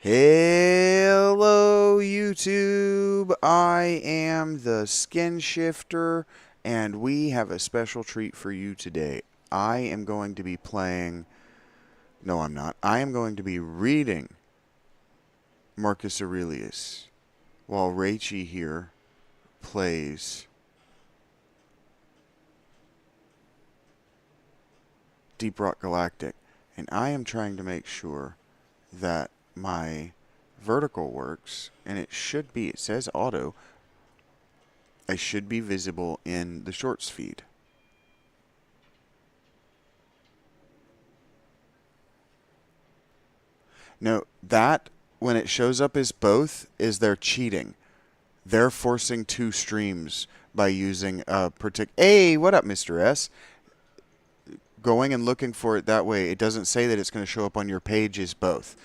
Hello, YouTube. I am the Skin Shifter, and we have a special treat for you today. I am going to be playing. No, I'm not. I am going to be reading Marcus Aurelius while Rachey here plays Deep Rock Galactic. And I am trying to make sure that my vertical works, and it should be. It says auto. I should be visible in the shorts feed. No, that, when it shows up as both, is they're cheating. They're forcing two streams by using a particular... Hey, what up, Mr. S? Going and looking for it that way, it doesn't say that it's going to show up on your page as both.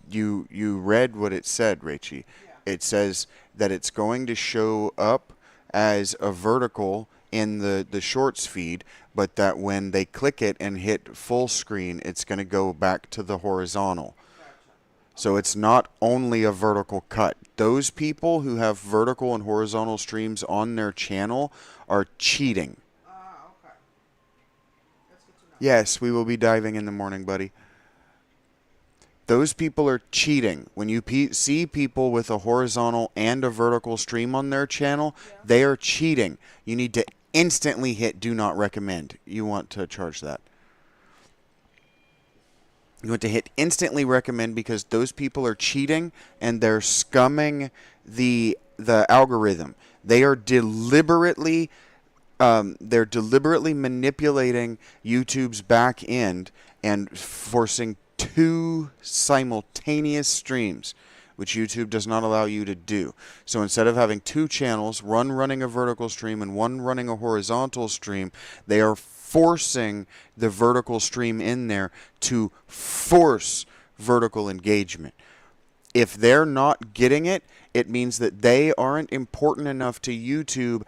You read what it said, Rachey. Yeah. It says that it's going to show up as a vertical in the shorts feed, but that when they click it and hit full screen, it's going to go back to the horizontal. So it's not only a vertical cut. Those people who have vertical and horizontal streams on their channel are cheating. Okay. That's good to know. Yes, we will be diving in the morning, buddy. Those people are cheating. When you see people with a horizontal and a vertical stream on their channel, they are cheating. You need to instantly hit do not recommend. You want to charge that. You want to hit instantly recommend because those people are cheating and they're scumming the algorithm. They are deliberately manipulating YouTube's back end and forcing two simultaneous streams, which YouTube does not allow you to do. So instead of having two channels, one running a vertical stream and one running a horizontal stream, they are forcing the vertical stream in there to force vertical engagement. If they're not getting it, it means that they aren't important enough to YouTube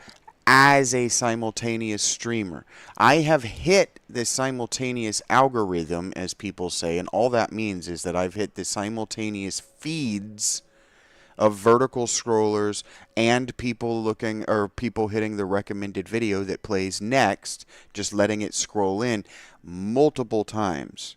as a simultaneous streamer. I have hit the simultaneous algorithm, as people say, and all that means is that I've hit the simultaneous feeds of vertical scrollers and people looking, or people hitting the recommended video that plays next, just letting it scroll in multiple times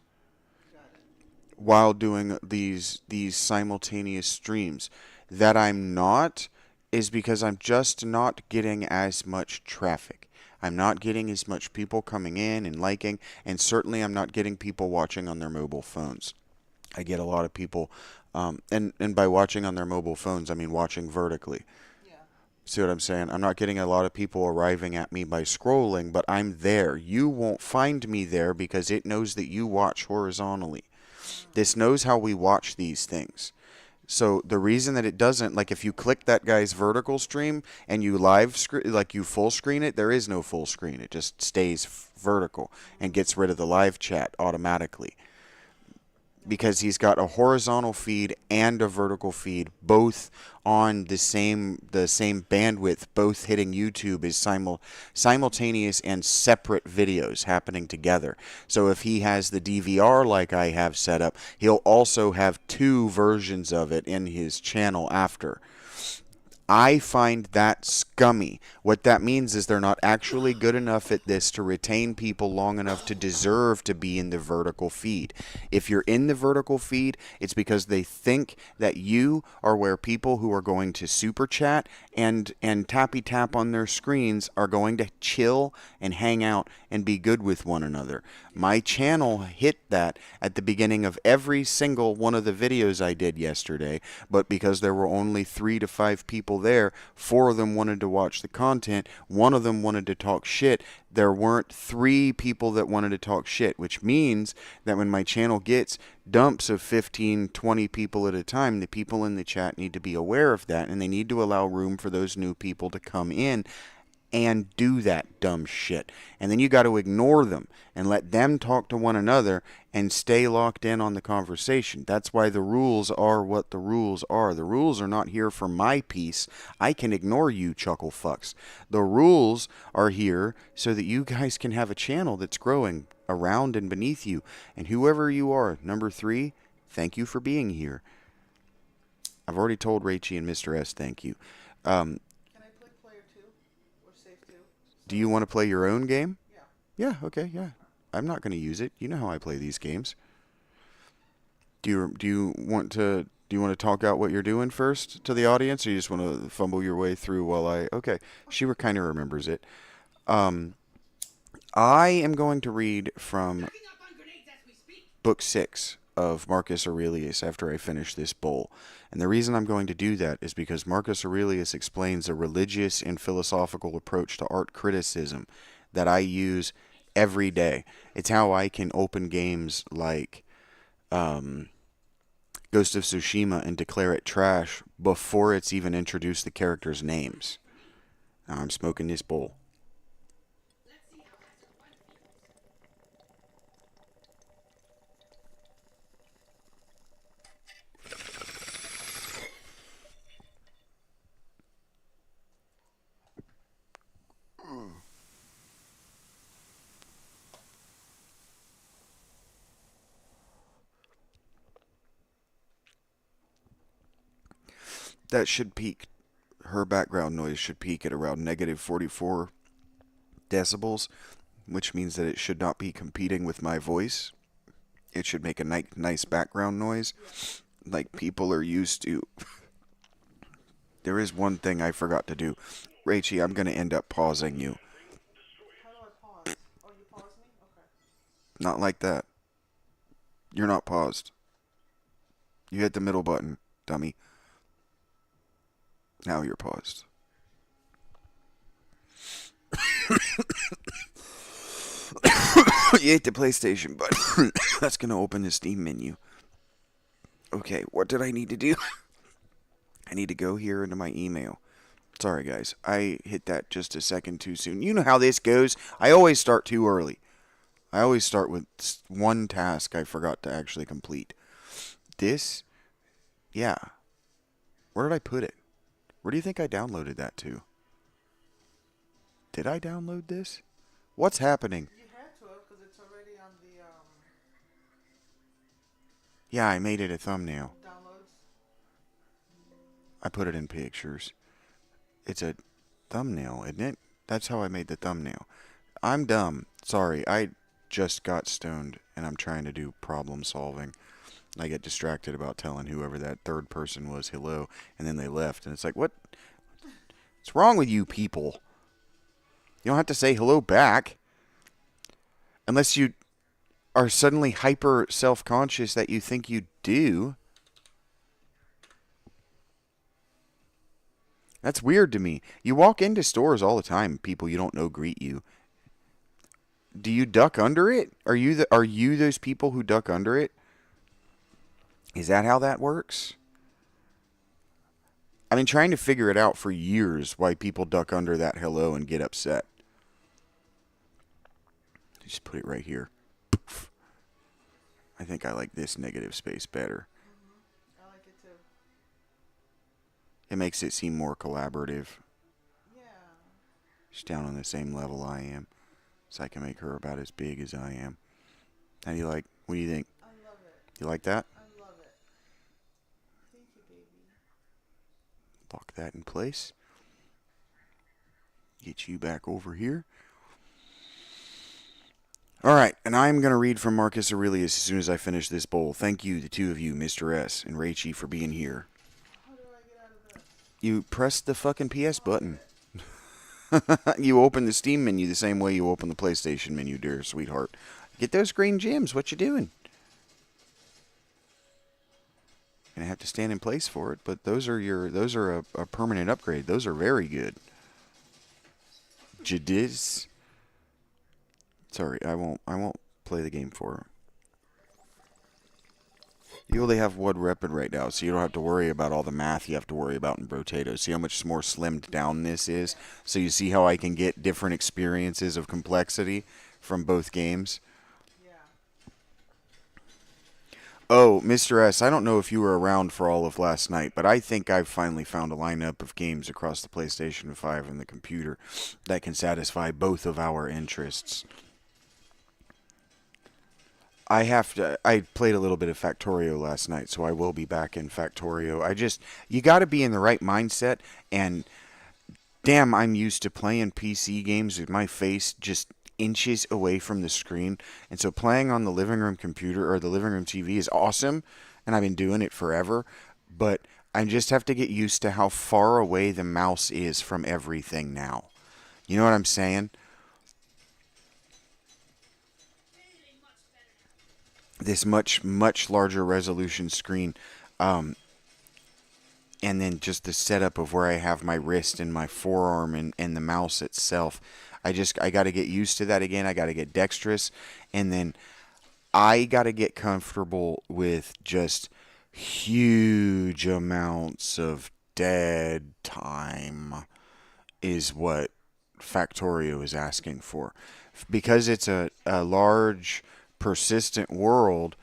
while doing these simultaneous streams. That I'm not is because I'm just not getting as much traffic. I'm not getting as much people coming in and liking, and certainly I'm not getting people watching on their mobile phones. I get a lot of people, and by watching on their mobile phones, I mean watching vertically. Yeah. See what I'm saying? I'm not getting a lot of people arriving at me by scrolling, but I'm there. You won't find me there because it knows that you watch horizontally. This knows how we watch these things. So the reason that it doesn't, like if you click that guy's vertical stream and you like you full screen it, there is no full screen. It just stays vertical and gets rid of the live chat automatically. Because he's got a horizontal feed and a vertical feed, both on the same bandwidth, both hitting YouTube is simultaneous and separate videos happening together. So if he has the DVR like I have set up, he'll also have two versions of it in his channel after. I find that scummy. What that means is they're not actually good enough at this to retain people long enough to deserve to be in the vertical feed. If you're in the vertical feed, it's because they think that you are where people who are going to super chat and tappy tap on their screens are going to chill and hang out and be good with one another. My channel hit that at the beginning of every single one of the videos I did yesterday, but because there were only 3 to 5 people there, 4 of them wanted to watch the content, 1 of them wanted to talk shit. There weren't 3 people that wanted to talk shit, which means that when my channel gets dumps of 15, 20 people at a time, the people in the chat need to be aware of that, and they need to allow room for those new people to come in and do that dumb shit. And then you got to ignore them and let them talk to one another and stay locked in on the conversation. That's why the rules are what the rules are. The rules are not here for my peace. I can ignore you chuckle fucks. The rules are here so that you guys can have a channel that's growing around and beneath you. And whoever you are, number 3, thank you for being here. I've already told Rachey and Mr. S thank you. Can I play player 2? Or save 2? Do you want to play your own game? Yeah. Yeah, okay, yeah. I'm not going to use it. You know how I play these games. Do you want to talk out what you're doing first to the audience, or you just want to fumble your way through while I? Okay, she kind of remembers it. Um, I am going to read from book 6 of Marcus Aurelius after I finish this bowl. And the reason I'm going to do that is because Marcus Aurelius explains a religious and philosophical approach to art criticism that I use every day. It's how I can open games like Ghost of Tsushima and declare it trash before it's even introduced the characters' names. Now I'm smoking this bowl. That should peak. Her background noise should peak at around negative 44 decibels, which means that it should not be competing with my voice. It should make a nice background noise, like people are used to. There is one thing I forgot to do. Rachey, I'm going to end up pausing you. How do I pause? Oh, you pause me? Okay. Not like that. You're not paused. You hit the middle button, dummy. Now you're paused. You hit the PlayStation button. That's going to open the Steam menu. Okay, what did I need to do? I need to go here into my email. Sorry, guys. I hit that just a second too soon. You know how this goes. I always start too early. I always start with one task I forgot to actually complete. This, yeah. Where did I put it? Where do you think I downloaded that to? Did I download this? What's happening? You had to have, because it's already on the Yeah, I made it a thumbnail. downloads. I put it in pictures. It's a thumbnail, isn't it? That's how I made the thumbnail. I'm dumb. Sorry, I just got stoned, and I'm trying to do problem solving. I get distracted about telling whoever that third person was hello, and then they left, and it's like, what's wrong with you people? You don't have to say hello back. Unless you are suddenly hyper self-conscious that you think you do. That's weird to me. You walk into stores all the time, people you don't know greet you. Do you duck under it? Are you those people who duck under it? Is that how that works? I've been trying to figure it out for years why people duck under that hello and get upset. Just put it right here. Poof. I think I like this negative space better. I like it too. It makes it seem more collaborative. Yeah. She's down on the same level I am. So I can make her about as big as I am. How do you like? What do you think? I love it. You like that? I love it. Thank you, baby. Lock that in place. Get you back over here. Alright, and I'm going to read from Marcus Aurelius as soon as I finish this bowl. Thank you, the two of you, Mr. S. and Rachey, for being here. How do I get out of this? You press the fucking PS button. You open the Steam menu the same way you open the PlayStation menu, dear sweetheart. Get those green gems. What you doing? Gonna have to stand in place for it, but those are a permanent upgrade. Those are very good. Jadiz. Sorry, I won't play the game for her. You only have one weapon right now, so you don't have to worry about all the math you have to worry about in Brotato. See how much more slimmed down this is? So you see how I can get different experiences of complexity from both games? Yeah. Oh, Mr. S, I don't know if you were around for all of last night, but I think I've finally found a lineup of games across the PlayStation 5 and the computer that can satisfy both of our interests. I have to. I played a little bit of Factorio last night, so I will be back in Factorio. You got to be in the right mindset, and damn, I'm used to playing PC games with my face just inches away from the screen, and so playing on the living room computer or the living room TV is awesome, and I've been doing it forever, but I just have to get used to how far away the mouse is from everything now. You know what I'm saying? This much larger resolution screen, um, and then just the setup of where I have my wrist and my forearm and the mouse itself. I got to get used to that again. I got to get dexterous, and then I got to get comfortable with just huge amounts of dead time is what Factorio is asking for. Because it's a large, persistent world,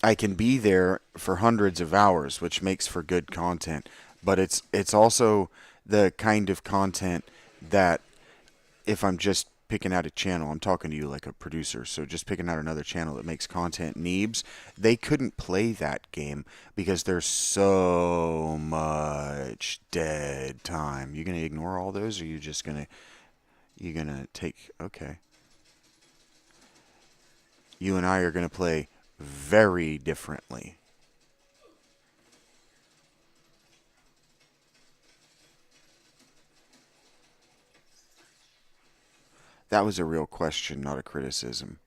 I can be there for hundreds of hours, which makes for good content. But it's also the kind of content that if I'm just picking out a channel, I'm talking to you like a producer, so just picking out another channel that makes content neebs, they couldn't play that game because there's so much dead time. You gonna ignore all those, or you gonna take okay. You and I are gonna play very differently. That was a real question, not a criticism.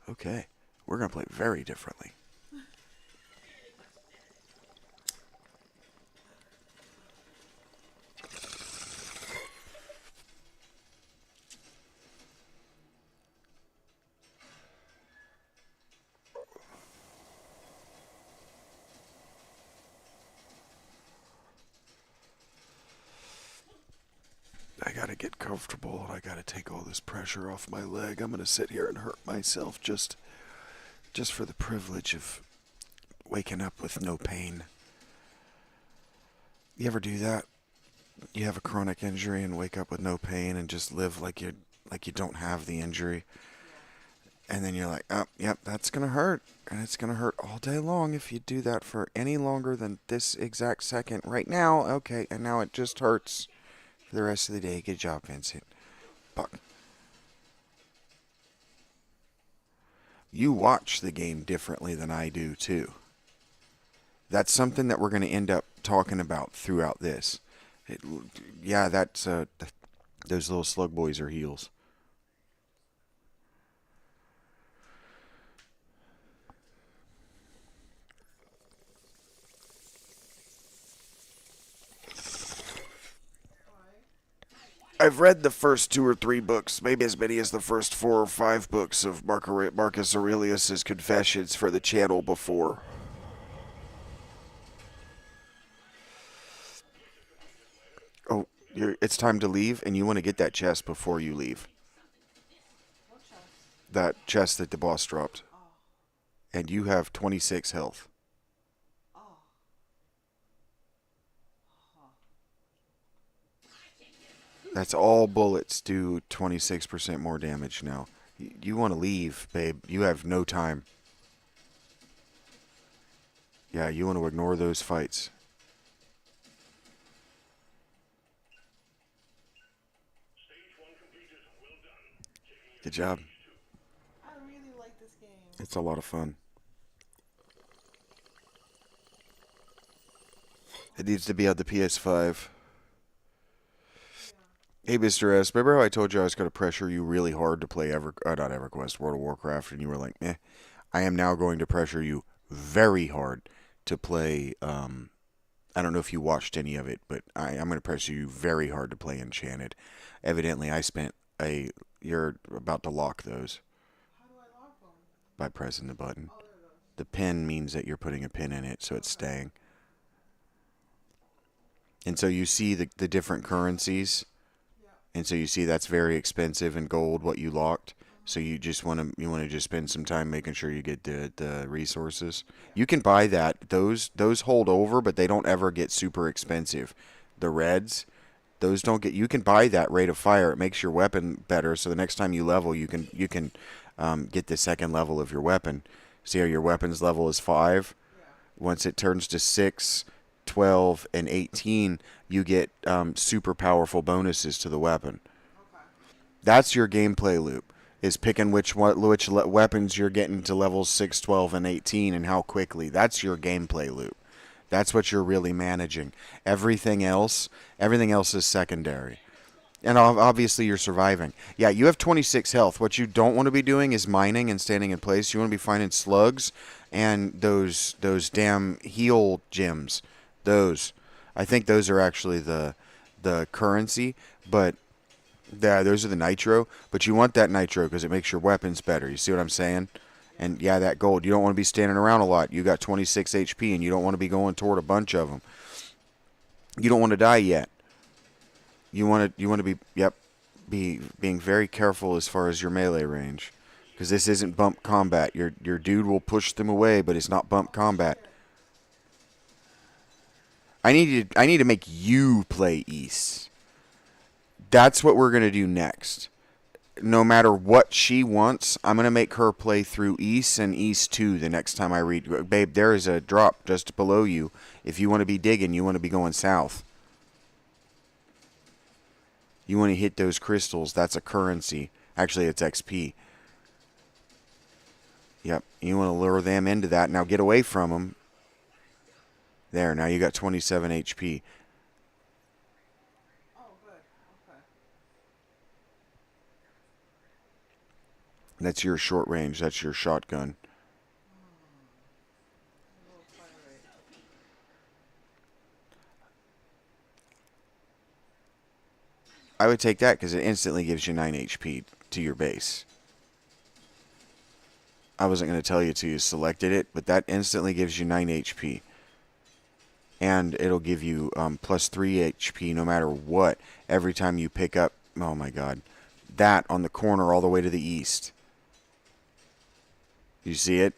Okay, we're gonna play very differently. I gotta get comfortable, and I gotta take all this pressure off my leg. I'm gonna sit here and hurt myself just for the privilege of waking up with no pain. You ever do that? You have a chronic injury and wake up with no pain and just live like you don't have the injury. And then you're like, oh, yep, that's gonna hurt. And it's gonna hurt all day long if you do that for any longer than this exact second. Right now, okay, and now it just hurts for the rest of the day. Good job, Vincent. Buck. You watch the game differently than I do, too. That's something that we're going to end up talking about throughout this. It, yeah, those little slug boys are heels. I've read the first 2 or 3 books, maybe as many as the first 4 or 5 books of Marcus Aurelius's Confessions for the channel before. Oh, it's time to leave, and you want to get that chest before you leave. What chest? That chest that the boss dropped. Oh. And you have 26 health. Oh. Huh. That's all bullets do 26% more damage now. You want to leave, babe. You have no time. Yeah, you want to ignore those fights. Good job. I really like this game. It's a lot of fun. It needs to be on the PS5. Hey, Mr. S, remember how I told you I was going to pressure you really hard to play not EverQuest, World of Warcraft, and you were like, eh? I am now going to pressure you very hard to play, I don't know if you watched any of it, but I'm going to pressure you very hard to play Enchanted. Evidently, you're about to lock those How do I lock them? by pressing the button. Oh, there it goes. The pin means that you're putting a pin in it, so it's staying. And so you see the different currencies. Yeah. And so you see that's very expensive in gold, what you locked. So you just want to just spend some time making sure you get the resources. You can buy that. Those hold over, but they don't ever get super expensive. The reds, those don't get. You can buy that rate of fire. It makes your weapon better. So the next time you level, you can get the second level of your weapon. See how your weapon's level is 5. Yeah. Once it turns to 6, 12, and 18, you get super powerful bonuses to the weapon. Okay. That's your gameplay loop. Is picking which weapons you're getting to levels 6, 12, and 18 and how quickly. That's your gameplay loop. That's what you're really managing. Everything else is secondary. And obviously you're surviving. Yeah, you have 26 health. What you don't want to be doing is mining and standing in place. You want to be finding slugs and those damn heal gems. Those. I think those are actually the currency, but yeah, those are the nitro, but you want that nitro because it makes your weapons better. You see what I'm saying? And yeah, that gold. You don't want to be standing around a lot. You got 26 HP, and you don't want to be going toward a bunch of them. You don't want to die yet. You want to be being very careful as far as your melee range, because this isn't bump combat. Your dude will push them away, but it's not bump combat. I need to make you play East. That's what we're going to do next. No matter what she wants, I'm going to make her play through East and East 2 the next time I read. Babe, there is a drop just below you. If you want to be digging, you want to be going south. You want to hit those crystals. That's a currency. Actually, it's XP. Yep. You want to lure them into that. Now get away from them. There. Now you got 27 HP. That's your short range. That's your shotgun. I would take that because it instantly gives you 9 HP to your base. I wasn't going to tell you till you selected it, but that instantly gives you 9 HP. And it'll give you plus 3 HP no matter what every time you pick up, oh my god, that on the corner all the way to the east. You see it?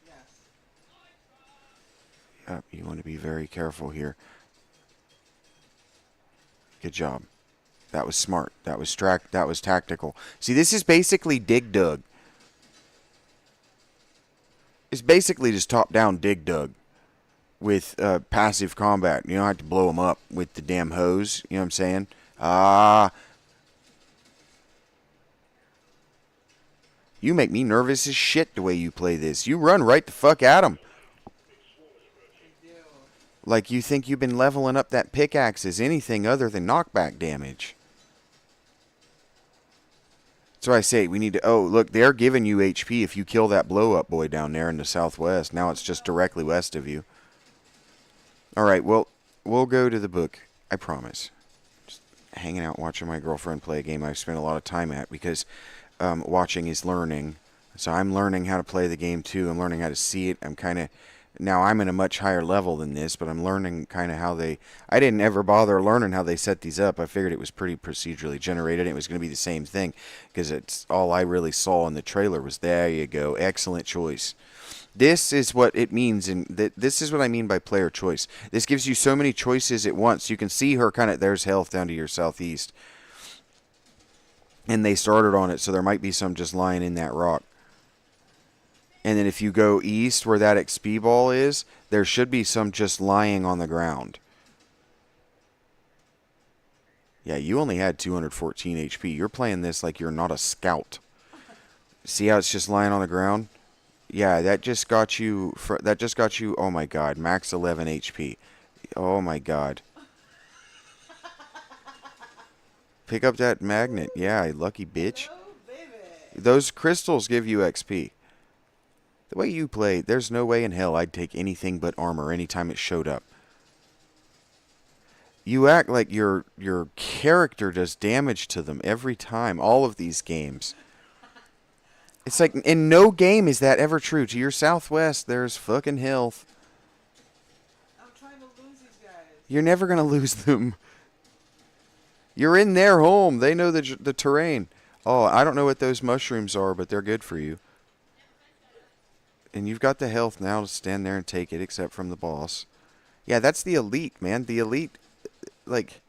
Yes. Yep, you want to be very careful here. Good job. That was smart. That was tactical. See, this is basically Dig Dug. It's basically just top-down Dig Dug with passive combat. You don't have to blow them up with the damn hose. You know what I'm saying? You make me nervous as shit the way you play this. You run right the fuck at them. Like you think you've been leveling up that pickaxe as anything other than knockback damage. So I say we need to... Oh, look, they're giving you HP if you kill that blow-up boy down there in the southwest. Now it's just directly west of you. Alright, well, we'll go to the book. I promise. Just hanging out watching my girlfriend play a game I've spent a lot of time at because watching is learning. So I'm learning how to play the game too. I'm learning how to see it. Now I'm in a much higher level than this, but I'm learning kind of how they... I didn't ever bother learning how they set these up. I figured it was pretty procedurally generated. It was going to be the same thing because it's all I really saw in the trailer was, there you go, excellent choice. This is what it means, and this is what I mean by player choice. This gives you so many choices at once. You can see her kind of... There's health down to your southeast. And they started on it, so there might be some just lying in that rock. And then if you go east where that XP ball is, there should be some just lying on the ground. Yeah, you only had 214 HP. You're playing this like you're not a scout. See how it's just lying on the ground? Yeah, that just got you, oh my god, max 11 HP. Oh my god. Pick up that magnet. Yeah, lucky bitch. Oh, baby. Those crystals give you XP. The way you play, there's no way in hell I'd take anything but armor anytime it showed up. You act like your character does damage to them every time. All of these games. It's like in no game is that ever true. To your southwest, there's fucking health. I'm trying to lose these guys. You're never going to lose them. You're in their home. They know the terrain. Oh, I don't know what those mushrooms are, but they're good for you. And you've got the health now to stand there and take it, except from the boss. Yeah, that's the elite, man. The elite, like,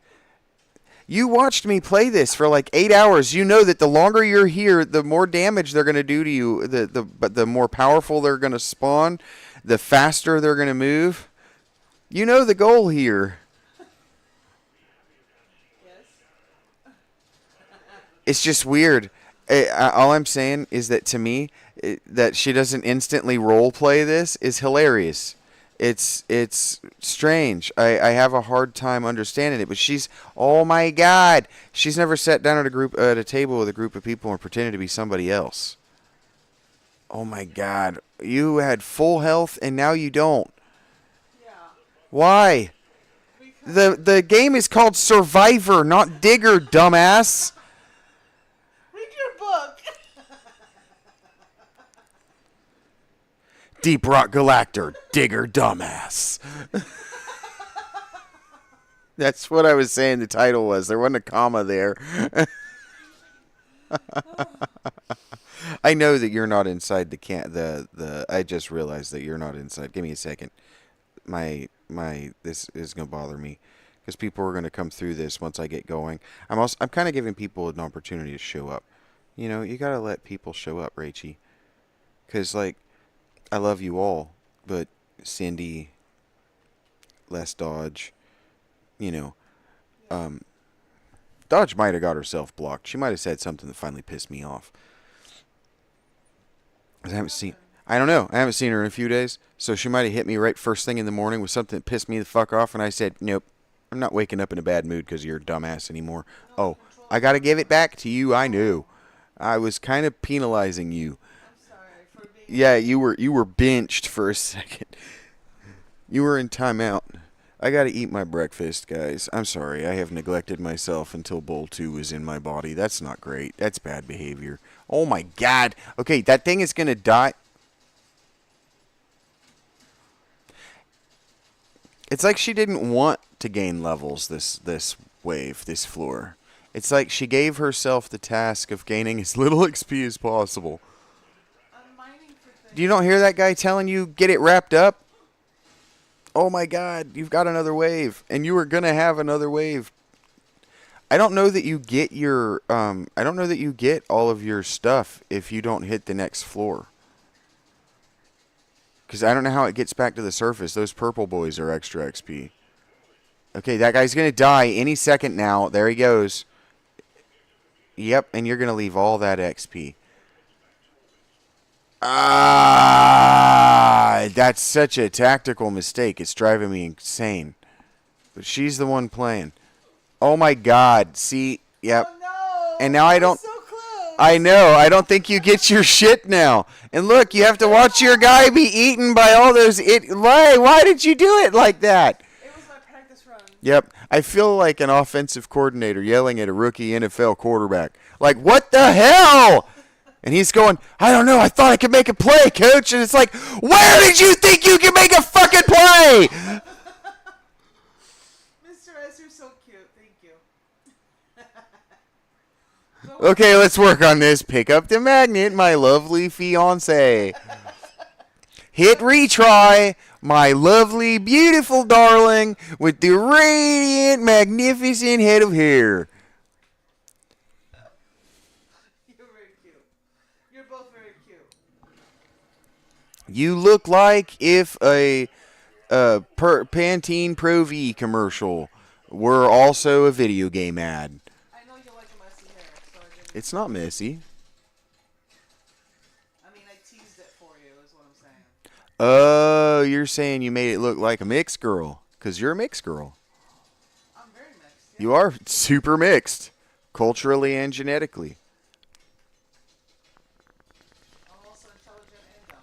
you watched me play this for like 8 hours. You know that the longer you're here, the more damage they're going to do to you. But the more powerful they're going to spawn, the faster they're going to move. You know the goal here. Yes. It's just weird. All I'm saying is that to me, that she doesn't instantly role play this is hilarious. It's strange. I have a hard time understanding it, but she's, oh my god, she's never sat down at a table with a group of people and pretended to be somebody else. Oh my god, you had full health and now you don't. Yeah. Why? The game is called Survivor, not Digger, dumbass. Read your book. Deep Rock Galactor, Digger, dumbass. That's what I was saying the title was. There wasn't a comma there. I know that you're not inside the I just realized that you're not inside. Give me a second. This is going to bother me because people are going to come through this once I get going. I'm kind of giving people an opportunity to show up. You know, you got to let people show up, Rachey. Cuz like I love you all, but Cindy, Les Dodge, you know, Dodge might have got herself blocked. She might have said something that finally pissed me off. I don't know. I haven't seen her in a few days, so she might have hit me right first thing in the morning with something that pissed me the fuck off, and I said, nope, I'm not waking up in a bad mood because you're a dumbass anymore. Oh, I got to give it back to you. I knew. I was kind of penalizing you. I'm sorry for being. Yeah, you were benched for a second. You were in timeout. I gotta eat my breakfast, guys. I'm sorry. I have neglected myself until Bowl 2 was in my body. That's not great. That's bad behavior. Oh my god. Okay, that thing is gonna die. It's like she didn't want to gain levels this wave, this floor. It's like she gave herself the task of gaining as little XP as possible. I'm mining for things. You don't hear that guy telling you, get it wrapped up? Oh my god, you've got another wave. And you were going to have another wave. I don't know that you get your, I don't know that you get all of your stuff if you don't hit the next floor. Because I don't know how it gets back to the surface. Those purple boys are extra XP. Okay, that guy's going to die any second now. There he goes. Yep, and you're going to leave all that XP. That's such a tactical mistake. It's driving me insane. But she's the one playing. Oh my god. See, yep. Oh no! And now I don't. So close. I know. I don't think you get your shit now. And look, you have to watch your guy be eaten by all those. Why did you do it like that? It was my practice run. Yep. I feel like an offensive coordinator yelling at a rookie NFL quarterback. Like, what the hell? And he's going, I don't know, I thought I could make a play, coach. And it's like, where did you think you could make a fucking play? Mr. S, you're so cute. Thank you. Okay, let's work on this. Pick up the magnet, my lovely fiance. Hit retry, my lovely, beautiful darling with the radiant, magnificent head of hair. You're very cute. You're both very cute. You look like if a Pantene Pro V commercial were also a video game ad. I know you like a messy hair, so I didn't. It's not messy. I mean, I teased it for you, is what I'm saying. Oh, you're saying you made it look like a mixed girl. Because you're a mixed girl. I'm very mixed. Yeah. You are super mixed. Culturally and genetically. I'm also intelligent and dumb.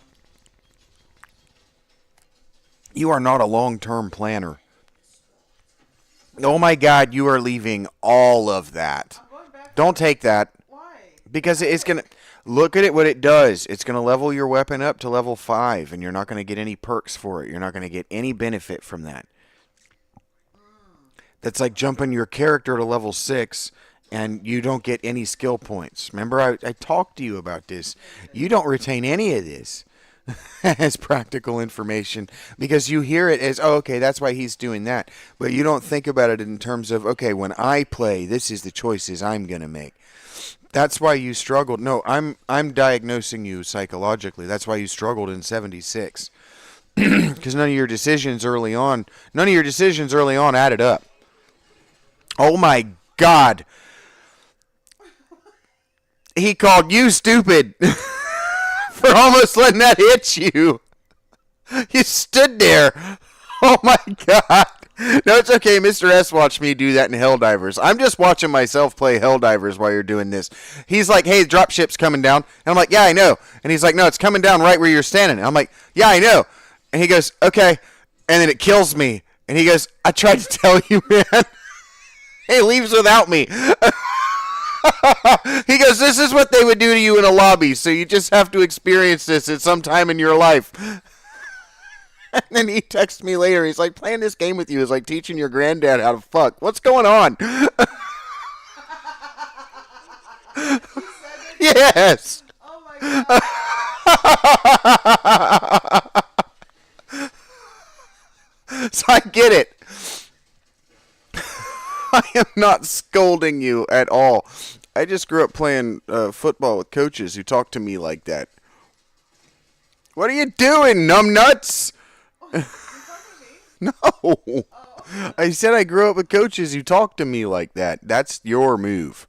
You are not a long-term planner. Oh my god, you are leaving all of that. I'm going back. Don't take that. Why? Because it's going to... Look at it, what it does. It's going to level your weapon up to level 5, and you're not going to get any perks for it. You're not going to get any benefit from that. That's like jumping your character to level 6 and you don't get any skill points. Remember, I talked to you about this. You don't retain any of this as practical information because you hear it as, oh, okay, that's why he's doing that. But you don't think about it in terms of, okay, when I play, this is the choices I'm going to make. That's why you struggled. No, I'm diagnosing you psychologically. That's why you struggled in 76. Because none of your decisions early on added up. Oh my God. He called you stupid for almost letting that hit you. You stood there. Oh my God. No, it's okay. Mr. S watched me do that in Helldivers. I'm just watching myself play Helldivers while you're doing this. He's like, hey, dropship's coming down. And I'm like, yeah, I know. And he's like, no, it's coming down right where you're standing. And I'm like, yeah, I know. And he goes, okay. And then it kills me. And he goes, I tried to tell you, man. He leaves without me. He goes, this is what they would do to you in a lobby. So you just have to experience this at some time in your life. And then he texts me later. He's like, playing this game with you is like teaching your granddad how to fuck. What's going on? Yes. Oh my God. So I get it. I am not scolding you at all. I just grew up playing football with coaches who talk to me like that. What are you doing, numbnuts? No. I said I grew up with coaches who talk to me like that. That's your move.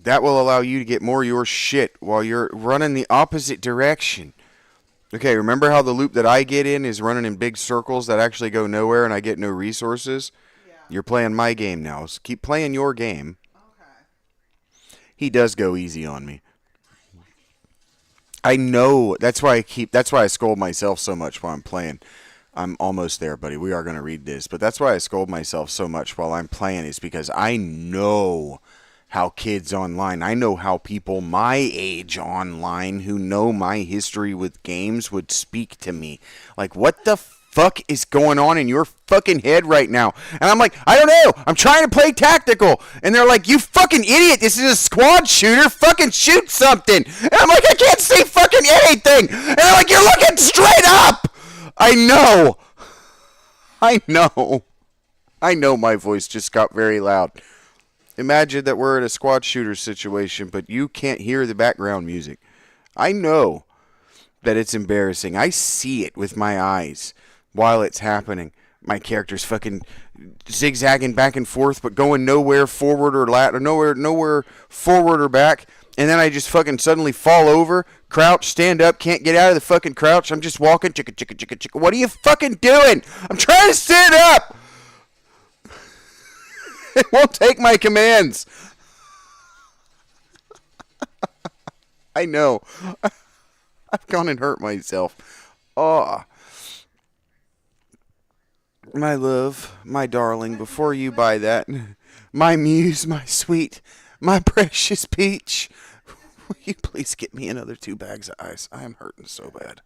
That will allow you to get more of your shit while you're running the opposite direction. Okay, remember how the loop that I get in is running in big circles that actually go nowhere and I get no resources? Yeah. You're playing my game now. So keep playing your game. Okay. He does go easy on me. I know. That's why I scold myself so much while I'm playing. I'm almost there, buddy. We are going to read this. But that's why I scold myself so much while I'm playing is because I know how kids online, I know how people my age online who know my history with games would speak to me. Like, what the fuck is going on in your fucking head right now? And I'm like, I don't know. I'm trying to play tactical. And they're like, you fucking idiot. This is a squad shooter. Fucking shoot something. And I'm like, I can't see fucking anything. And they're like, you're looking straight up. I know. I know my voice just got very loud. Imagine that we're in a squad shooter situation, but you can't hear the background music. I know that it's embarrassing. I see it with my eyes while it's happening. My character's fucking zigzagging back and forth, but going nowhere forward or nowhere forward or back. And then I just fucking suddenly fall over, crouch, stand up, can't get out of the fucking crouch. I'm just walking, chicka, chicka, chicka, chicka. What are you fucking doing? I'm trying to stand up. It won't take my commands. I know. I've gone and hurt myself. Oh. My love, my darling, before you buy that, my muse, my sweet, my precious peach, will you please get me another 2 bags of ice? I am hurting so bad.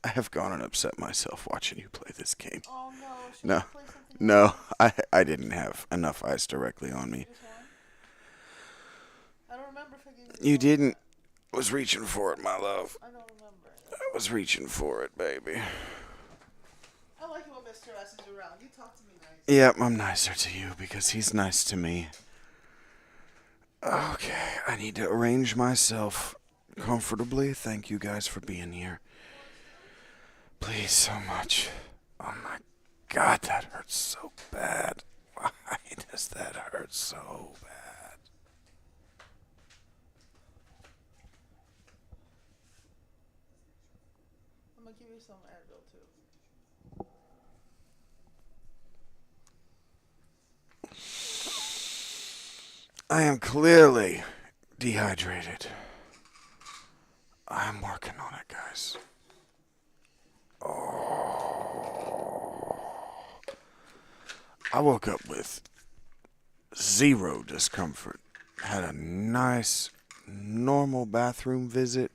I have gone and upset myself watching you play this game. Oh no. Should No. we play something No, I didn't have enough ice directly on me. else? I don't remember if I gave you. You didn't. I was reaching for it, my love. I don't remember. I was reaching for it, baby. I like it when Mr. S is around. You talk to me nice. Yep, I'm nicer to you because he's nice to me. Okay, I need to arrange myself comfortably. Thank you guys for being here. Please so much. Oh my God, that hurts so bad. Why does that hurt so bad? I'm gonna give you some Advil too. I am clearly dehydrated. I'm working on it, guys. I woke up with 0 discomfort. Had a nice, normal bathroom visit.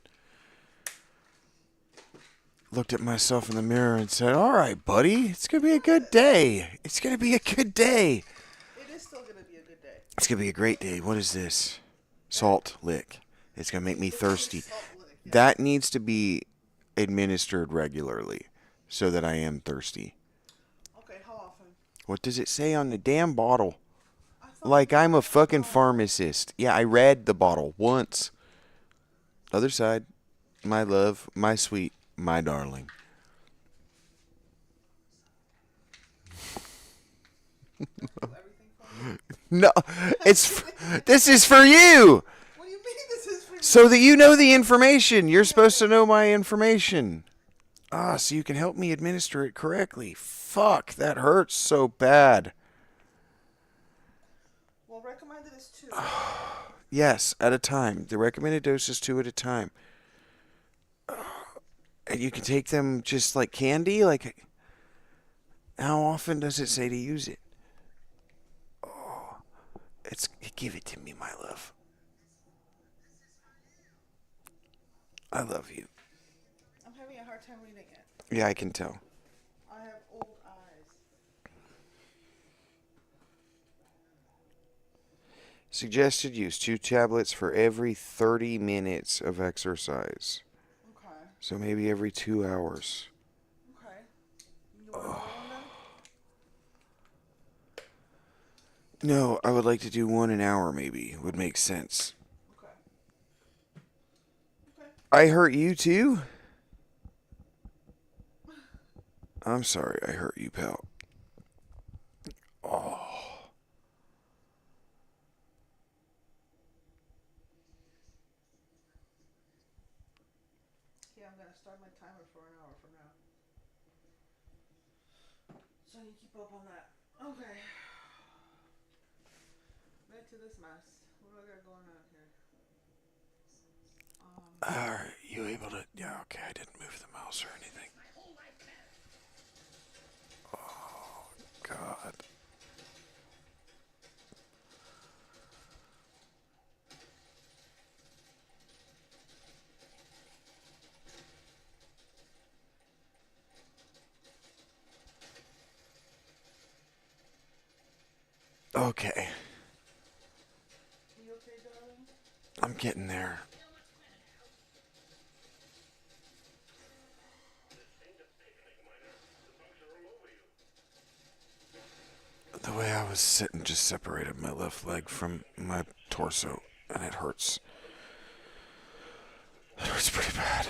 Looked at myself in the mirror and said, all right, buddy, it's going to be a good day. It's going to be a good day. It is still gonna be a good day. It's going to be a great day. What is this? Salt lick. It's going to make me thirsty. Salt lick, yeah. That needs to be administered regularly so that I am thirsty. Okay, how often? What does it say on the damn bottle? I thought Like you I'm a said fucking no. pharmacist. Yeah, I read the bottle once. Other side. My love, my sweet, my darling. Can I do everything for you? No, this is for you. What do you mean this is for So me? that you know the information. You're supposed to know my information. Ah, so you can help me administer it correctly. Fuck, that hurts so bad. Well, recommended is 2. Yes, at a time. The recommended dose is 2 at a time. And you can take them just like candy? Like, how often does it say to use it? Oh, give it to me, my love. I love you. I'm having a hard time reading it. Yeah, I can tell. I have old eyes. Suggested use 2 tablets for every 30 minutes of exercise. Okay. So maybe every 2 hours. Okay. You want to go one then? No, I would like to do 1 an hour maybe. Would make sense. Okay. Okay. I hurt you too? I'm sorry I hurt you, pal. Oh. Yeah, I'm going to start my timer for an hour from now. So you keep up on that. Okay. Back to this mess. What do I got going on here? Are you able to? Yeah, okay, I didn't move the mouse or anything. Oh, God. Okay, You okay, darling? I'm getting there. The way I was sitting just separated my left leg from my torso, and it hurts. It hurts pretty bad.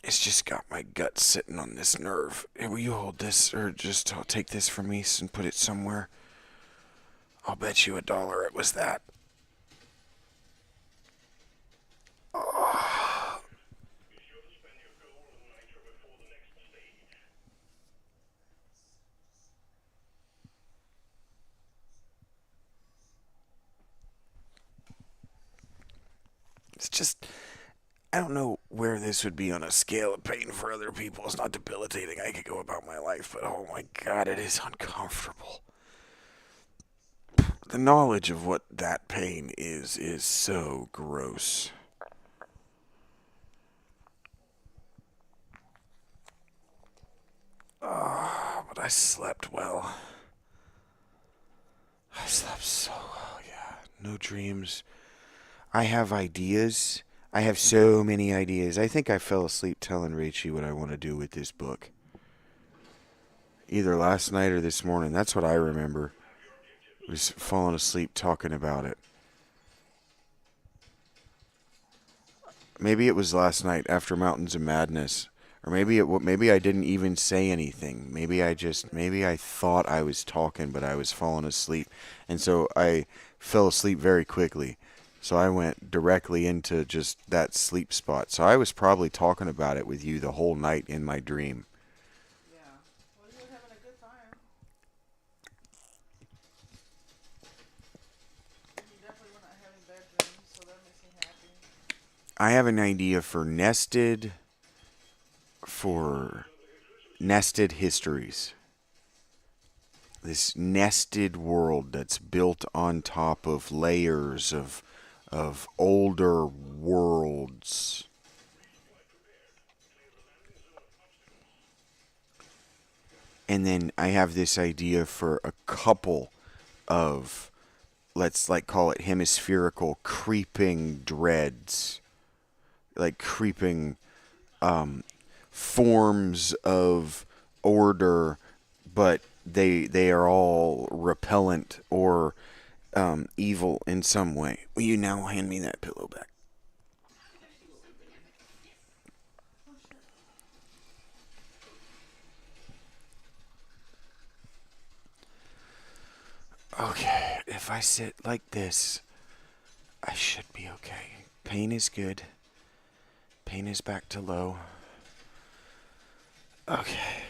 It's just got my gut sitting on this nerve. Hey, will you hold this, or just take this from me and put it somewhere? I'll bet you $1 it was that. It's just, I don't know where this would be on a scale of pain for other people. It's not debilitating. I could go about my life, but oh my God, it is uncomfortable. The knowledge of what that pain is so gross. But I slept well. I slept so well, yeah. No dreams. I have ideas. I have so many ideas. I think I fell asleep telling Rachey what I want to do with this book. Either last night or this morning. That's what I remember. Was falling asleep talking about it. Maybe it was last night after Mountains of Madness. Or maybe I didn't even say anything. Maybe I thought I was talking, but I was falling asleep. And so I fell asleep very quickly. So I went directly into just that sleep spot. So I was probably talking about it with you the whole night in my dream. Yeah. Well, you were having a good time. You definitely were not having bad dreams, so that makes me happy. I have an idea for nested histories. This nested world that's built on top of layers of older worlds. And then I have this idea for a couple of, let's like call it hemispherical creeping dreads, like creeping forms of order, but they are all repellent or evil in some way. Will you now hand me that pillow back? Okay, if I sit like this, I should be okay. Pain is good. Pain is back to low. Okay,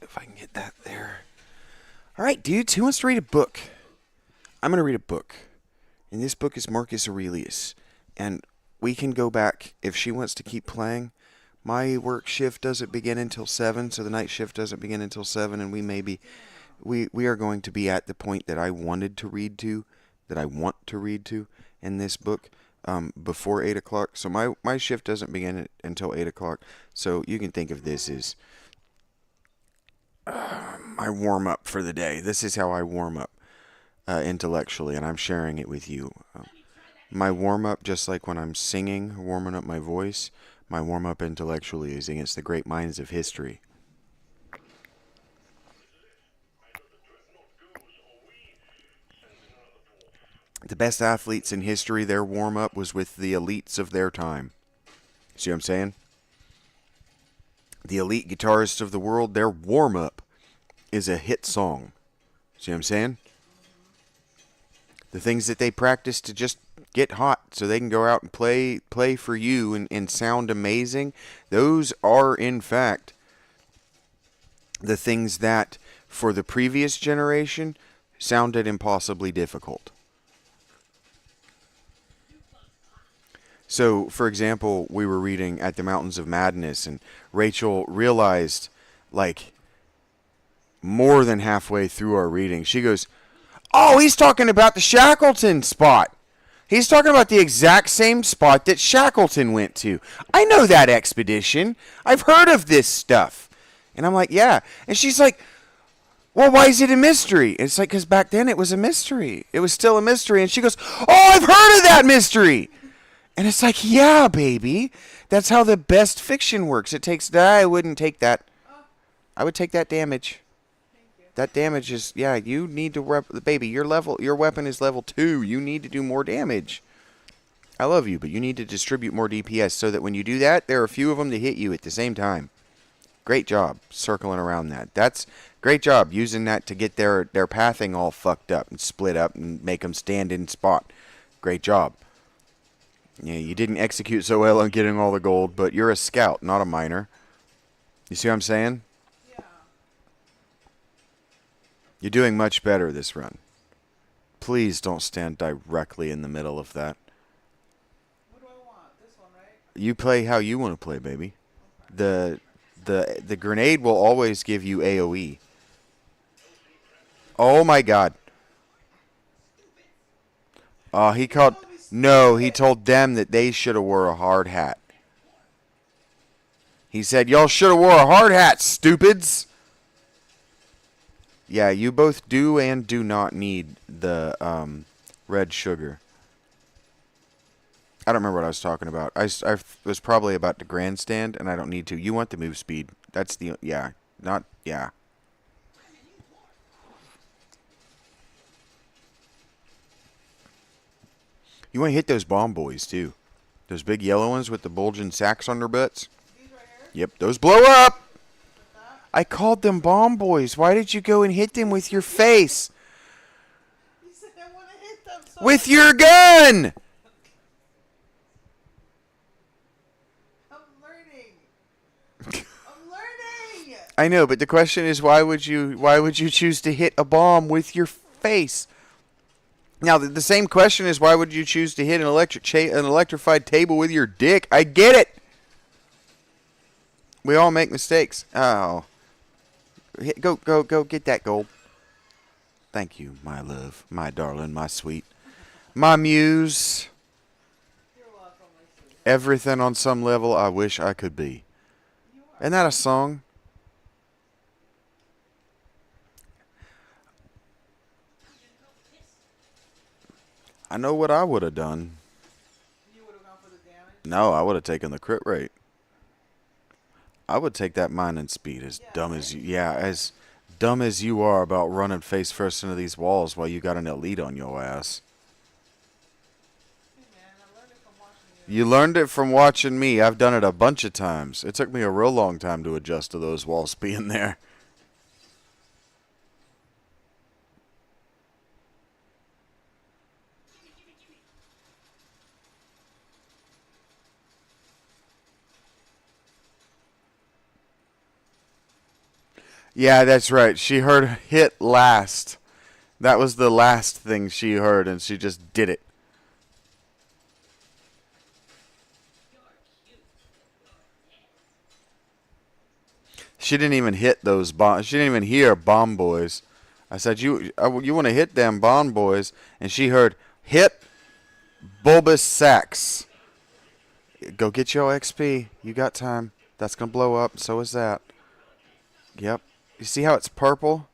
if I can get that there. Alright, dudes, who wants to read a book? I'm going to read a book. And this book is Marcus Aurelius. And we can go back, if she wants to keep playing. My work shift doesn't begin until 7, so the night shift doesn't begin until 7, and we are going to be at the point that I wanted to read to, that I want to read to in this book before 8 o'clock. So my shift doesn't begin until 8 o'clock. So you can think of this as my warm-up for the day. This is how I warm up intellectually, and I'm sharing it with you. My warm-up, just like when I'm singing, warming up my voice, my warm-up intellectually is against the great minds of history. The best athletes in history, their warm-up was with the elites of their time. See what I'm saying? The elite guitarists of the world, their warm-up is a hit song. See what I'm saying? The things that they practice to just get hot so they can go out and play for you and sound amazing, those are, in fact, the things that, for the previous generation, sounded impossibly difficult. So, for example, we were reading At the Mountains of Madness, and Rachel realized, like, more than halfway through our reading, she goes, "Oh, he's talking about the Shackleton spot. He's talking about the exact same spot that Shackleton went to. I know that expedition. I've heard of this stuff." And I'm like, "Yeah." And she's like, "Well, why is it a mystery?" And it's like, because back then it was a mystery. It was still a mystery. And she goes, "Oh, I've heard of that mystery." And it's like, yeah, baby. That's how the best fiction works. It takes that. I wouldn't take that. I would take that damage. That damage is, yeah, you need to, baby, your weapon is level 2. You need to do more damage. I love you, but you need to distribute more DPS so that when you do that, there are a few of them to hit you at the same time. Great job circling around that. That's great job using that to get their pathing all fucked up and split up and make them stand in spot. Great job. Yeah, you didn't execute so well on getting all the gold, but you're a scout, not a miner. You see what I'm saying? Yeah. You're doing much better this run. Please don't stand directly in the middle of that. What do I want? This one, right? You play how you want to play, baby. The grenade will always give you AoE. Oh my god. He called... No, he told them that they should have wore a hard hat. He said, "Y'all should have wore a hard hat, stupids." Yeah, you both do and do not need the red sugar. I don't remember what I was talking about. I was probably about the grandstand, and I don't need to. You want the move speed. That's the... Yeah. Not... Yeah. You want to hit those bomb boys, too. Those big yellow ones with the bulging sacks on their butts. These right here? Yep, those blow up! Like that? I called them bomb boys. Why did you go and hit them with your face? You said I want to hit them so With your gun! I'm learning. I'm learning. I know, but the question is, why would you choose to hit a bomb with your face? Now, the same question is, why would you choose to hit an electrified table with your dick? I get it. We all make mistakes. Oh. Go get that gold. Thank you, my love, my darling, my sweet, my muse. You're welcome, my sweetheart. Everything on some level I wish I could be. You are. Isn't that a song? I know what I would have done. You would have gone for the damage? No, I would have taken the crit rate. I would take that mining speed as Yeah, dumb right? as you. Yeah, as dumb as you are about running face first into these walls while you got an elite on your ass. Hey man, I learned it from watching You learned it from watching me. I've done it a bunch of times. It took me a real long time to adjust to those walls being there. Yeah, that's right. She heard hit last. That was the last thing she heard, and she just did it. She didn't even hit those bombs. She didn't even hear bomb boys. I said, you want to hit them bomb boys, and she heard hit bulbous sacks. Go get your XP. You got time. That's gonna blow up. So is that. Yep. You see how it's purple,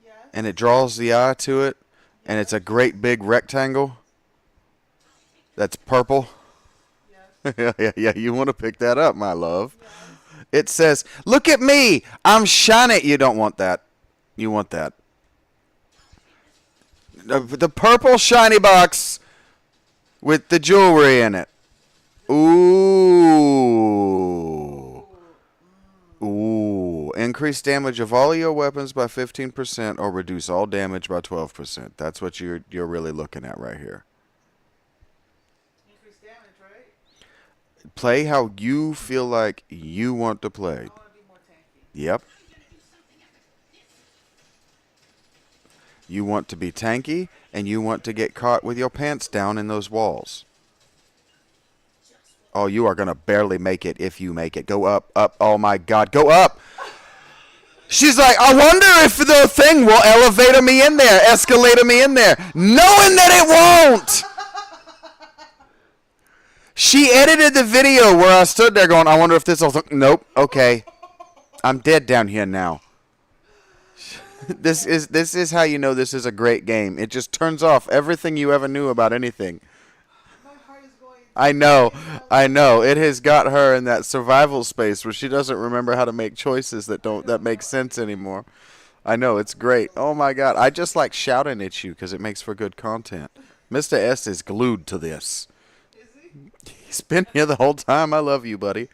Yes. and it draws the eye to it, and it's a great big rectangle. That's purple. Yes. Yeah. You want to pick that up, my love. Yes. It says, "Look at me. I'm shining." You don't want that. You want that. The purple shiny box with the jewelry in it. Ooh. Ooh. Increase damage of all your weapons by 15% or reduce all damage by 12%. That's what you're really looking at right here. Increase damage, right? Play how you feel like you want to play. I want to be more tanky. Yep. You want to be tanky, and you want to get caught with your pants down in those walls. Oh, you are going to barely make it if you make it. Go up, up. Oh, my God. Go up. She's like, I wonder if the thing will elevator me in there, escalator me in there, knowing that it won't. She edited the video where I stood there going, I wonder if this will... Nope. Okay. I'm dead down here now. This is how you know this is a great game. It just turns off everything you ever knew about anything. My heart is going. I know. It has got her in that survival space where she doesn't remember how to make choices that make sense anymore. I know, it's great. Oh my God, I just like shouting at you because it makes for good content. Mr. S is glued to this. Is he? He's been here the whole time. I love you, buddy.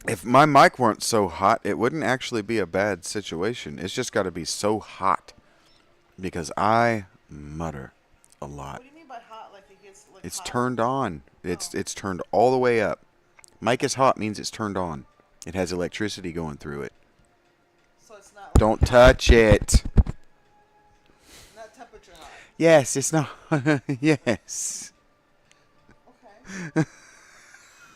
If my mic weren't so hot, it wouldn't actually be a bad situation. It's just got to be so hot because I mutter a lot. What do you mean by hot? Like it gets like It's hot? turned on. It's turned all the way up. Mic is hot means it's turned on. It has electricity going through it. So it's not. Like Don't touch it. Not temperature hot. Yes, it's not. Yes. Okay.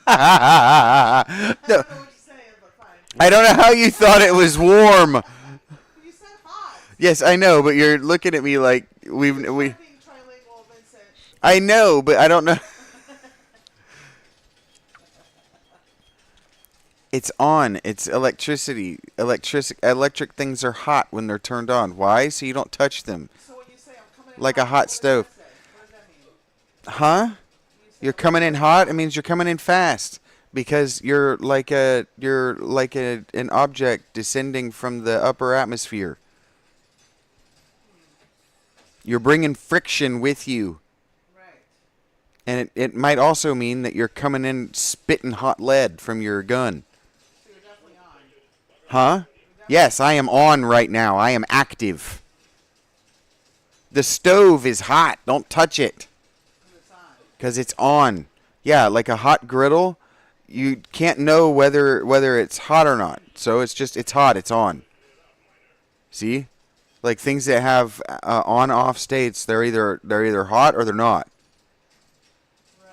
I don't know what you're saying, but fine. I don't know how you thought it was warm. You said hot. Yes, I know, but you're looking at me like we. Being trilingual, Vincent. I know, but I don't know. It's on. It's electricity. Electric things are hot when they're turned on. Why? So you don't touch them. So when you say I'm coming in Like a hot, hot what does stove. that say? What does that mean? Huh? You're coming in hot. It means you're coming in fast because you're like an object descending from the upper atmosphere. You're bringing friction with you, Right. and it might also mean that you're coming in spitting hot lead from your gun. So you're definitely on. Huh? Yes, I am on right now. I am active. The stove is hot. Don't touch it. It's on. Because it's on. Yeah, like a hot griddle, you can't know whether it's hot or not. So it's hot, it's on. See? Like things that have on-off states, they're either hot or they're not. Right.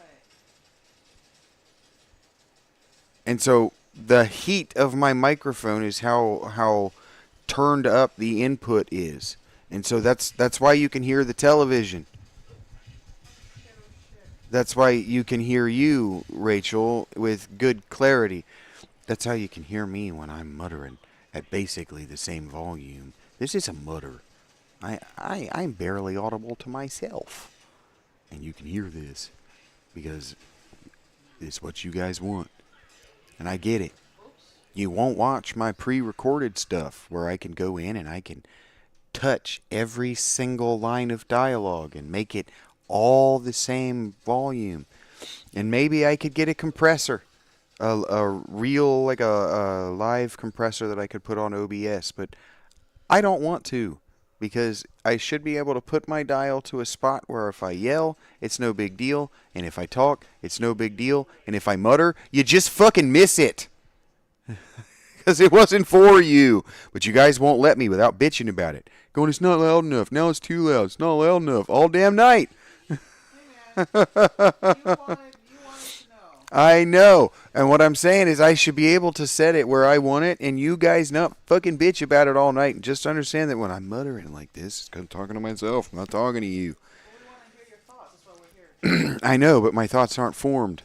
And so the heat of my microphone is how turned up the input is. And so that's why you can hear the television. That's why you can hear you, Rachel, with good clarity. That's how you can hear me when I'm muttering. at basically the same volume. This is a mutter. I'm barely audible to myself. And you can hear this because it's what you guys want. And I get it. You won't watch my pre-recorded stuff where I can go in and I can touch every single line of dialogue and make it all the same volume. And maybe I could get a compressor. A real, like a live compressor that I could put on OBS. But I don't want to. Because I should be able to put my dial to a spot where if I yell, it's no big deal. And if I talk, it's no big deal. And if I mutter, you just fucking miss it. Because it wasn't for you. But you guys won't let me without bitching about it. Going, it's not loud enough. Now it's too loud. It's not loud enough. All damn night. Hey man, you wanted to know. I know. And what I'm saying is I should be able to set it where I want it, and you guys not fucking bitch about it all night. And just understand that when I'm muttering like this, it's because I'm talking to myself. I'm not talking to you. Well, we want to hear your thoughts. That's why we're here. I know, but my thoughts aren't formed.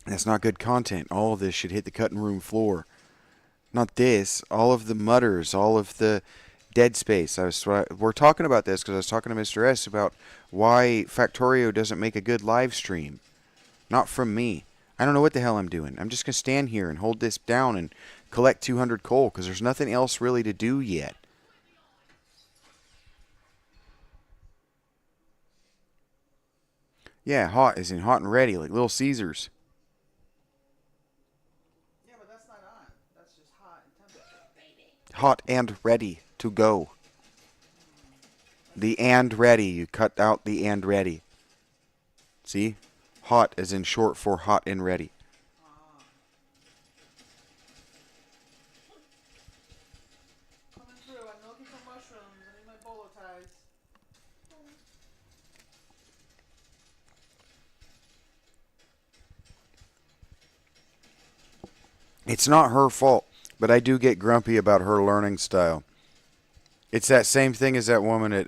That's not good content. All of this should hit the cutting room floor. Not this. All of the mutters, all of the dead space. We're talking about this because I was talking to Mr. S about why Factorio doesn't make a good live stream. Not from me. I don't know what the hell I'm doing. I'm just going to stand here and hold this down and collect 200 coal because there's nothing else really to do yet. Yeah, hot is in hot and ready, like Little Caesars. Yeah, but that's not on. That's just hot and temperature. Hot and ready to go. The and ready. You cut out the and ready. See? Hot as in short for hot and ready. Coming through. I'm looking for mushrooms. I need my bolo ties. It's not her fault, but I do get grumpy about her learning style. It's that same thing as that woman at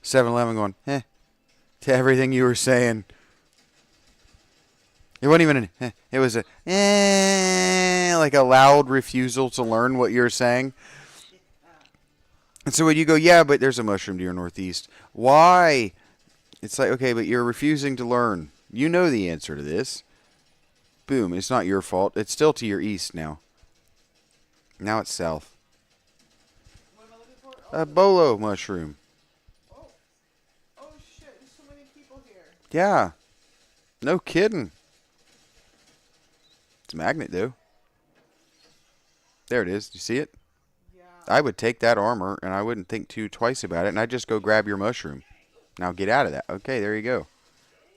7-Eleven going, to everything you were saying. It wasn't even an, it was a, like a loud refusal to learn what you're saying. And so when you go, yeah, but there's a mushroom to your northeast. Why? It's like, okay, but you're refusing to learn. You know the answer to this. Boom, it's not your fault. It's still to your east now. Now it's south. What am I looking for? Oh, A bolo mushroom. oh shit. There's so many people here. Yeah. No kidding. It's a magnet, though. There it is. Do you see it? Yeah. I would take that armor, and I wouldn't think twice about it, and I'd just go grab your mushroom. Now get out of that. Okay, there you go.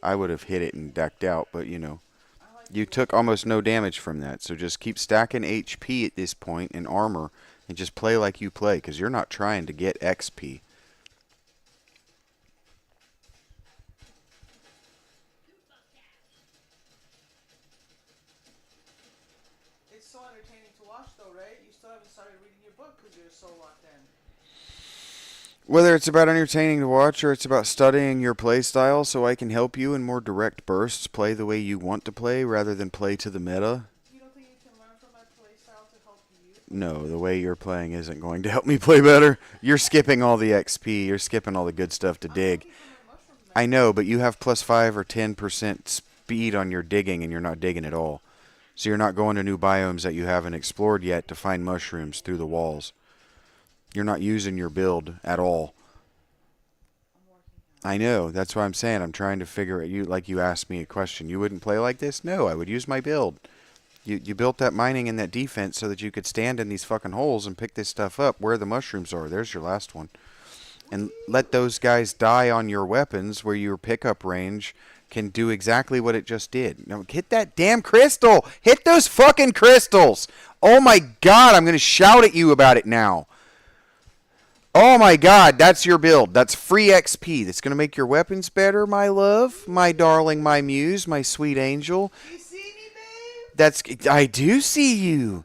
I would have hit it and ducked out, but, you know. You took almost no damage from that, so just keep stacking HP at this point and armor, and just play like you play, because you're not trying to get XP. It's so entertaining to watch, though, right? You still haven't started reading your book because you're so locked in. Whether it's about entertaining to watch or it's about studying your play style so I can help you in more direct bursts play the way you want to play rather than play to the meta. You don't think you can learn from my play style to help you? No, the way you're playing isn't going to help me play better. You're skipping all the XP. You're skipping all the good stuff to dig. I know, but you have plus 5 or 10% speed on your digging and you're not digging at all. So you're not going to new biomes that you haven't explored yet to find mushrooms through the walls. You're not using your build at all. I know. That's what I'm saying. I'm trying to figure it. You like you asked me a question. You wouldn't play like this? No, I would use my build. You built that mining and that defense so that you could stand in these fucking holes and pick this stuff up where the mushrooms are. There's your last one. And let those guys die on your weapons where your pickup range can do exactly what it just did. Now hit that damn crystal. Hit those fucking crystals. Oh my God, I'm going to shout at you about it now. Oh my God, that's your build. That's free XP. That's going to make your weapons better, my love, my darling, my muse, my sweet angel. You see me, babe? I do see you.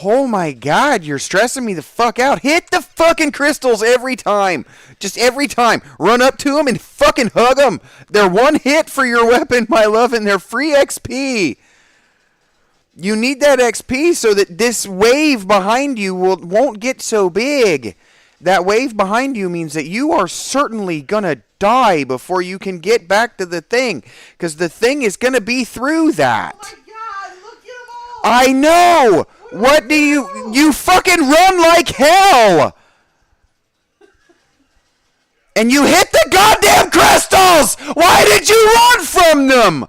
Oh my God, you're stressing me the fuck out. Hit the fucking crystals every time. Just every time. Run up to them and fucking hug them. They're one hit for your weapon, my love, and they're free XP. You need that XP so that this wave behind you won't get so big. That wave behind you means that you are certainly going to die before you can get back to the thing. Because the thing is going to be through that. Oh my god, look at them all! I know! What do you... You fucking run like hell! And you hit the goddamn crystals! Why did you run from them?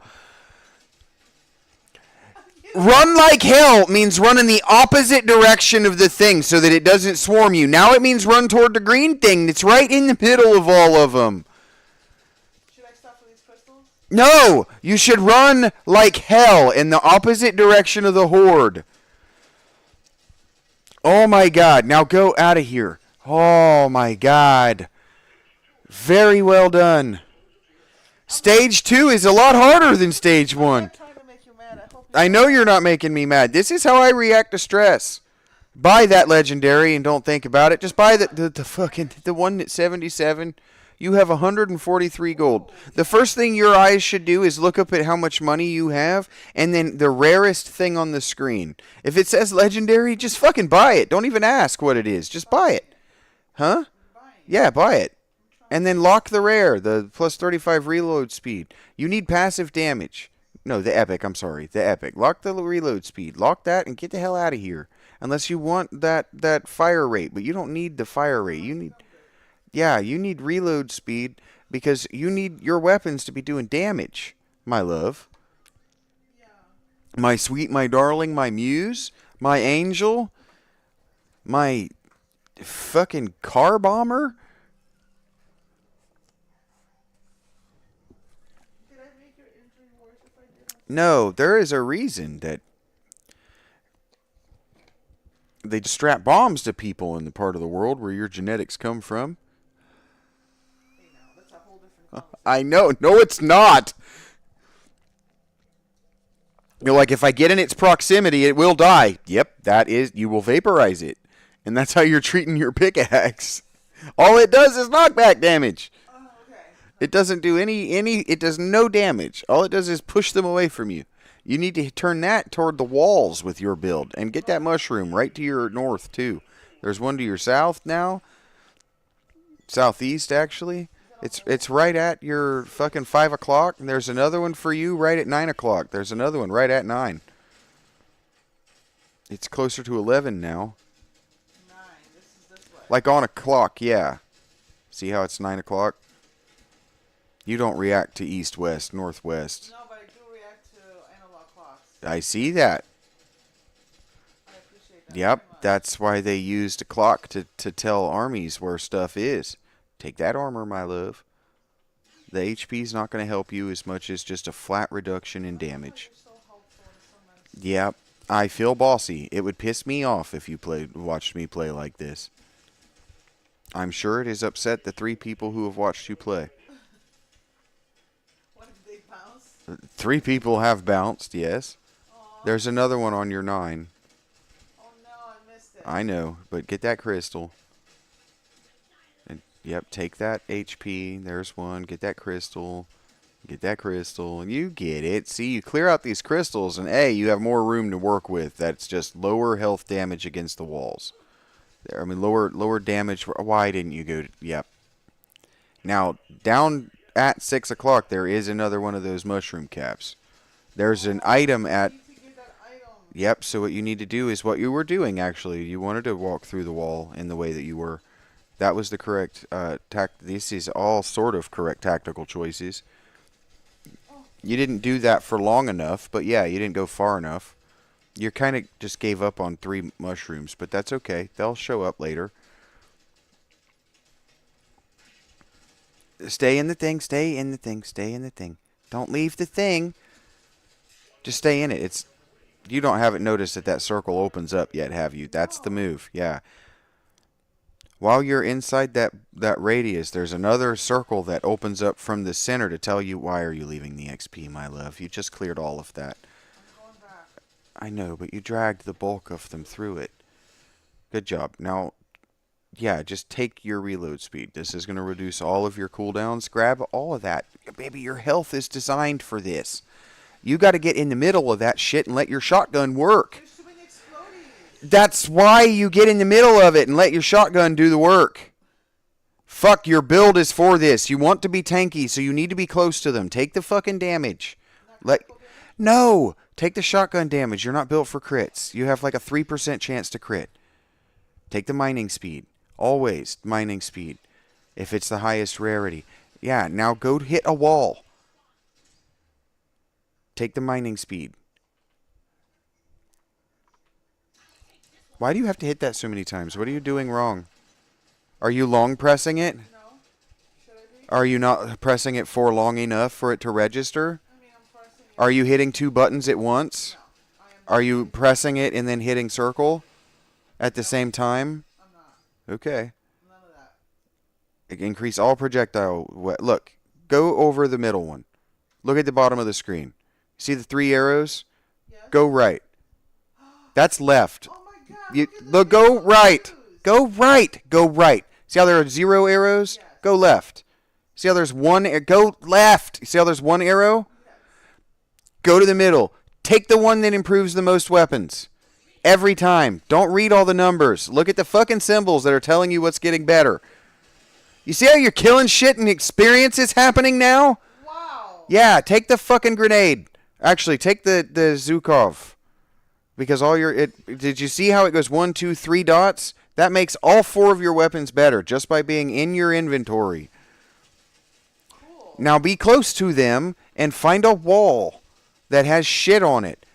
Run like hell means run in the opposite direction of the thing so that it doesn't swarm you. Now it means run toward the green thing that's right in the middle of all of them. Should I stop for these crystals? No! You should run like hell in the opposite direction of the horde. Oh my god. Now go out of here. Oh my god. Very well done. Stage 2 is a lot harder than stage 1. I know you're not making me mad. This is how I react to stress. Buy that legendary and don't think about it. Just buy the one at 77. You have 143 gold. The first thing your eyes should do is look up at how much money you have and then the rarest thing on the screen. If it says legendary, just fucking buy it. Don't even ask what it is. Just buy it. Huh? Yeah, buy it. And then lock the rare, the plus 35 reload speed. You need passive damage. No, the epic, I'm sorry. The epic. Lock the reload speed. Lock that and get the hell out of here. Unless you want that fire rate. But you don't need the fire rate. You need reload speed because you need your weapons to be doing damage, my love. My sweet, my darling, my muse, my angel, my fucking car bomber. No, there is a reason that they strap bombs to people in the part of the world where your genetics come from. Hey now, that's a whole different I know. No, it's not. You're like, if I get in its proximity, it will die. Yep, that is, you will vaporize it. And that's how you're treating your pickaxe. All it does is knockback damage. Okay. It doesn't do it does no damage. All it does is push them away from you. You need to turn that toward the walls with your build. And get that mushroom right to your north, too. There's one to your south now. Southeast, actually. It's right at your fucking 5 o'clock. And there's another one for you right at 9 o'clock. There's another one right at 9. It's closer to 11 now. 9. This is this way. Like on a clock, yeah. See how it's 9 o'clock? You don't react to east, west, northwest. No, but I do react to analog clocks. I see that. I appreciate that. Yep, that's why they used a clock to tell armies where stuff is. Take that armor, my love. The HP's not going to help you as much as just a flat reduction in damage. You're so helpful and so nice. Yep, I feel bossy. It would piss me off if you watched me play like this. I'm sure it has upset the 3 people who have watched you play. 3 people have bounced, yes. Aww. There's another one on your 9. Oh no, I missed it. I know, but get that crystal. And, yep, take that HP. There's one. Get that crystal. Get that crystal. And you get it. See, you clear out these crystals, and A, you have more room to work with. That's just lower health damage against the walls. There, I mean, lower damage. Why didn't you go to... Yep. Now, down... At 6 o'clock, there is another one of those mushroom caps. There's an item at... Yep, so what you need to do is what you were doing, actually. You wanted to walk through the wall in the way that you were. That was the correct... This is all sort of correct tactical choices. You didn't do that for long enough, but yeah, you didn't go far enough. You kind of just gave up on 3 mushrooms, but that's okay. They'll show up later. Stay in the thing, stay in the thing, stay in the thing. Don't leave the thing. Just stay in it. You don't haven't noticed that circle opens up yet, have you? That's the move, yeah. While you're inside that radius, there's another circle that opens up from the center to tell you why are you leaving the XP, my love. You just cleared all of that. I'm going back. I know, but you dragged the bulk of them through it. Good job. Now... Yeah, just take your reload speed. This is going to reduce all of your cooldowns. Grab all of that. Baby, your health is designed for this. You got to get in the middle of that shit and let your shotgun work. There's too many exploding. That's why you get in the middle of it and let your shotgun do the work. Fuck, your build is for this. You want to be tanky, so you need to be close to them. Take the fucking damage. No! Take the shotgun damage. You're not built for crits. You have like a 3% chance to crit. Take the mining speed. Always mining speed. If it's the highest rarity. Yeah, now go hit a wall. Take the mining speed. Why do you have to hit that so many times? What are you doing wrong? Are you long pressing it? No. Should I be? Are you not pressing it for long enough for it to register? I mean, I'm pressing it. Are you hitting 2 buttons at once? No. I am Are you pressing it and then hitting circle at the same time? I'm not. Okay. None of that. Increase all projectile. Look, go over the middle one. Look at the bottom of the screen. See the 3 arrows? Yes. Go right. That's left. Oh my god. You look at look. the Go right. views. Go right. Go right. See how there are 0 arrows? Yes. Go left. See how there's 1? Go left. See how there's 1 arrow? Yes. Go to the middle. Take the one that improves the most weapons. Every time. Don't read all the numbers. Look at the fucking symbols that are telling you what's getting better. You see how you're killing shit and experience is happening now? Wow. Yeah, take the fucking grenade. Actually, take the Zukov. Because all your... Did you see how it goes 1, 2, 3 dots? That makes all 4 of your weapons better just by being in your inventory. Cool. Now be close to them and find a wall that has shit on it.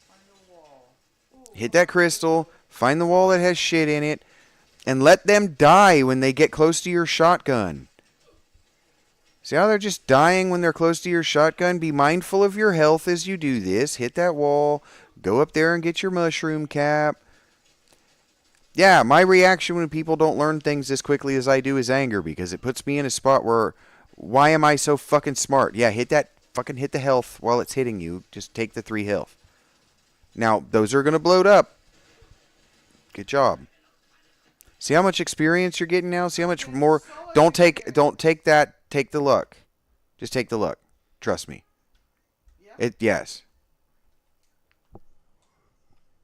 Find the wall. Ooh. Hit that crystal, find the wall that has shit in it, and let them die when they get close to your shotgun. See how they're just dying when they're close to your shotgun? Be mindful of your health as you do this. Hit that wall. Go up there and get your mushroom cap. Yeah, my reaction when people don't learn things as quickly as I do is anger, because it puts me in a spot where, why am I so fucking smart? Yeah, hit the health while it's hitting you. Just take the 3 health. Now, those are going to bloat up. Good job. See how much experience you're getting now? See how much more? Don't take that. Take the luck. Just take the luck. Trust me. Yeah. Yes.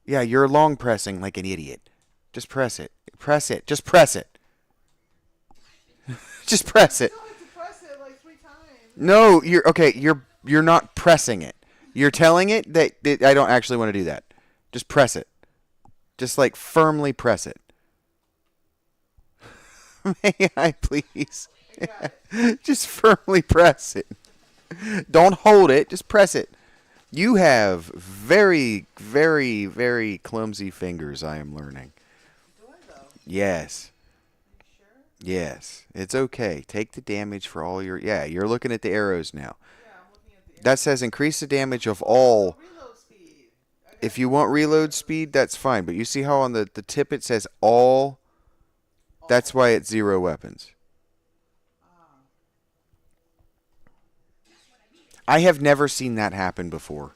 Yeah, you're long pressing like an idiot. Just press it. Press it. Just press it. Just press it. I still had to press it like 3 times. No, you're not pressing it. You're telling it that I don't actually want to do that. Just press it. Just like firmly press it. May I please? I got it. Just firmly press it. Don't hold it. Just press it. You have very, very, very clumsy fingers, I am learning. Do I though? Yes. You sure? Yes. It's okay. Take the damage for all your... Yeah, you're looking at the arrows now. Yeah, I'm looking at the That says increase the damage of all. reload speed. I got If you want reload speed, that's fine. But you see how on the tip it says all? That's why it's 0 weapons. I have never seen that happen before.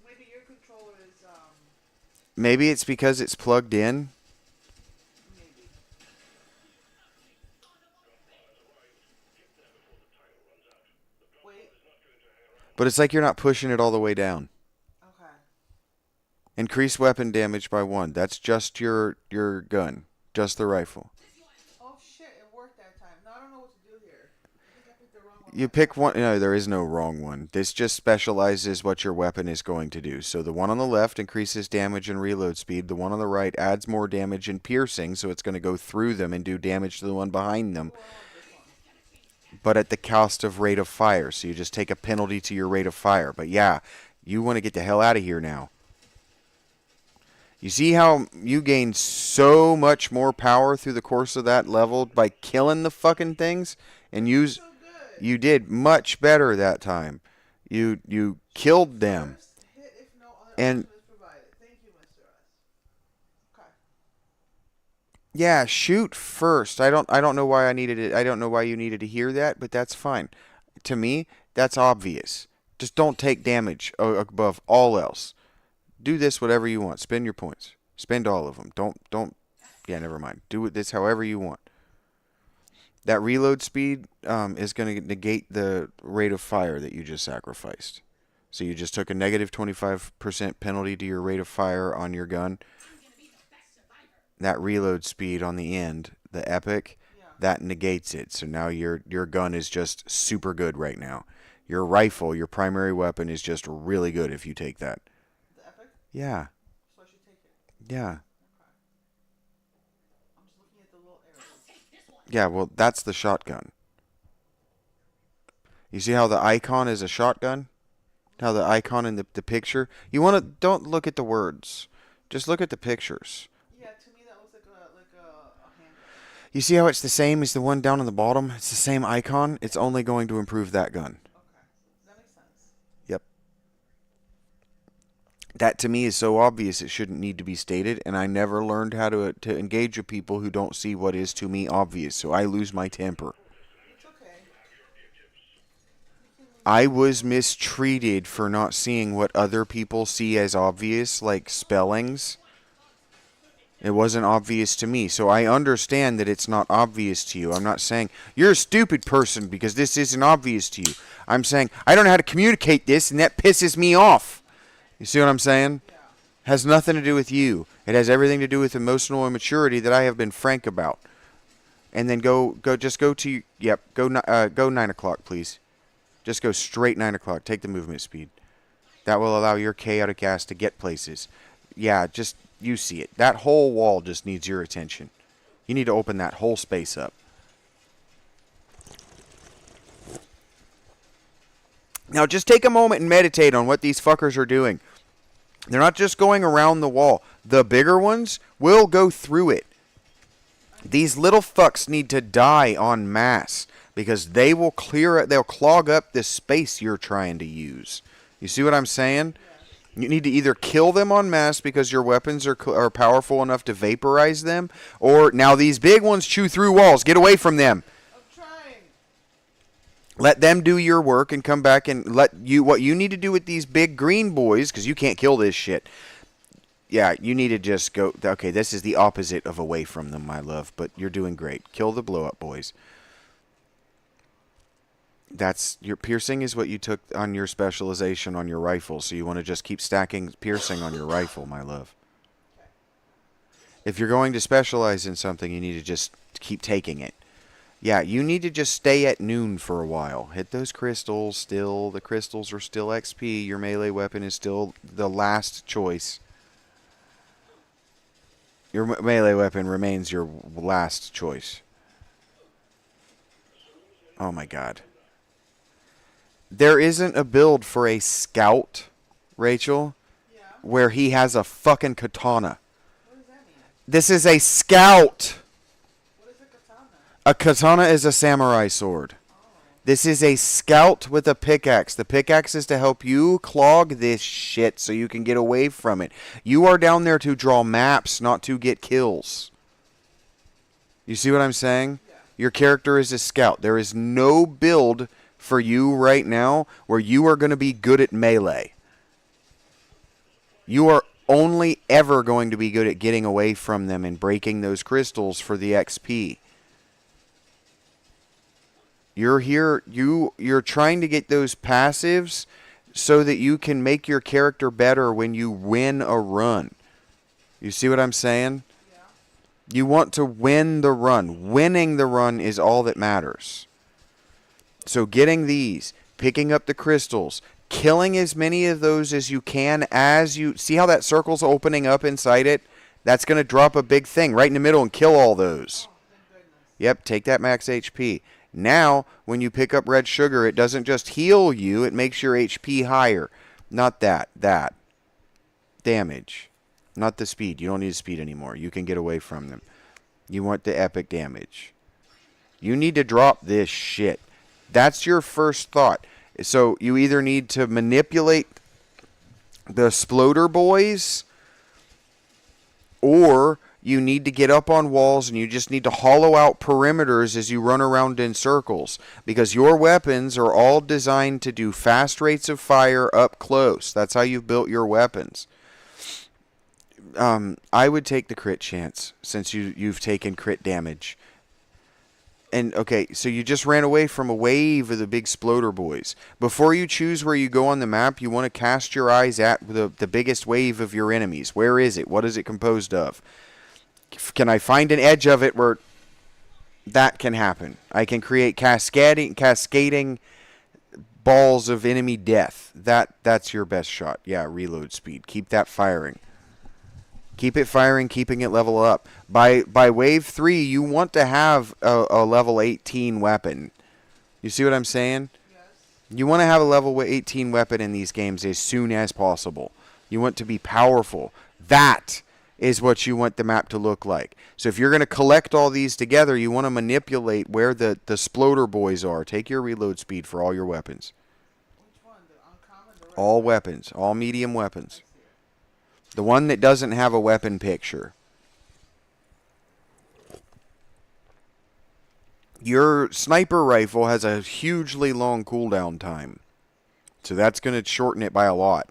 Maybe your controller is Maybe it's because it's plugged in. maybe. Wait. But it's like you're not pushing it all the way down. Okay. Increase weapon damage by 1. That's just your gun. Just the rifle. Oh shit! It worked that time. Now I don't know what to do here. I think I picked the wrong one. You pick one. No, there is no wrong one. This just specializes what your weapon is going to do. So the one on the left increases damage and reload speed. The one on the right adds more damage and piercing, so it's going to go through them and do damage to the one behind them. Well, this one. But at the cost of rate of fire. So you just take a penalty to your rate of fire. But yeah, you want to get the hell out of here now. You see how you gain so much more power through the course of that level by killing the fucking things? And use... So good. You did much better that time. You killed them. First hit if no other And- option is provided. Thank you, Mr. S. Okay. Yeah, shoot first. I don't know why I needed it. I don't know why you needed to hear that, but that's fine. To me, that's obvious. Just don't take damage above all else. Do this whatever you want. Spend your points. Spend all of them. Don't. Yeah, never mind. Do this however you want. That reload speed is going to negate the rate of fire that you just sacrificed. So you just took a negative 25% penalty to your rate of fire on your gun. That reload speed on the end, the epic, Yeah. that negates it. So now your gun is just super good right now. Your rifle, your primary weapon, is just really good if you take that. The epic? Yeah. So I should take it. Yeah. Okay. I'm just looking at the little arrows. Yeah, well, that's the shotgun. You see how the icon is a shotgun? How the icon in the picture? You want to, don't look at the words. Just look at the pictures. Yeah, to me that looks like a handgun. You see how it's the same as the one down on the bottom? It's the same icon. It's only going to improve that gun. Okay. That makes sense. Yep. That to me is so obvious it shouldn't need to be stated, and I never learned how to engage with people who don't see what is to me obvious, so I lose my temper. It's okay. I was mistreated for not seeing what other people see as obvious, like spellings. It wasn't obvious to me, so I understand that it's not obvious to you. I'm not saying you're a stupid person because this isn't obvious to you. I'm saying I don't know how to communicate this, and that pisses me off. You see what I'm saying? Yeah. Has nothing to do with you. It has everything to do with emotional immaturity that I have been frank about. And then go to, yep, go 9 o'clock, please. Just go straight 9 o'clock. Take the movement speed. That will allow your chaotic ass to get places. Yeah, just, you see it. That whole wall just needs your attention. You need to open that whole space up. Now just take a moment and meditate on what these fuckers are doing. They're not just going around the wall. The bigger ones will go through it. These little fucks need to die en masse because they will they'll clog up this space you're trying to use. You see what I'm saying? You need to either kill them en masse because your weapons are powerful enough to vaporize them, or now these big ones chew through walls. Get away from them. I'm trying. Let them do your work and come back and what you need to do with these big green boys, because you can't kill this shit. Yeah, you need to just go. Okay, this is the opposite of away from them, my love, but you're doing great. Kill the blow up boys. That's your piercing is what you took on your specialization on your rifle, so you want to just keep stacking piercing on your rifle, my love. If you're going to specialize in something, you need to just keep taking it. Yeah, you need to just stay at noon for a while. Hit those crystals still. The crystals are still XP. Your melee weapon is still the last choice. Your melee weapon remains your last choice. Oh my god. There isn't a build for a scout, Rachel, Yeah. where he has a fucking katana. What does that mean? This is a scout. What is a katana? A katana is a samurai sword. Oh. This is a scout with a pickaxe. The pickaxe is to help you clog this shit so you can get away from it. You are down there to draw maps, not to get kills. You see what I'm saying? Yeah. Your character is a scout. There is no build for you right now where you are going to be good at melee. You are only ever going to be good at getting away from them and breaking those crystals for the XP. You're here, you're trying to get those passives so that you can make your character better when you win a run. You see what I'm saying? Yeah. You want to win the run. Winning the run is all that matters. So getting these, picking up the crystals, killing as many of those as you can as you... See how that circle's opening up inside it? That's going to drop a big thing right in the middle and kill all those. Oh, thank goodness. Yep, take that max HP. Now, when you pick up red sugar, it doesn't just heal you, it makes your HP higher. Not that. That. Damage. Not the speed. You don't need speed anymore. You can get away from them. You want the epic damage. You need to drop this shit. That's your first thought. So you either need to manipulate the Sploder boys, or you need to get up on walls and you just need to hollow out perimeters as you run around in circles. Because your weapons are all designed to do fast rates of fire up close. That's how you've built your weapons. I would take the crit chance since you've taken crit damage. And, okay, so you just ran away from a wave of the big sploder boys. Before you choose where you go on the map, you want to cast your eyes at the biggest wave of your enemies. Where is it? What is it composed of? Can I find an edge of it where that can happen? I can create cascading balls of enemy death. That's your best shot. Yeah, reload speed. Keep that firing. Keep it firing, keeping it level up. By wave 3, you want to have a level 18 weapon. You see what I'm saying? Yes. You want to have a level 18 weapon in these games as soon as possible. You want to be powerful. That is what you want the map to look like. So if you're going to collect all these together, you want to manipulate where the sploder boys are. Take your reload speed for all your weapons. Which one? The uncommon? The All weapons. All medium weapons. The one that doesn't have a weapon picture. Your sniper rifle has a hugely long cooldown time. So that's going to shorten it by a lot.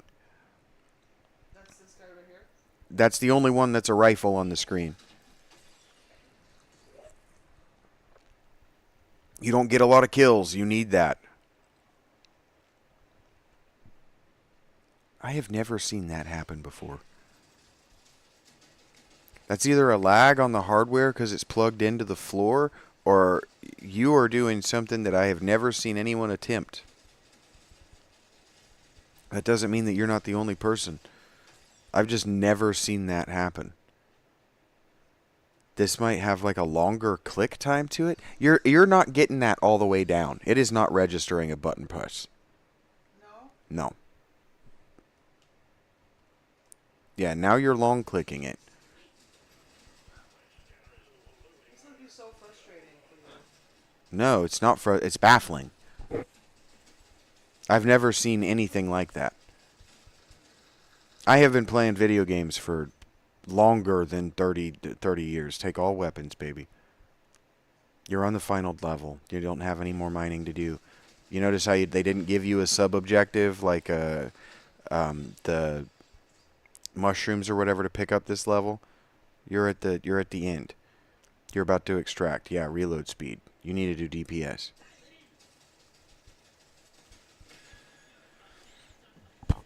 That's this guy right here? That's the only one that's a rifle on the screen. You don't get a lot of kills. You need that. I have never seen that happen before. That's either a lag on the hardware because it's plugged into the floor, or you are doing something that I have never seen anyone attempt. That doesn't mean that you're not the only person. I've just never seen that happen. This might have like a longer click time to it. You're not getting that all the way down. It is not registering a button push. No? No. Yeah, now you're long clicking it. This would be so frustrating for you. No, it's not. It's baffling. I've never seen anything like that. I have been playing video games for longer than 30 years. Take all weapons, baby. You're on the final level. You don't have any more mining to do. You notice how they didn't give you a sub-objective like the mushrooms or whatever to pick up this level? You're at the end. You're about to extract. Yeah, reload speed. You need to do DPS.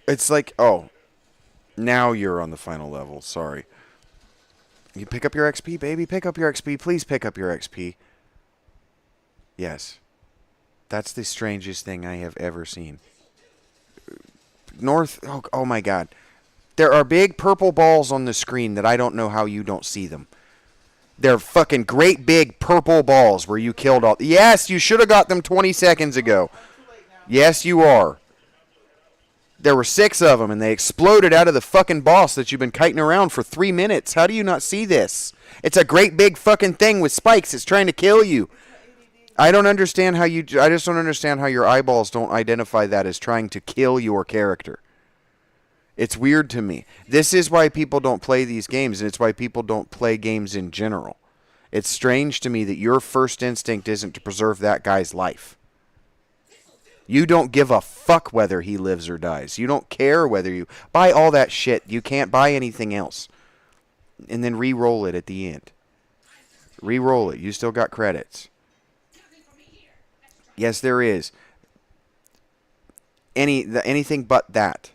It's like, oh, now you're on the final level. Sorry. You pick up your XP, baby. Pick up your XP. Please pick up your XP. Yes. That's the strangest thing I have ever seen. North. Oh my God. There are big purple balls on the screen that I don't know how you don't see them. They're fucking great big purple balls where you killed all. Yes, you should have got them 20 seconds ago. Yes, you are. There were 6 of them, and they exploded out of the fucking boss that you've been kiting around for 3 minutes. How do you not see this? It's a great big fucking thing with spikes. It's trying to kill you. I don't understand how you. I just don't understand how your eyeballs don't identify that as trying to kill your character. It's weird to me. This is why people don't play these games, and it's why people don't play games in general. It's strange to me that your first instinct isn't to preserve that guy's life. You don't give a fuck whether he lives or dies. You don't care whether you buy all that shit. You can't buy anything else. And then re-roll it at the end. Re-roll it. You still got credits. Yes, there is. Anything but that.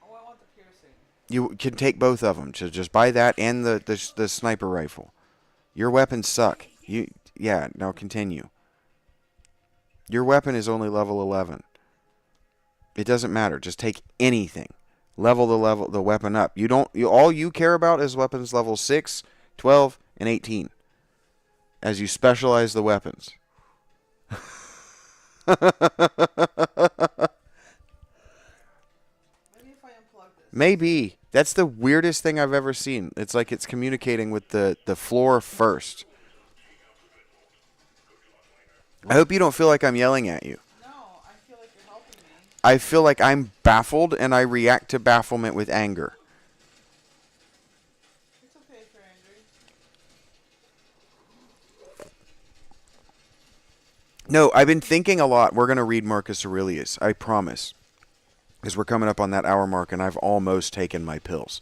Oh, I want the piercing. You can take both of them. Just buy that and the sniper rifle. Your weapons suck. Yeah, now continue. Your weapon is only level 11. It doesn't matter. Just take anything. Level the weapon up. All you care about is weapons level 6, 12, and 18. As you specialize the weapons. Maybe if I unplug this. Maybe. That's the weirdest thing I've ever seen. It's like it's communicating with the floor first. I hope you don't feel like I'm yelling at you. No, I feel like you're helping me. I feel like I'm baffled, and I react to bafflement with anger. It's okay if you're angry. No, I've been thinking a lot. We're going to read Marcus Aurelius. I promise. Because we're coming up on that hour mark, and I've almost taken my pills.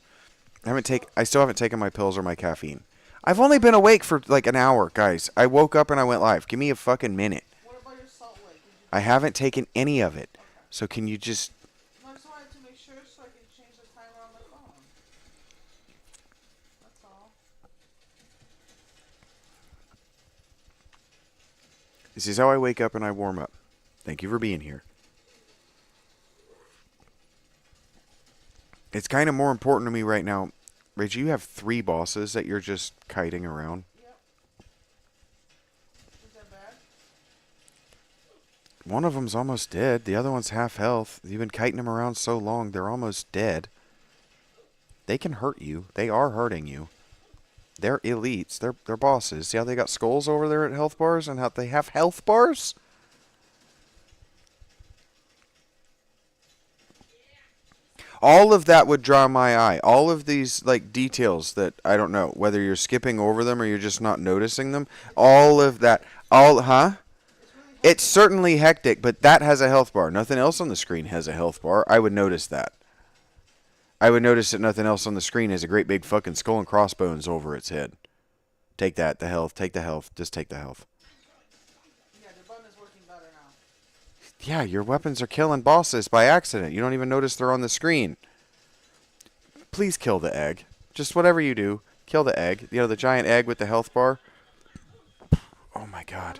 I still haven't taken my pills or my caffeine. I've only been awake for like an hour, guys. I woke up and I went live. Give me a fucking minute. What about your salt lick? I haven't taken any of it. Okay. So can you just... No, I just wanted to make sure so I can change the timer on my phone. That's all. This is how I wake up and I warm up. Thank you for being here. It's kind of more important to me right now. Rachel, you have 3 bosses that you're just kiting around. Yep. Is that bad? One of them's almost dead. The other one's half health. You've been kiting them around so long, they're almost dead. They can hurt you. They are hurting you. They're elites. They're bosses. See how they got skulls over there at health bars and how they have health bars? All of that would draw my eye. All of these like details that I don't know whether you're skipping over them or you're just not noticing them. All of that. It's certainly hectic, but that has a health bar. Nothing else on the screen has a health bar. I would notice that. I would notice that nothing else on the screen has a great big fucking skull and crossbones over its head. Take that, the health. Take the health. Just take the health. Yeah, the button is working better now. Yeah, your weapons are killing bosses by accident. You don't even notice they're on the screen. Please kill the egg. Just whatever you do, kill the egg. You know, the giant egg with the health bar. Oh my god.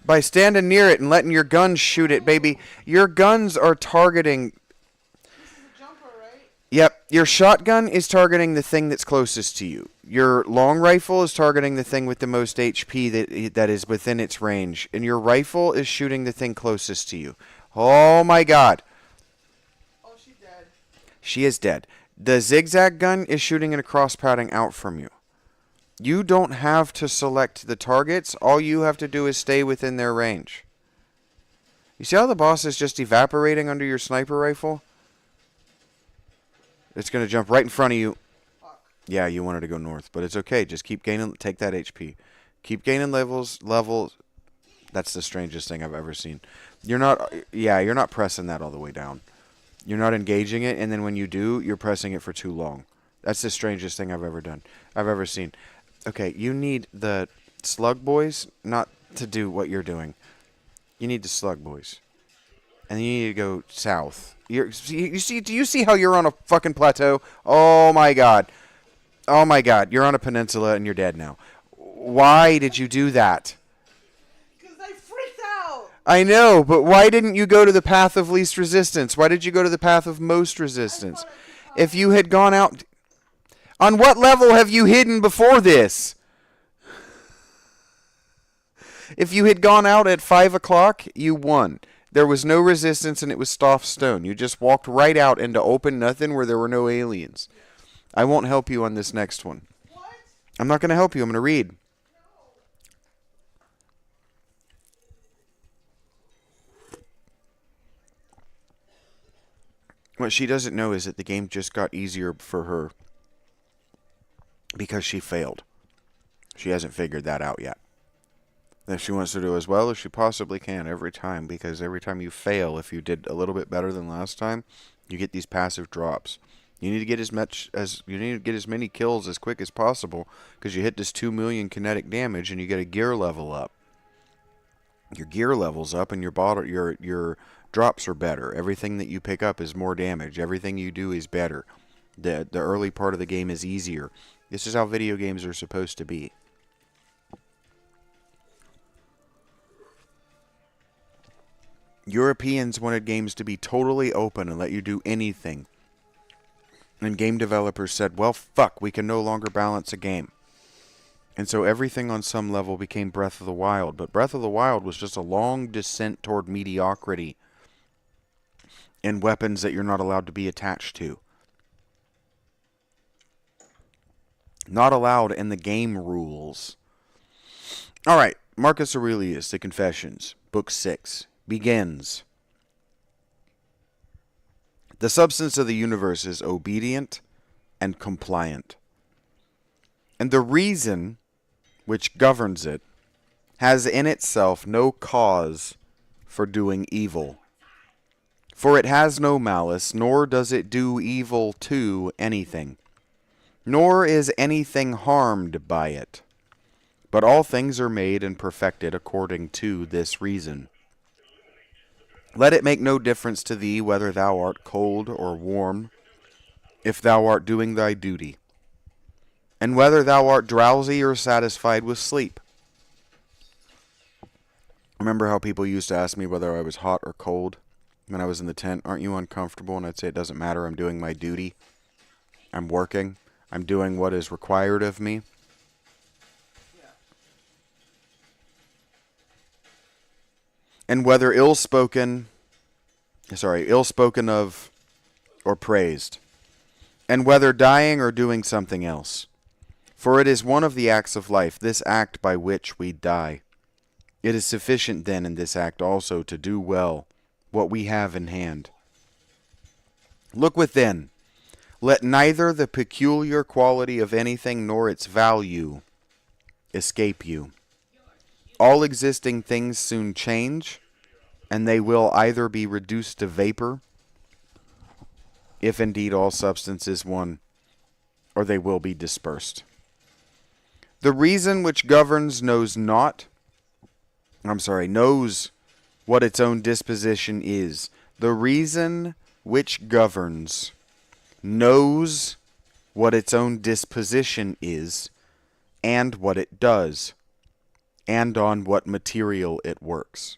By standing near it and letting your guns shoot it, baby. Your guns are targeting... This is a jumper, right? Yep, your shotgun is targeting the thing that's closest to you. Your long rifle is targeting the thing with the most HP that is within its range. And your rifle is shooting the thing closest to you. Oh my god. Oh, she's dead. She is dead. The zigzag gun is shooting in a cross padding out from you. You don't have to select the targets. All you have to do is stay within their range. You see how the boss is just evaporating under your sniper rifle? It's going to jump right in front of you. Fuck. Yeah, you wanted to go north, but it's okay. Just keep gaining. Take that HP. Keep gaining levels. That's the strangest thing I've ever seen. You're not pressing that all the way down. You're not engaging it, and then when you do, you're pressing it for too long. That's the strangest thing I've ever seen. Okay, you need the slug boys not to do what you're doing. You need the slug boys. And then you need to go south. Do you see how you're on a fucking plateau? Oh my god. Oh my god, you're on a peninsula and you're dead now. Why did you do that? Because I freaked out. I know, but why didn't you go to the path of least resistance? Why did you go to the path of most resistance? If you had gone out... On what level have you hidden before this? If you had gone out at 5 o'clock, you won. There was no resistance and it was soft stone. You just walked right out into open nothing where there were no aliens. I won't help you on this next one. What? I'm not going to help you. I'm going to read. What she doesn't know is that the game just got easier for her because she failed. She hasn't figured that out yet. If she wants to do as well as she possibly can every time, because every time you fail, if you did a little bit better than last time, you get these passive drops. You need to get as many kills as quick as possible, because you hit this 2 million kinetic damage and you get a gear level up. Your gear levels up and your drops are better. Everything that you pick up is more damage. Everything you do is better. The early part of the game is easier. This is how video games are supposed to be. Europeans wanted games to be totally open and let you do anything. And game developers said, well, fuck, we can no longer balance a game. And so everything on some level became Breath of the Wild. But Breath of the Wild was just a long descent toward mediocrity and weapons that you're not allowed to be attached to. Not allowed in the game rules. Alright, Marcus Aurelius, The Confessions, Book 6, begins. The substance of the universe is obedient and compliant. And the reason which governs it has in itself no cause for doing evil. For it has no malice, nor does it do evil to anything. nor is anything harmed by it. But all things are made and perfected according to this reason. Let it make no difference to thee whether thou art cold or warm, if thou art doing thy duty, and whether thou art drowsy or satisfied with sleep. Remember how people used to ask me whether I was hot or cold when I was in the tent? Aren't you uncomfortable? And I'd say, it doesn't matter. I'm doing my duty. I'm working. I'm doing what is required of me. Yeah. And whether ill-spoken of or praised, and whether dying or doing something else. For it is one of the acts of life, this act by which we die. It is sufficient then in this act also to do well what we have in hand. Look within. Let neither the peculiar quality of anything nor its value escape you. All existing things soon change, and they will either be reduced to vapor, if indeed all substance is one, or they will be dispersed. The reason which governs knows what its own disposition is. The reason which governs knows what its own disposition is, and what it does, and on what material it works.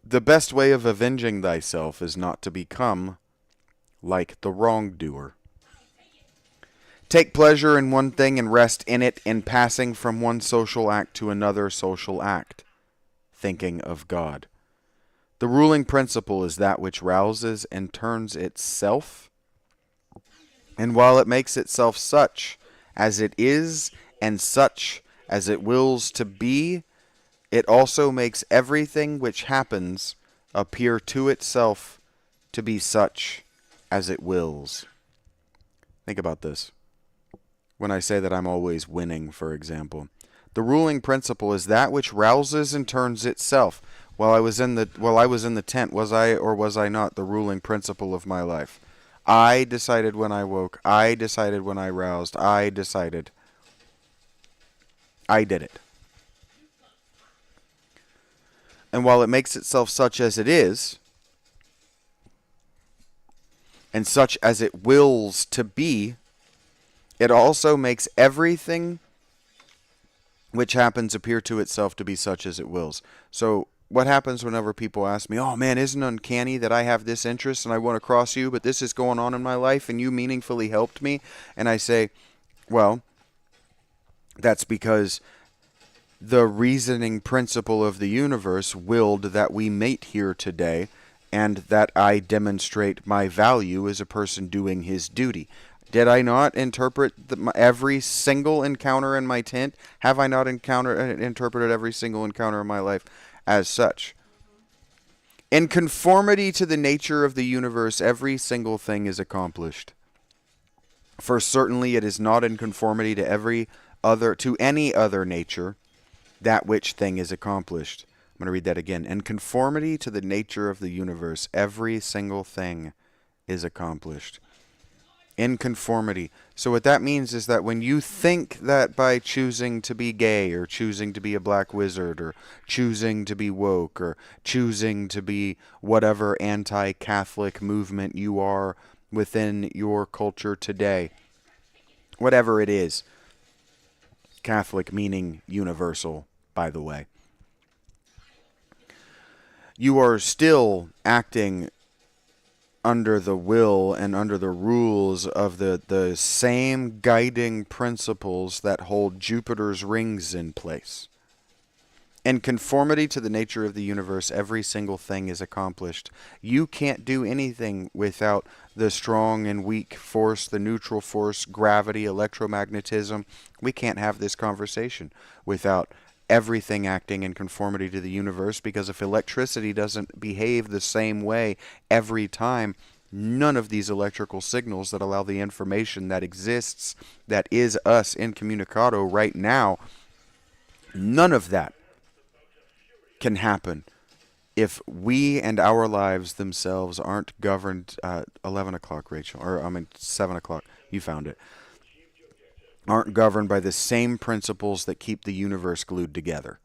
The best way of avenging thyself is not to become like the wrongdoer. Take pleasure in one thing and rest in it in passing from one social act to another social act, thinking of God. The ruling principle is that which rouses and turns itself, and while it makes itself such as it is and such as it wills to be, it also makes everything which happens appear to itself to be such as it wills. Think about this. When I say that I'm always winning, for example, the ruling principle is that which rouses and turns itself. While I was in the tent, was I or was I not the ruling principle of my life? I decided when I woke. I decided when I roused. I decided. I did it. And while it makes itself such as it is, and such as it wills to be, it also makes everything which happens appear to itself to be such as it wills. So what happens whenever people ask me, oh man, isn't it uncanny that I have this interest and I want to cross you, but this is going on in my life and you meaningfully helped me? And I say, well, that's because the reasoning principle of the universe willed that we meet here today and that I demonstrate my value as a person doing his duty. Did I not interpret every single encounter in my tent? Have I not interpreted every single encounter in my life as such? In conformity to the nature of the universe, every single thing is accomplished. For certainly it is not in conformity to any other nature that which thing is accomplished. I'm going to read that again. In conformity to the nature of the universe, every single thing is accomplished. In conformity. So what that means is that when you think that by choosing to be gay or choosing to be a black wizard or choosing to be woke or choosing to be whatever anti-Catholic movement you are within your culture today, whatever it is, Catholic meaning universal, by the way, you are still acting under the will and under the rules of the same guiding principles that hold Jupiter's rings in place. In conformity to the nature of the universe, every single thing is accomplished. You can't do anything without the strong and weak force, the neutral force, gravity, electromagnetism. We can't have this conversation without everything acting in conformity to the universe, because if electricity doesn't behave the same way every time, none of these electrical signals that allow the information that exists, that is us incommunicado right now, none of that can happen if we and our lives themselves aren't governed, 11 o'clock, Rachel, or 7 o'clock, you found it, aren't governed by the same principles that keep the universe glued together.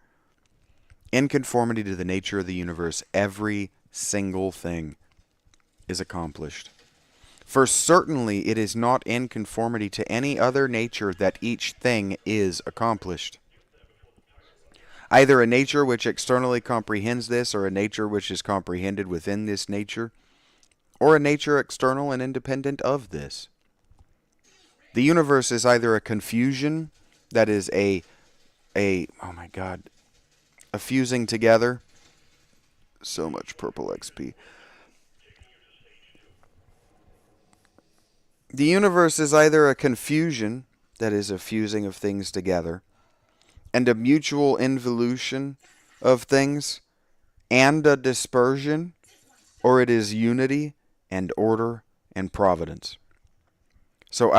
In conformity to the nature of the universe, every single thing is accomplished. For certainly it is not in conformity to any other nature that each thing is accomplished. Either a nature which externally comprehends this, or a nature which is comprehended within this nature, or a nature external and independent of this. The universe is either a confusion, that is a fusing together. So much purple XP. The universe is either a confusion, that is a fusing of things together, and a mutual involution of things, and a dispersion, or it is unity and order and providence. So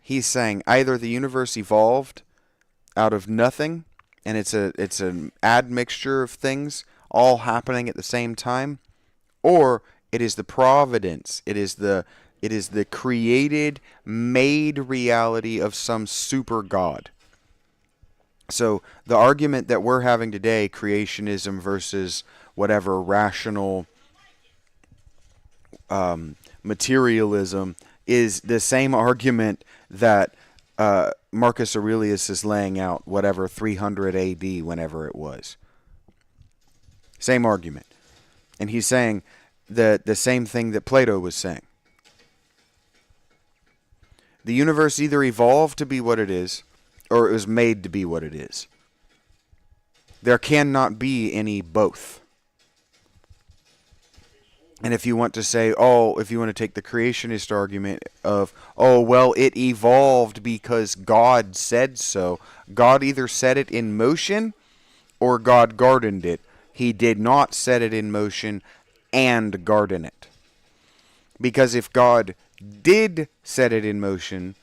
he's saying either the universe evolved out of nothing, and it's an admixture of things all happening at the same time, or it is the providence. It is the created, made reality of some super god. So the argument that we're having today, creationism versus whatever rational materialism, is the same argument that Marcus Aurelius is laying out, whatever, 300 AD, whenever it was. Same argument. And he's saying the same thing that Plato was saying. The universe either evolved to be what it is, or it was made to be what it is. There cannot be any both. And if you want to say, if you want to take the creationist argument of, it evolved because God said so. God either set it in motion or God gardened it. He did not set it in motion and garden it. Because if God did set it in motion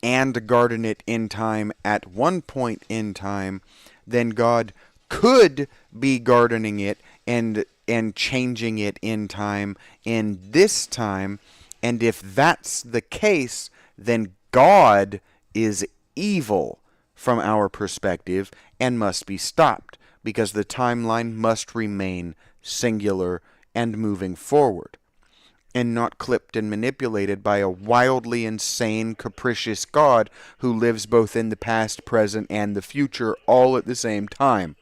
and garden it in time at one point in time, then God could be gardening it and changing it in time in this time. And if that's the case, then God is evil from our perspective and must be stopped, because the timeline must remain singular and moving forward, and not clipped and manipulated by a wildly insane, capricious God who lives both in the past, present, and the future all at the same time.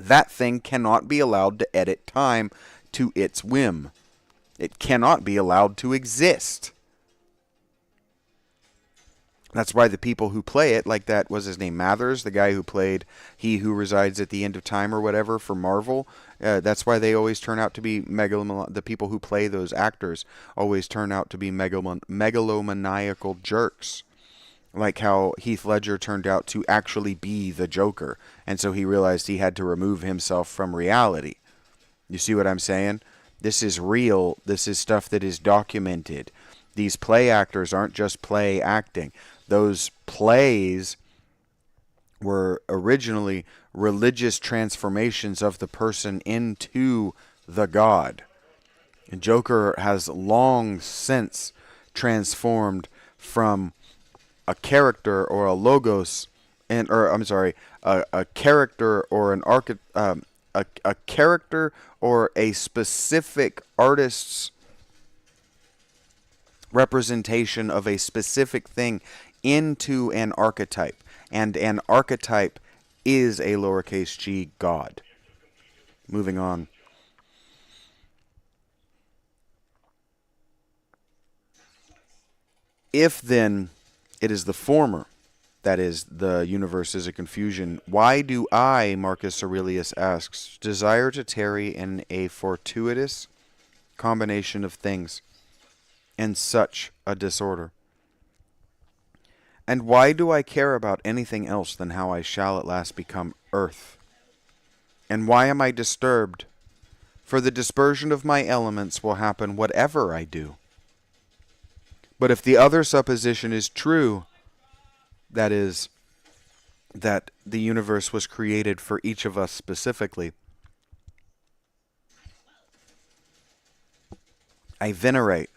That thing cannot be allowed to edit time to its whim. It cannot be allowed to exist. That's why the people who play it, like that, was his name, Mathers, the guy who played He Who Resides at the End of Time or whatever for Marvel, that's why they always turn out to be the people who play those actors always turn out to be megalomaniacal jerks. Like how Heath Ledger turned out to actually be the Joker, and so he realized he had to remove himself from reality. You see what I'm saying? This is real. This is stuff that is documented. These play actors aren't just play acting. Those plays were originally religious transformations of the person into the god. And Joker has long since transformed from a character or a logos, a character or an a character or a specific artist's representation of a specific thing into an archetype. And an archetype is a lowercase g god. Moving on. If then it is the former, that is, the universe is a confusion, why do I, Marcus Aurelius asks, desire to tarry in a fortuitous combination of things and such a disorder? And why do I care about anything else than how I shall at last become earth? And why am I disturbed? For the dispersion of my elements will happen whatever I do. But if the other supposition is true, that is, that the universe was created for each of us specifically, I venerate,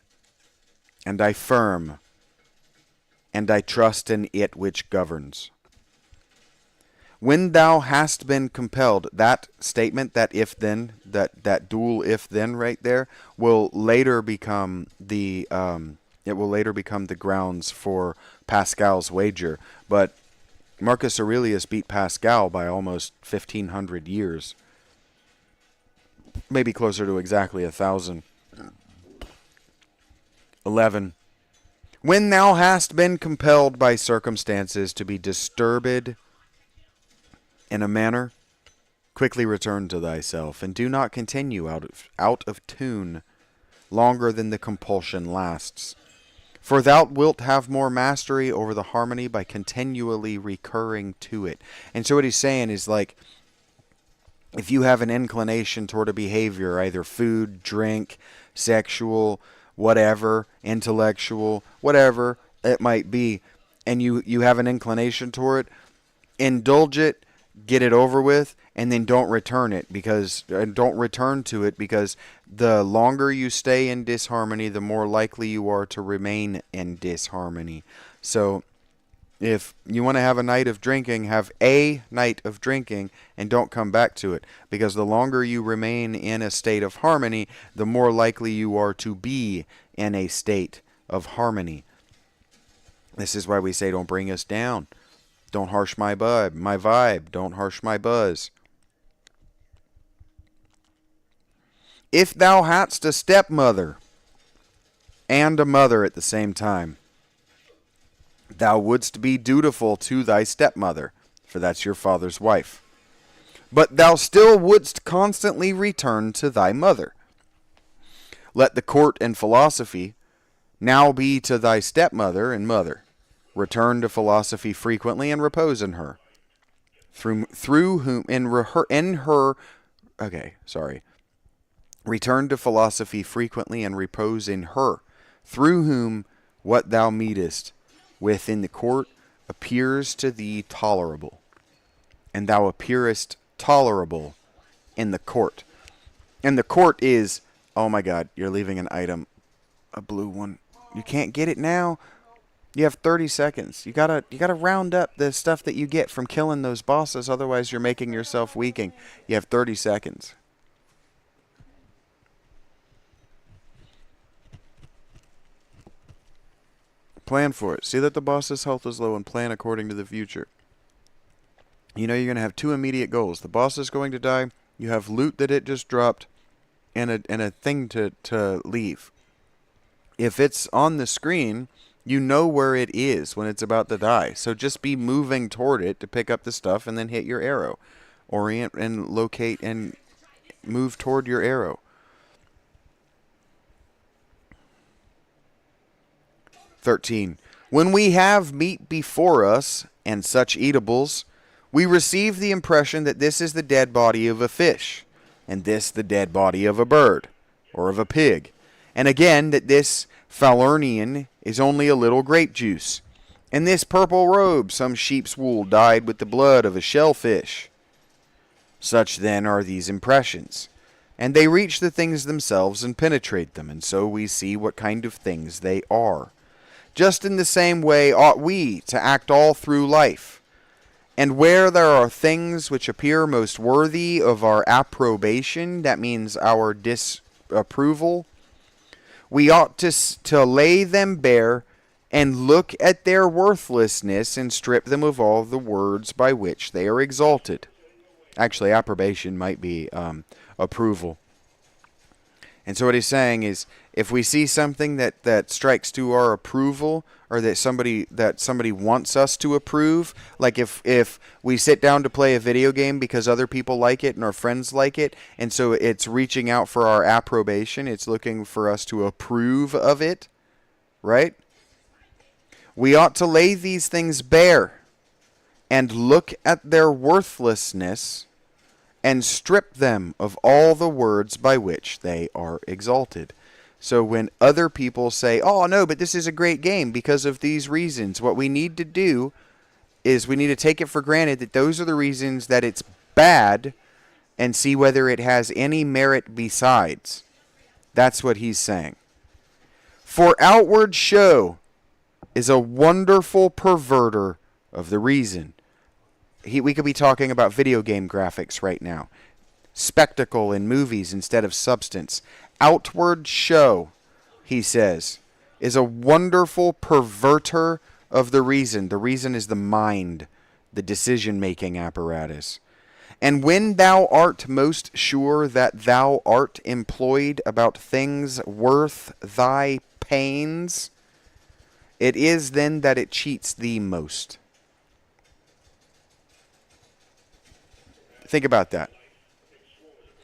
and I firm, and I trust in it which governs. When thou hast been compelled, that statement, that if then, that dual if then right there, will later become the it will later become the grounds for Pascal's wager. But Marcus Aurelius beat Pascal by almost 1,500 years, maybe closer to exactly 1,000. 11. When thou hast been compelled by circumstances to be disturbed in a manner, quickly return to thyself, and do not continue out of tune longer than the compulsion lasts. For thou wilt have more mastery over the harmony by continually recurring to it. And so what he's saying is, like, if you have an inclination toward a behavior, either food, drink, sexual, whatever, intellectual, whatever it might be, and you have an inclination toward it, indulge it, get it over with, and then don't return to it, because the longer you stay in disharmony, the more likely you are to remain in disharmony. So if you want to have a night of drinking, have a night of drinking and don't come back to it, because the longer you remain in a state of harmony, the more likely you are to be in a state of harmony. This is why we say, don't bring us down. Don't harsh my vibe. Don't harsh my buzz. If thou hadst a stepmother and a mother at the same time, thou wouldst be dutiful to thy stepmother, for that's your father's wife. But thou still wouldst constantly return to thy mother. Let the court and philosophy now be to thy stepmother and mother. Return to philosophy frequently and repose in her. Return to philosophy frequently and repose in her, through whom what thou meetest within the court appears to thee tolerable, and thou appearest tolerable in the court. And the court is, oh my God, you're leaving an item, a blue one. You can't get it now. You have 30 seconds. You gotta round up the stuff that you get from killing those bosses, otherwise you're making yourself weakening. You have 30 seconds. Plan for it. See that the boss's health is low and plan according to the future. You know you're going to have two immediate goals. The boss is going to die. You have loot that it just dropped, and a thing to leave. If it's on the screen, you know where it is when it's about to die. So just be moving toward it to pick up the stuff and then hit your arrow. Orient and locate and move toward your arrow. 13. When we have meat before us and such eatables, we receive the impression that this is the dead body of a fish, and this the dead body of a bird, or of a pig, and again that this Falernian is only a little grape juice, and this purple robe some sheep's wool dyed with the blood of a shellfish. Such then are these impressions, and they reach the things themselves and penetrate them, and so we see what kind of things they are. Just in the same way ought we to act all through life. And where there are things which appear most worthy of our approbation, that means our disapproval, we ought to lay them bare and look at their worthlessness and strip them of all the words by which they are exalted. Actually, approbation might be approval. And so what he's saying is, if we see something that strikes to our approval, or that somebody wants us to approve, like if we sit down to play a video game because other people like it and our friends like it, and so it's reaching out for our approbation, it's looking for us to approve of it, right? We ought to lay these things bare and look at their worthlessness and strip them of all the words by which they are exalted. So when other people say, oh no, but this is a great game because of these reasons, what we need to do is we need to take it for granted that those are the reasons that it's bad and see whether it has any merit besides. That's what he's saying. For outward show is a wonderful perverter of the reason. We could be talking about video game graphics right now. Spectacle in movies instead of substance. Outward show, he says, is a wonderful perverter of the reason. The reason is the mind, the decision-making apparatus. And when thou art most sure that thou art employed about things worth thy pains, it is then that it cheats thee most. Think about that.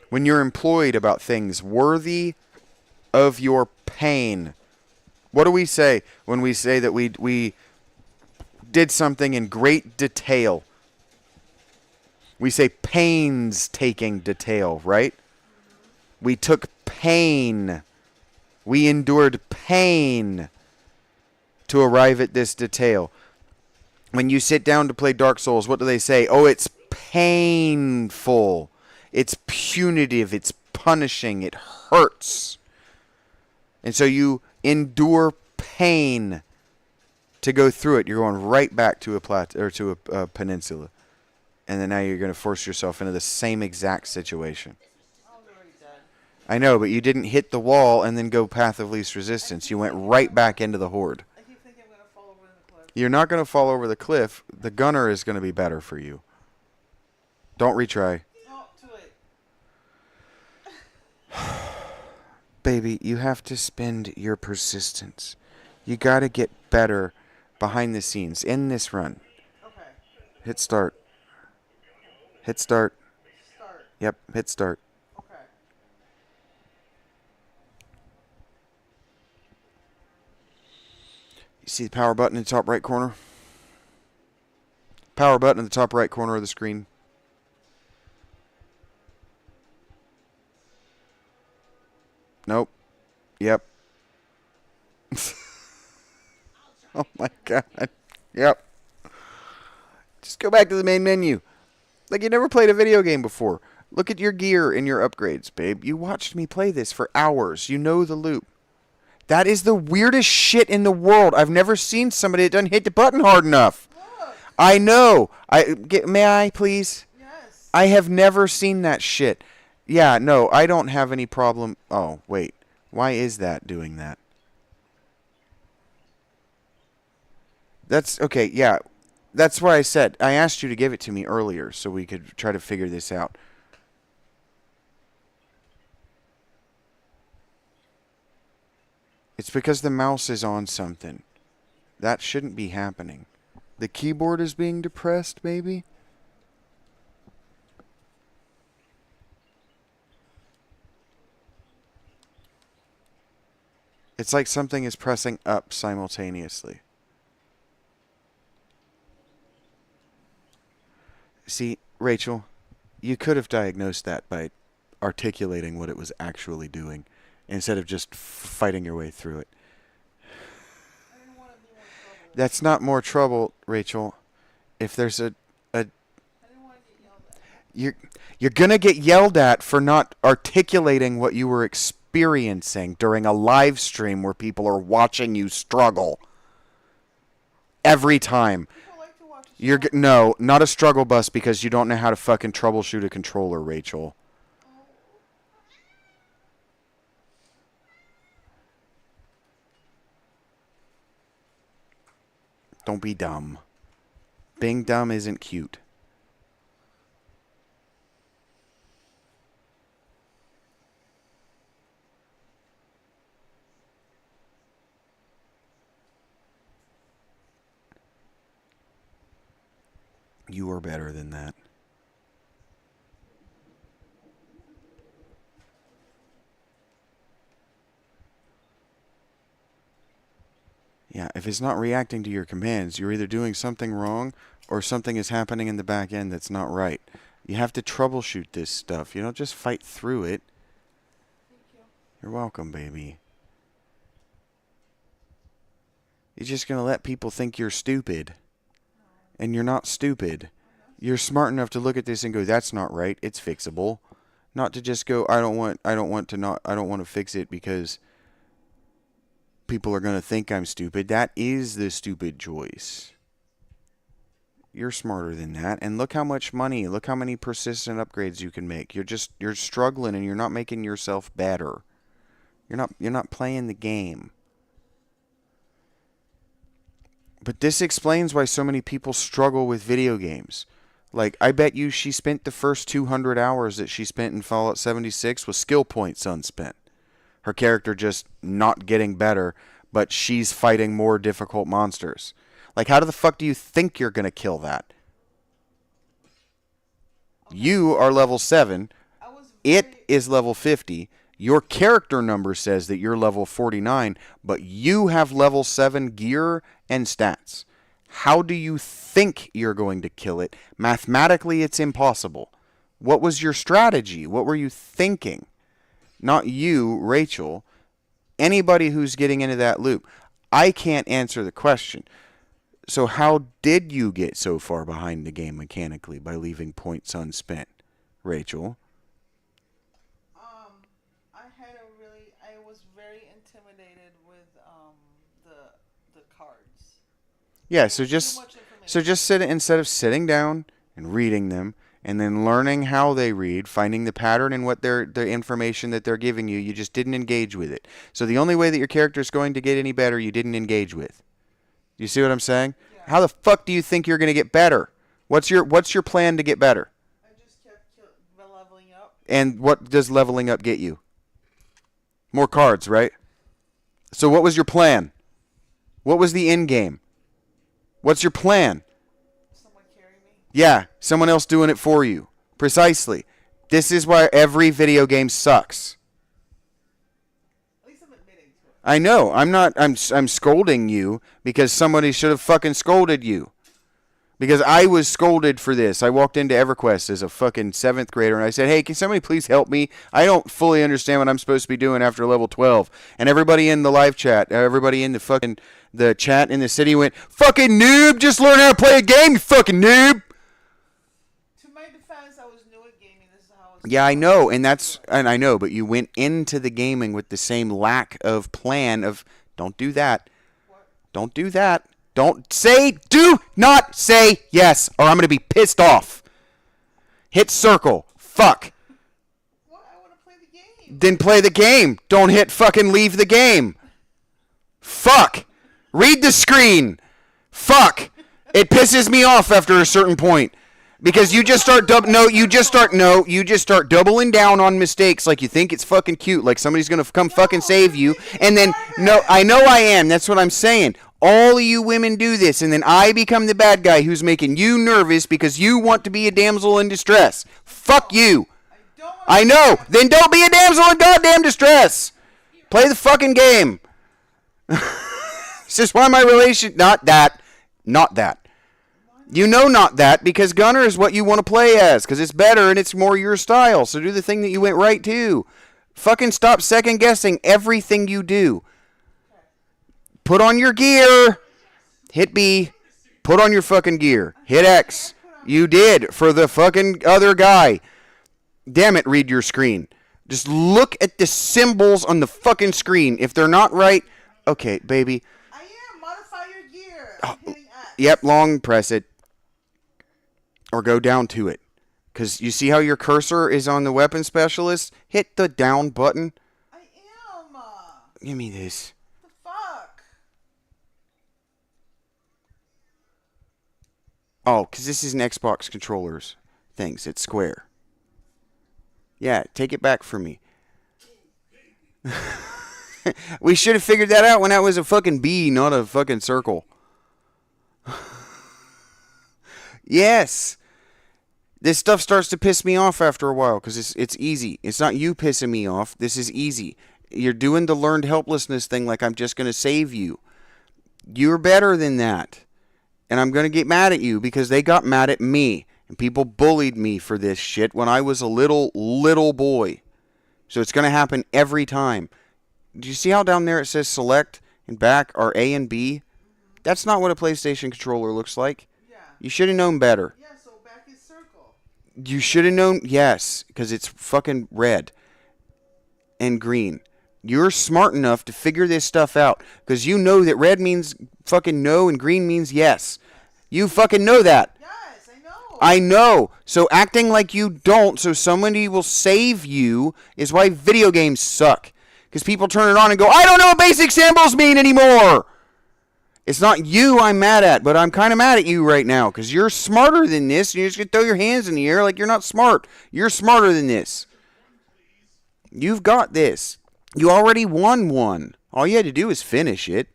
When you're employed about things worthy of your pain. What do we say when we say that we did something in great detail? We say painstaking detail, right? We took pain. We endured pain to arrive at this detail. When you sit down to play Dark Souls, what do they say? Oh, it's painful. It's punitive. It's punishing. It hurts. And so you endure pain to go through it. You're going right back to a peninsula. And then now you're going to force yourself into the same exact situation. I know, but you didn't hit the wall and then go path of least resistance. You went right back into the horde. I keep thinking I'm going to fall over the cliff. You're not going to fall over the cliff. The gunner is going to be better for you. Don't retry. No, too late. Baby, you have to spend your persistence. You got to get better behind the scenes in this run. Okay. Hit start. Hit start. Start. Yep, hit start. Okay. You see the power button in the top right corner? Power button in the top right corner of the screen. Nope. Yep. Oh my god. Yep. Just go back to the main menu. Like you never played a video game before. Look at your gear and your upgrades, babe. You watched me play this for hours. You know the loop. That is the weirdest shit in the world. I've never seen somebody that doesn't hit the button hard enough. Look. I know. May I, please? Yes. I have never seen that shit. Yeah, no, I don't have any problem. Oh, wait. Why is that doing that? That's, okay, yeah. That's why I said, I asked you to give it to me earlier so we could try to figure this out. It's because the mouse is on something. That shouldn't be happening. The keyboard is being depressed, maybe? It's like something is pressing up simultaneously. See, Rachel, you could have diagnosed that by articulating what it was actually doing instead of just fighting your way through it. I didn't want to be more trouble. That's not more trouble, Rachel. If there's I didn't want to get yelled at. you're going to get yelled at for not articulating what you were experiencing during a live stream where people are watching you struggle. Every time. People like to watch a You're show. no, not a struggle bus because you don't know how to fucking troubleshoot a controller, Rachel. Don't be dumb. Being dumb isn't cute. You are better than that. Yeah, if it's not reacting to your commands, you're either doing something wrong or something is happening in the back end that's not right. You have to troubleshoot this stuff. You don't just fight through it. Thank you. You're welcome, baby. You're just going to let people think you're stupid. And you're not stupid. You're smart enough to look at this and go, that's not right. It's fixable. Not to just go, I don't want to fix it because people are going to think I'm stupid. That is the stupid choice. You're smarter than that. And look how much money, look how many persistent upgrades you can make. You're struggling and you're not making yourself better. You're not playing the game. But this explains why so many people struggle with video games. Like, I bet you she spent the first 200 hours that she spent in Fallout 76 with skill points unspent. Her character just not getting better, but she's fighting more difficult monsters. Like, how the fuck do you think you're going to kill that? You are level 7. It is level 50. Your character number says that you're level 49, but you have level 7 gear and stats. How do you think you're going to kill it? Mathematically, it's impossible. What was your strategy? What were you thinking? Not you, Rachel. Anybody who's getting into that loop. I can't answer the question. So how did you get so far behind the game mechanically by leaving points unspent, Rachel? I was very intimidated with the cards. Yeah, so just sit instead of sitting down and reading them and then learning how they read, finding the pattern in what the information that they're giving you, you just didn't engage with it. So the only way that your character is going to get any better, you didn't engage with. You see what I'm saying? Yeah. How the fuck do you think you're going to get better? What's your plan to get better? I just kept leveling up. And what does leveling up get you? More cards, right? So what was your plan? What was the end game? What's your plan? Someone carry me? Yeah, someone else doing it for you. Precisely. This is why every video game sucks. At least I'm admitting to it. I know. I'm scolding you because somebody should have fucking scolded you. Because I was scolded for this. I walked into EverQuest as a fucking 7th grader and I said, hey, can somebody please help me? I don't fully understand what I'm supposed to be doing after level 12. And everybody in the live chat, everybody in the chat in the city went, fucking noob, just learn how to play a game, you fucking noob. To my defense, I was new at gaming. This is how I was. Yeah, I know, and I know, but you went into the gaming with the same lack of plan of, don't do that. What? Don't do that. Do not say yes, or I'm going to be pissed off. Hit circle. Fuck. What? I want to play the game. Then play the game. Don't hit fucking leave the game. Fuck. Read the screen. Fuck. It pisses me off after a certain point. Because you just start doubling down on mistakes like you think it's fucking cute, like somebody's going to come fucking save you, and then, no, I know I am, that's what I'm saying. All of you women do this, and then I become the bad guy who's making you nervous because you want to be a damsel in distress. Fuck you. I know. Then don't be a damsel in goddamn distress. Play the fucking game. It's just why my relation... Not that. You know not that, because Gunner is what you want to play as, because it's better and it's more your style. So do the thing that you went right to. Fucking stop second guessing everything you do. Put on your gear. Hit B. Put on your fucking gear. Hit X. You did for the fucking other guy. Damn it, read your screen. Just look at the symbols on the fucking screen. If they're not right, okay, baby. I am. Modify your gear. I'm hitting X. Yep, long press it. Or go down to it. Because you see how your cursor is on the weapon specialist? Hit the down button. I am. Give me this. The fuck? Oh, because this is an Xbox controllers things. It's square. Yeah, take it back from me. We should have figured that out when that was a fucking B, not a fucking circle. Yes. This stuff starts to piss me off after a while because it's easy. It's not you pissing me off. This is easy. You're doing the learned helplessness thing like I'm just going to save you. You're better than that. And I'm going to get mad at you because they got mad at me. And people bullied me for this shit when I was a little boy. So it's going to happen every time. Do you see how down there it says select and back are A and B? That's not what a PlayStation controller looks like. Yeah. You should have known better. Yeah, so back is circle. You should have known, yes, because it's fucking red and green. You're smart enough to figure this stuff out because you know that red means fucking no and green means yes. You fucking know that. Yes, I know. I know. So acting like you don't so somebody will save you is why video games suck. Because people turn it on and go, I don't know what basic symbols mean anymore. It's not you I'm mad at, but I'm kind of mad at you right now because you're smarter than this. And you're just going to throw your hands in the air like you're not smart. You're smarter than this. You've got this. You already won one. All you had to do is finish it.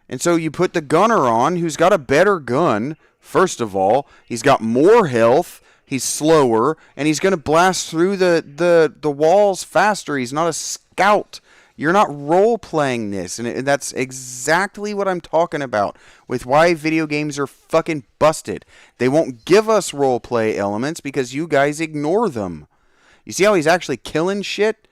And so you put the gunner on who's got a better gun, first of all. He's got more health. He's slower. And he's going to blast through the walls faster. He's not a scout. You're not role-playing this. And that's exactly what I'm talking about with why video games are fucking busted. They won't give us role-play elements because you guys ignore them. You see how he's actually killing shit?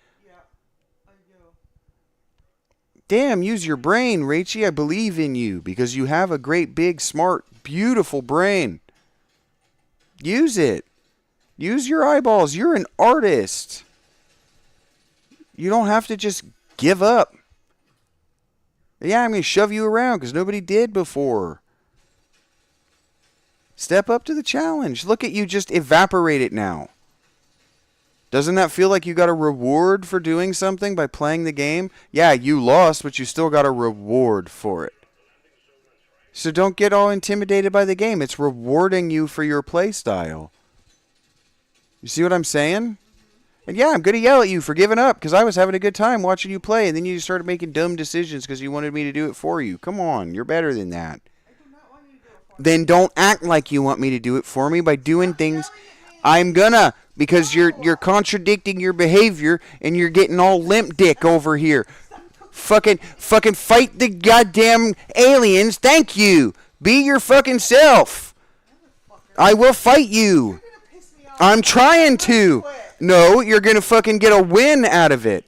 Damn, use your brain, Rachey. I believe in you because you have a great, big, smart, beautiful brain. Use it. Use your eyeballs. You're an artist. You don't have to just give up. Yeah, I'm going to shove you around because nobody did before. Step up to the challenge. Look at you just evaporate it now. Doesn't that feel like you got a reward for doing something by playing the game? Yeah, you lost, but you still got a reward for it. So don't get all intimidated by the game. It's rewarding you for your play style. You see what I'm saying? And yeah, I'm going to yell at you for giving up because I was having a good time watching you play, and then you started making dumb decisions because you wanted me to do it for you. Come on, you're better than that. Then don't act like you want me to do it for me by doing things. I'm gonna, because you're contradicting your behavior and you're getting all limp dick over here. Fucking fight the goddamn aliens. Thank you. Be your fucking self. I will fight you. I'm trying to. No, you're gonna fucking get a win out of it.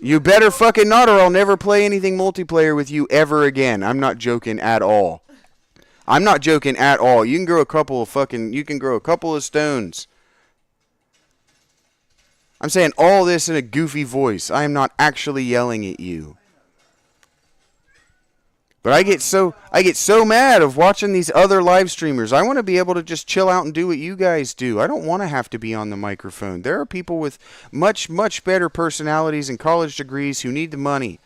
You better fucking not, or I'll never play anything multiplayer with you ever again. I'm not joking at all. I'm not joking at all. You can grow a couple of stones. I'm saying all this in a goofy voice. I am not actually yelling at you. But I get so mad of watching these other live streamers. I want to be able to just chill out and do what you guys do. I don't want to have to be on the microphone. There are people with much, much better personalities and college degrees who need the money.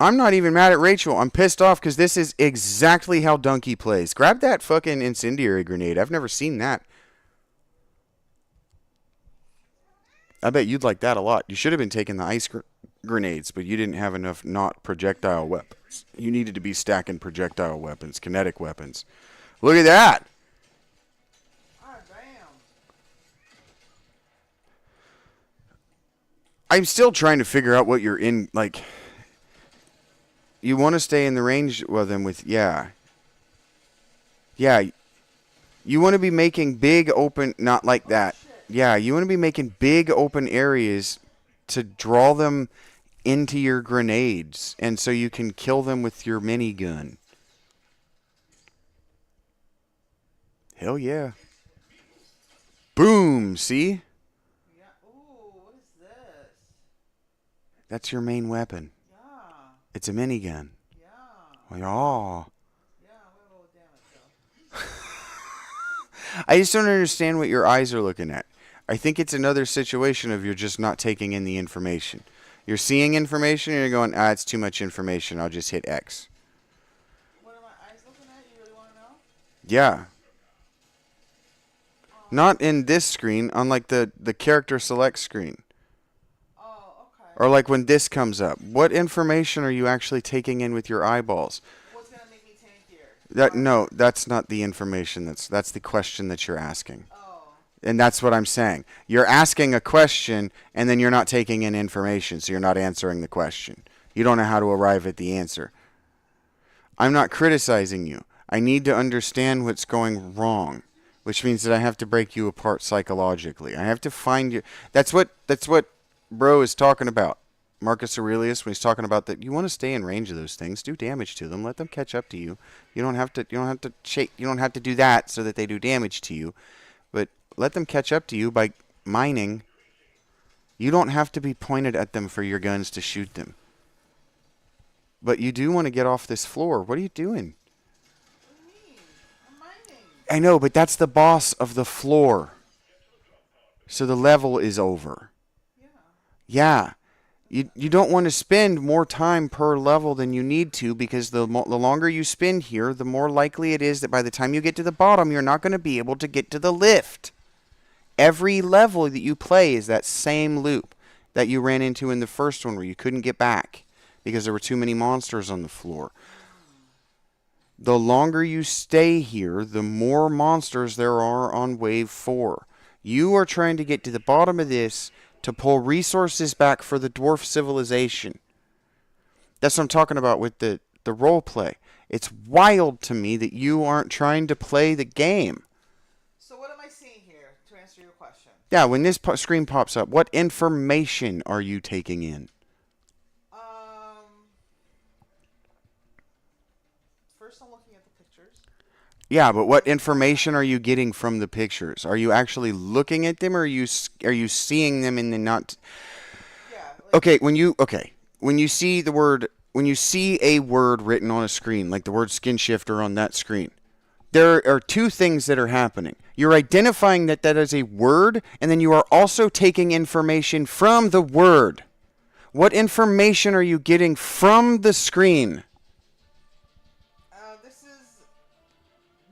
I'm not even mad at Rachel. I'm pissed off because this is exactly how Donkey plays. Grab that fucking incendiary grenade. I've never seen that. I bet you'd like that a lot. You should have been taking the ice grenades, but you didn't have enough not projectile weapons. You needed to be stacking projectile weapons, kinetic weapons. Look at that. Ah, damn. I'm still trying to figure out what you're in, like... You want to stay in the range with them with, yeah. Yeah. You want to be making big open, not like that. Yeah, you want to be making big open areas to draw them into your grenades. And so you can kill them with your minigun. Hell yeah. Boom, see? Yeah. Ooh, what is this? That's your main weapon. It's a minigun. Yeah. Oh. Yeah, I'm gonna go with damage though. I just don't understand what your eyes are looking at. I think it's another situation of you're just not taking in the information. You're seeing information and you're going, it's too much information. I'll just hit X. What are my eyes looking at? You really want to know? Yeah. Not in this screen, on like the character select screen. Or like when this comes up. What information are you actually taking in with your eyeballs? What's going to make me tankier? No, that's not the information. That's the question that you're asking. Oh. And that's what I'm saying. You're asking a question, and then you're not taking in information, so you're not answering the question. You don't know how to arrive at the answer. I'm not criticizing you. I need to understand what's going wrong, which means that I have to break you apart psychologically. I have to find you. That's what Bro is talking about. Marcus Aurelius, when he's talking about that, you want to stay in range of those things, do damage to them, let them catch up to you. You don't have to do that so that they do damage to you, but let them catch up to you by mining You don't have to be pointed at them for your guns to shoot them. But you do want to get off this floor. What are you doing? What do you mean? I'm mining. I know, but that's the boss of the floor. So the level is over. Yeah. Yeah. You don't want to spend more time per level than you need to, because the longer you spend here, the more likely it is that by the time you get to the bottom, you're not going to be able to get to the lift. Every level that you play is that same loop that you ran into in the first one where you couldn't get back because there were too many monsters on the floor. The longer you stay here, the more monsters there are on wave 4. You are trying to get to the bottom of this to pull resources back for the dwarf civilization. That's what I'm talking about with the role play. It's wild to me that you aren't trying to play the game. So what am I seeing here to answer your question? Yeah, when this screen pops up, what information are you taking in? First I'm looking at the pictures. Yeah, but what information are you getting from the pictures? Are you actually looking at them, or are you seeing them and then not? Yeah. When you see a word written on a screen, like the word skin shifter on that screen, there are two things that are happening. You're identifying that is a word, and then you are also taking information from the word. What information are you getting from the screen? This is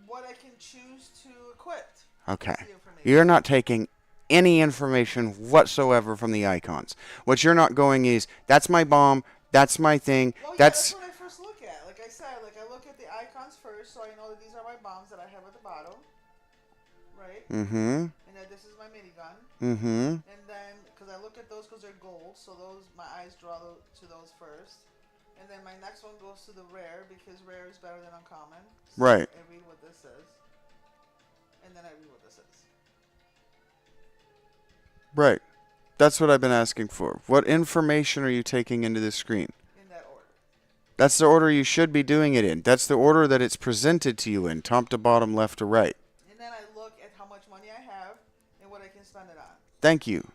what I can choose to equip. Okay. You're not taking any information whatsoever from the icons. What you're not going is, that's my bomb, that's my thing, Well, yeah, that's what I first look at. Like I said, I look at the icons first, so I know that these are my bombs that I have at the bottom. Right? Mm-hmm. And that this is my minigun. Mm-hmm. And then, because I look at those because they're gold, so my eyes draw to those first. And then my next one goes to the rare, because rare is better than uncommon. So Right. I read what this is. And then I read what this is. Right. That's what I've been asking for. What information are you taking into the screen? In that order. That's the order you should be doing it in. That's the order that it's presented to you in, top to bottom, left to right. And then I look at how much money I have and what I can spend it on. Thank you.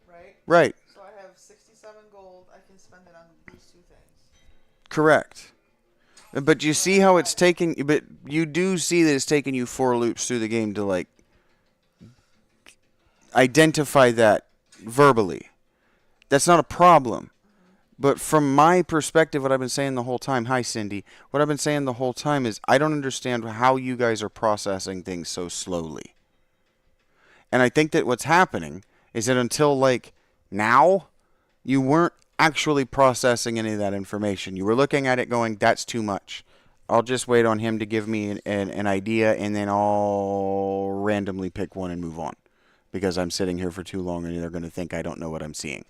Right? Right. So I have 67 gold. I can spend it on these two things. Correct. But you see how it's taking, but you do see that it's taking you 4 loops through the game to, like, identify that verbally. That's not a problem. But from my perspective, what I've been saying the whole time, hi Cindy, what I've been saying the whole time is, I don't understand how you guys are processing things so slowly. And I think that what's happening is that until, like, now, you weren't actually processing any of that information. You were looking at it going, that's too much. I'll just wait on him to give me an idea, and then I'll randomly pick one and move on, because I'm sitting here for too long and they're going to think I don't know what I'm seeing.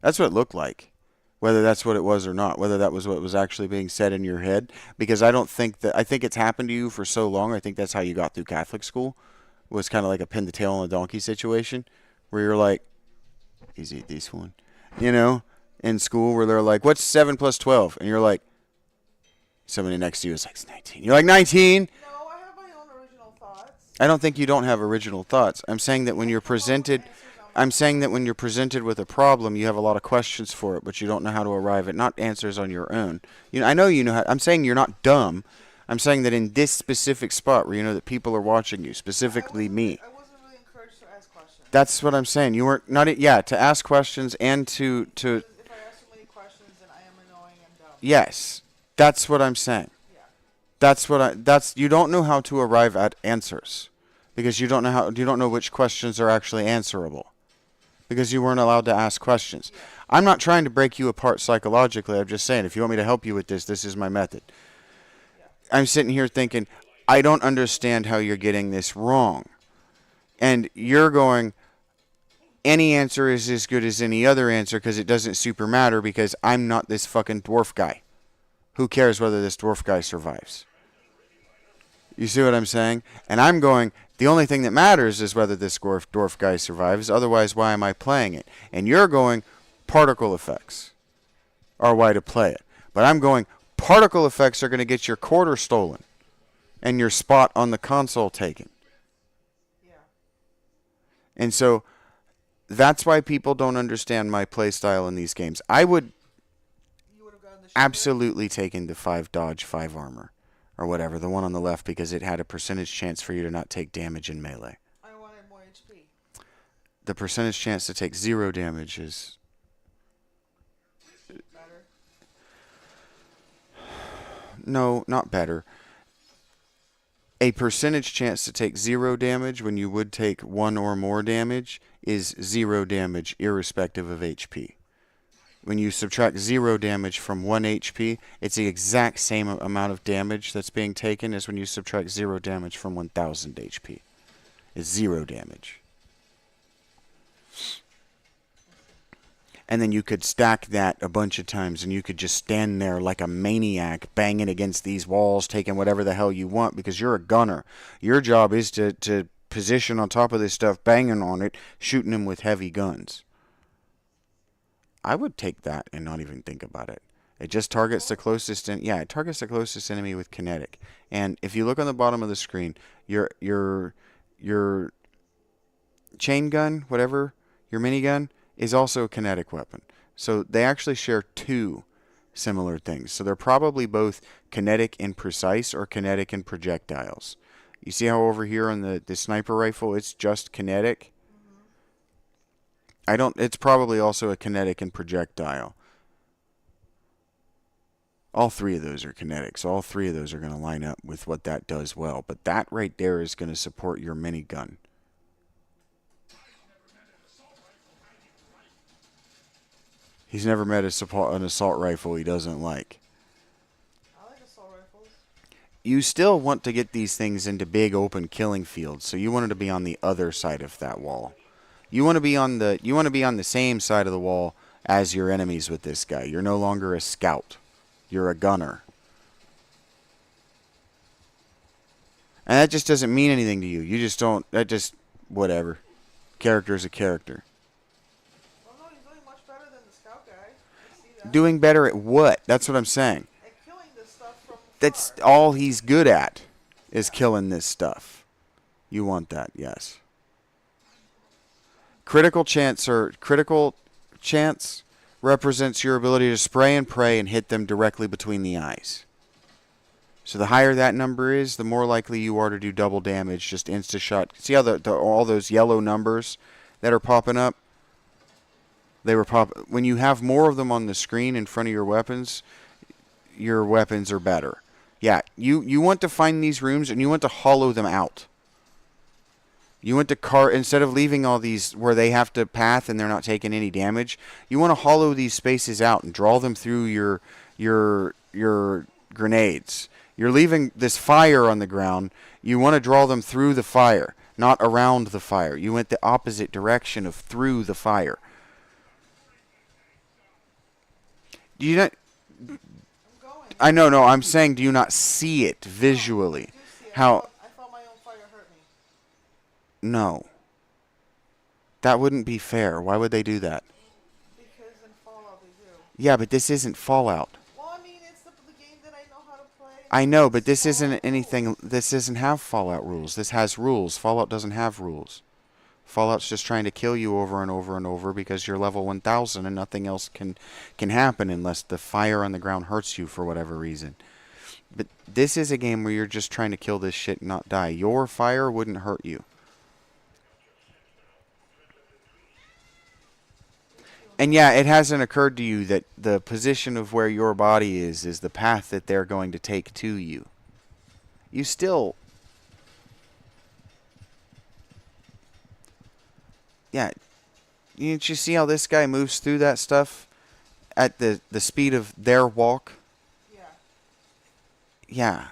That's what it looked like. Whether that's what it was or not, whether that was what was actually being said in your head, because I think it's happened to you for so long. I think that's how you got through Catholic school, was kind of like a pin the tail on a donkey situation, where you're like, he's eat this one, in school, where they're like, what's 7 plus 12? And you're like, somebody next to you is like, it's 19. You're like, 19? No, I have my own original thoughts. I don't think you don't have original thoughts. I'm saying that when you're presented with a problem, you have a lot of questions for it, but you don't know how to arrive at not answers on your own. I know you know how. I'm saying you're not dumb. I'm saying that in this specific spot where you know that people are watching you, specifically me. I wasn't really encouraged to ask questions. That's what I'm saying. You weren't to ask questions and to. If I ask so many questions, then I am annoying and dumb. Yes, that's what I'm saying. Yeah. You don't know how to arrive at answers, because you don't know which questions are actually answerable, because you weren't allowed to ask questions. Yeah. I'm not trying to break you apart psychologically. I'm just saying, if you want me to help you with this, this is my method. Yeah. I'm sitting here thinking, I don't understand how you're getting this wrong. And you're going, any answer is as good as any other answer, because it doesn't super matter, because I'm not this fucking dwarf guy. Who cares whether this dwarf guy survives? You see what I'm saying? And I'm going, the only thing that matters is whether this dwarf guy survives. Otherwise, why am I playing it? And you're going, particle effects are why to play it. But I'm going, particle effects are going to get your quarter stolen and your spot on the console taken. Yeah. And so that's why people don't understand my playstyle in these games. I would absolutely take into 5 dodge, 5 armor. Or whatever, the one on the left, because it had a percentage chance for you to not take damage in melee. I wanted more HP. The percentage chance to take 0 damage is... Better. No, not better. A percentage chance to take 0 damage when you would take 1 or more damage is 0 damage irrespective of HP. When you subtract 0 damage from 1 HP, it's the exact same amount of damage that's being taken as when you subtract 0 damage from 1000 HP. It's 0 damage. And then you could stack that a bunch of times, and you could just stand there like a maniac, banging against these walls, taking whatever the hell you want, because you're a gunner. Your job is to position on top of this stuff, banging on it, shooting them with heavy guns. I would take that and not even think about it. It just targets the closest, it targets the closest enemy with kinetic. And if you look on the bottom of the screen, your chain gun, whatever, your minigun, is also a kinetic weapon. So they actually share 2 similar things. So they're probably both kinetic and precise, or kinetic and projectiles. You see how over here on the sniper rifle, it's just kinetic? It's probably also a kinetic and projectile. All 3 of those are kinetic, so all 3 of those are going to line up with what that does well. But that right there is going to support your minigun. He's never met an assault rifle he doesn't like. I like assault rifles. You still want to get these things into big open killing fields, so you wanted to be on the other side of that wall. You want to be on the same side of the wall as your enemies with this guy. You're no longer a scout. You're a gunner. And that just doesn't mean anything to you. You just don't, whatever. Character's a character. Well, no, he's doing much better than the scout guy. I see that. Doing better at what? That's what I'm saying. At killing this stuff from That's far. all he's good at, is killing this stuff. You want that, yes. Critical chance represents your ability to spray and pray and hit them directly between the eyes. So the higher that number is, the more likely you are to do double damage, just insta-shot. See how all those yellow numbers that are popping up? When you have more of them on the screen in front of your weapons are better. Yeah, you want to find these rooms and you want to hollow them out. You want to instead of leaving all these where they have to path and they're not taking any damage, you want to hollow these spaces out and draw them through your grenades. You're leaving this fire on the ground. You want to draw them through the fire, not around the fire. You went the opposite direction of through the fire. Do you not? I'm going. I know, no. I'm saying, do you not see it visually? I do see it. How? I thought my own fire hurt me. No. That wouldn't be fair. Why would they do that? Because in Fallout they do. Yeah, but this isn't Fallout. Well, I mean, it's the game that I know how to play. I know, but this isn't anything. This doesn't have Fallout rules. This has rules. Fallout doesn't have rules. Fallout's just trying to kill you over and over and over because you're level 1000 and nothing else can happen unless the fire on the ground hurts you for whatever reason. But this is a game where you're just trying to kill this shit and not die. Your fire wouldn't hurt you. And yeah, it hasn't occurred to you that the position of where your body is the path that they're going to take to you. You still... Yeah. Didn't you see how this guy moves through that stuff at the speed of their walk? Yeah. Yeah.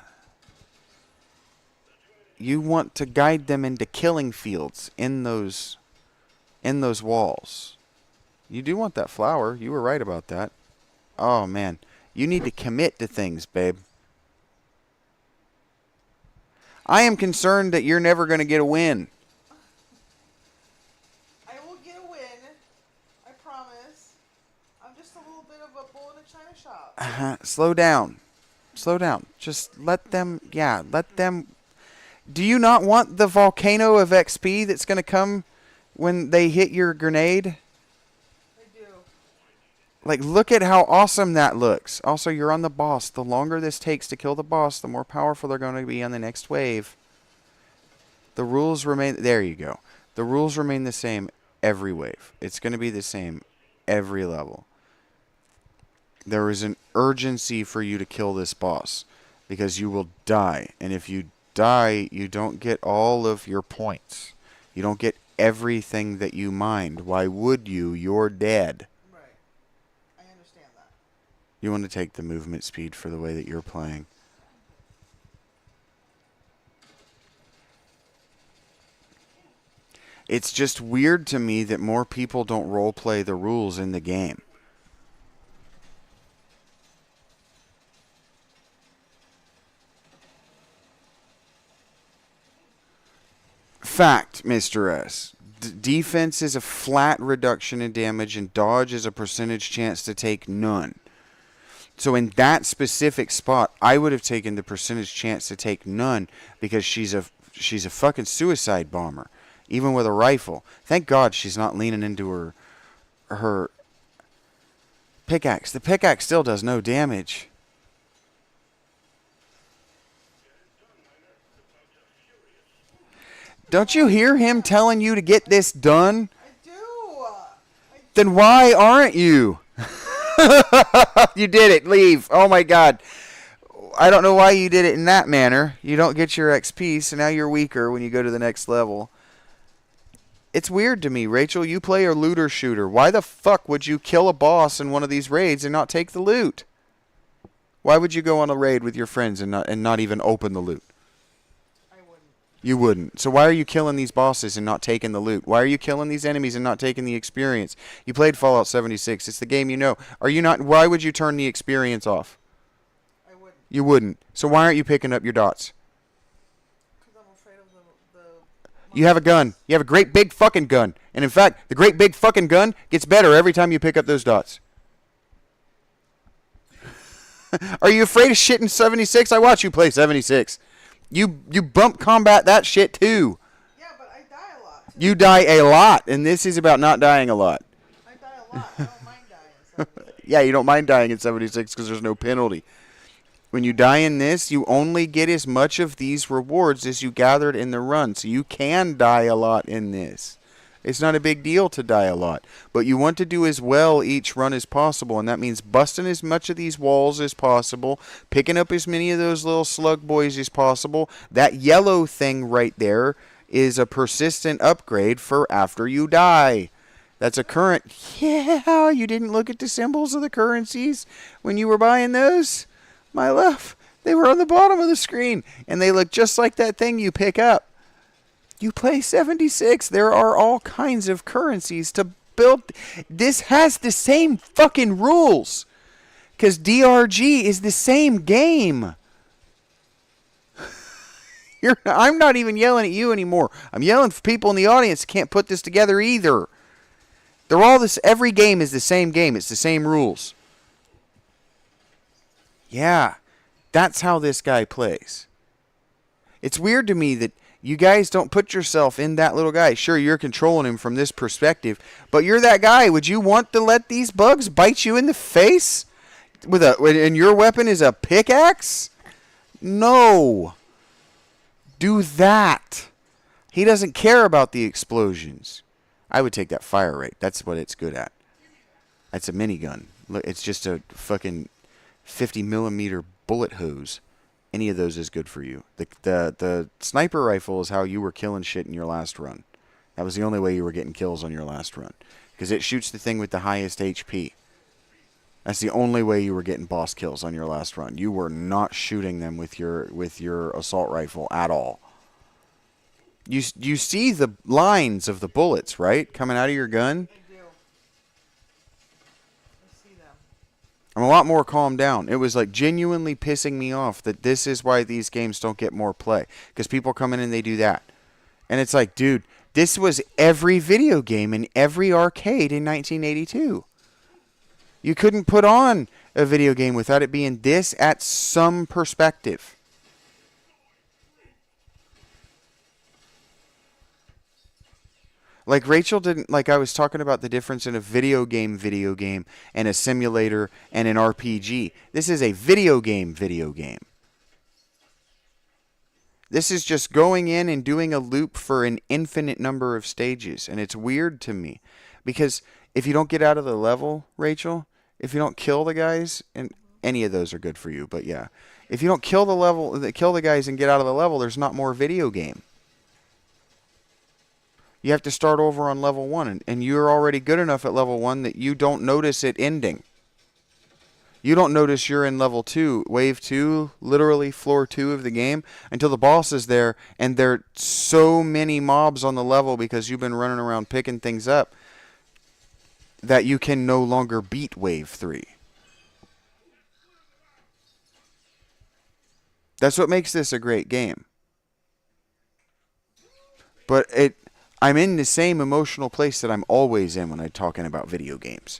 You want to guide them into killing fields in those walls. You do want that flower. You were right about that. Oh, man. You need to commit to things, babe. I am concerned that you're never going to get a win. I will get a win. I promise. I'm just a little bit of a bull in a china shop. Slow down. Slow down. Just let them... Yeah, let them... Do you not want the volcano of XP that's going to come when they hit your grenade? I do. Like, look at how awesome that looks. Also, you're on the boss. The longer this takes to kill the boss, the more powerful they're going to be on the next wave. The rules remain... There you go. The rules remain the same every wave. It's going to be the same every level. There is an urgency for you to kill this boss, because you will die. And if you die, you don't get all of your points. You don't get everything that you mined. Why would you? You're dead. Right. I understand that. You want to take the movement speed for the way that you're playing. It's just weird to me that more people don't roleplay the rules in the game. Fact, Mr. S. Defense is a flat reduction in damage, and dodge is a percentage chance to take none. So in that specific spot, I would have taken the percentage chance to take none, because she's a fucking suicide bomber, even with a rifle. Thank God she's not leaning into her pickaxe. The pickaxe still does no damage. Don't you hear him telling you to get this done? I do. Then why aren't you? You did it. Leave. Oh my God. I don't know why you did it in that manner. You don't get your XP, so now you're weaker when you go to the next level. It's weird to me, Rachel. You play a looter shooter. Why the fuck would you kill a boss in one of these raids and not take the loot? Why would you go on a raid with your friends and not even open the loot? You wouldn't. So why are you killing these bosses and not taking the loot? Why are you killing these enemies and not taking the experience? You played Fallout 76. It's the game you know. Are you not? Why would you turn the experience off? I wouldn't. You wouldn't. So why aren't you picking up your dots? Because I'm afraid of the You have a gun. You have a great big fucking gun. And in fact, the great big fucking gun gets better every time you pick up those dots. Are you afraid of shit in 76? I watch you play 76. You bump combat that shit too. Yeah, but I die a lot. You die a lot, and this is about not dying a lot. I die a lot. I don't mind dying in 76. Yeah, you don't mind dying in 76 because there's no penalty. When you die in this, you only get as much of these rewards as you gathered in the run. So you can die a lot in this. It's not a big deal to die a lot. But you want to do as well each run as possible. And that means busting as much of these walls as possible. Picking up as many of those little slug boys as possible. That yellow thing right there is a persistent upgrade for after you die. That's a current. Yeah, you didn't look at the symbols of the currencies when you were buying those? My love, they were on the bottom of the screen. And they look just like that thing you pick up. You play 76. There are all kinds of currencies to build. This has the same fucking rules. Because DRG is the same game. I'm not even yelling at you anymore. I'm yelling for people in the audience who can't put this together either. They're all this. Every game is the same game. It's the same rules. Yeah, that's how this guy plays. It's weird to me that you guys don't put yourself in that little guy. Sure, you're controlling him from this perspective, but you're that guy. Would you want to let these bugs bite you in the face and your weapon is a pickaxe? No. Do that. He doesn't care about the explosions. I would take that fire rate. That's what it's good at. That's a minigun. Look, it's just a fucking 50 millimeter bullet hose. Any of those is good for you. The sniper rifle is how you were killing shit in your last run. That was the only way you were getting kills on your last run. Because it shoots the thing with the highest HP. That's the only way you were getting boss kills on your last run. You were not shooting them with your assault rifle at all. You see the lines of the bullets, right? Coming out of your gun? I do. I see them. I'm a lot more calmed down. It was like genuinely pissing me off that this is why these games don't get more play. Because people come in and they do that. And it's like, dude, this was every video game in every arcade in 1982. You couldn't put on a video game without it being this at some perspective. Like Rachel didn't, like I was talking about the difference in a video game, and a simulator and an RPG. This is a video game. This is just going in and doing a loop for an infinite number of stages. And it's weird to me. Because if you don't get out of the level, Rachel, if you don't kill the guys, and any of those are good for you, but yeah. If you don't kill the guys and get out of the level, there's not more video game. You have to start over on level 1. And you're already good enough at level 1 that you don't notice it ending. You don't notice you're in level 2, wave 2, literally floor 2 of the game, until the boss is there, and there are so many mobs on the level because you've been running around picking things up that you can no longer beat wave 3. That's what makes this a great game. But I'm in the same emotional place that I'm always in when I'm talking about video games.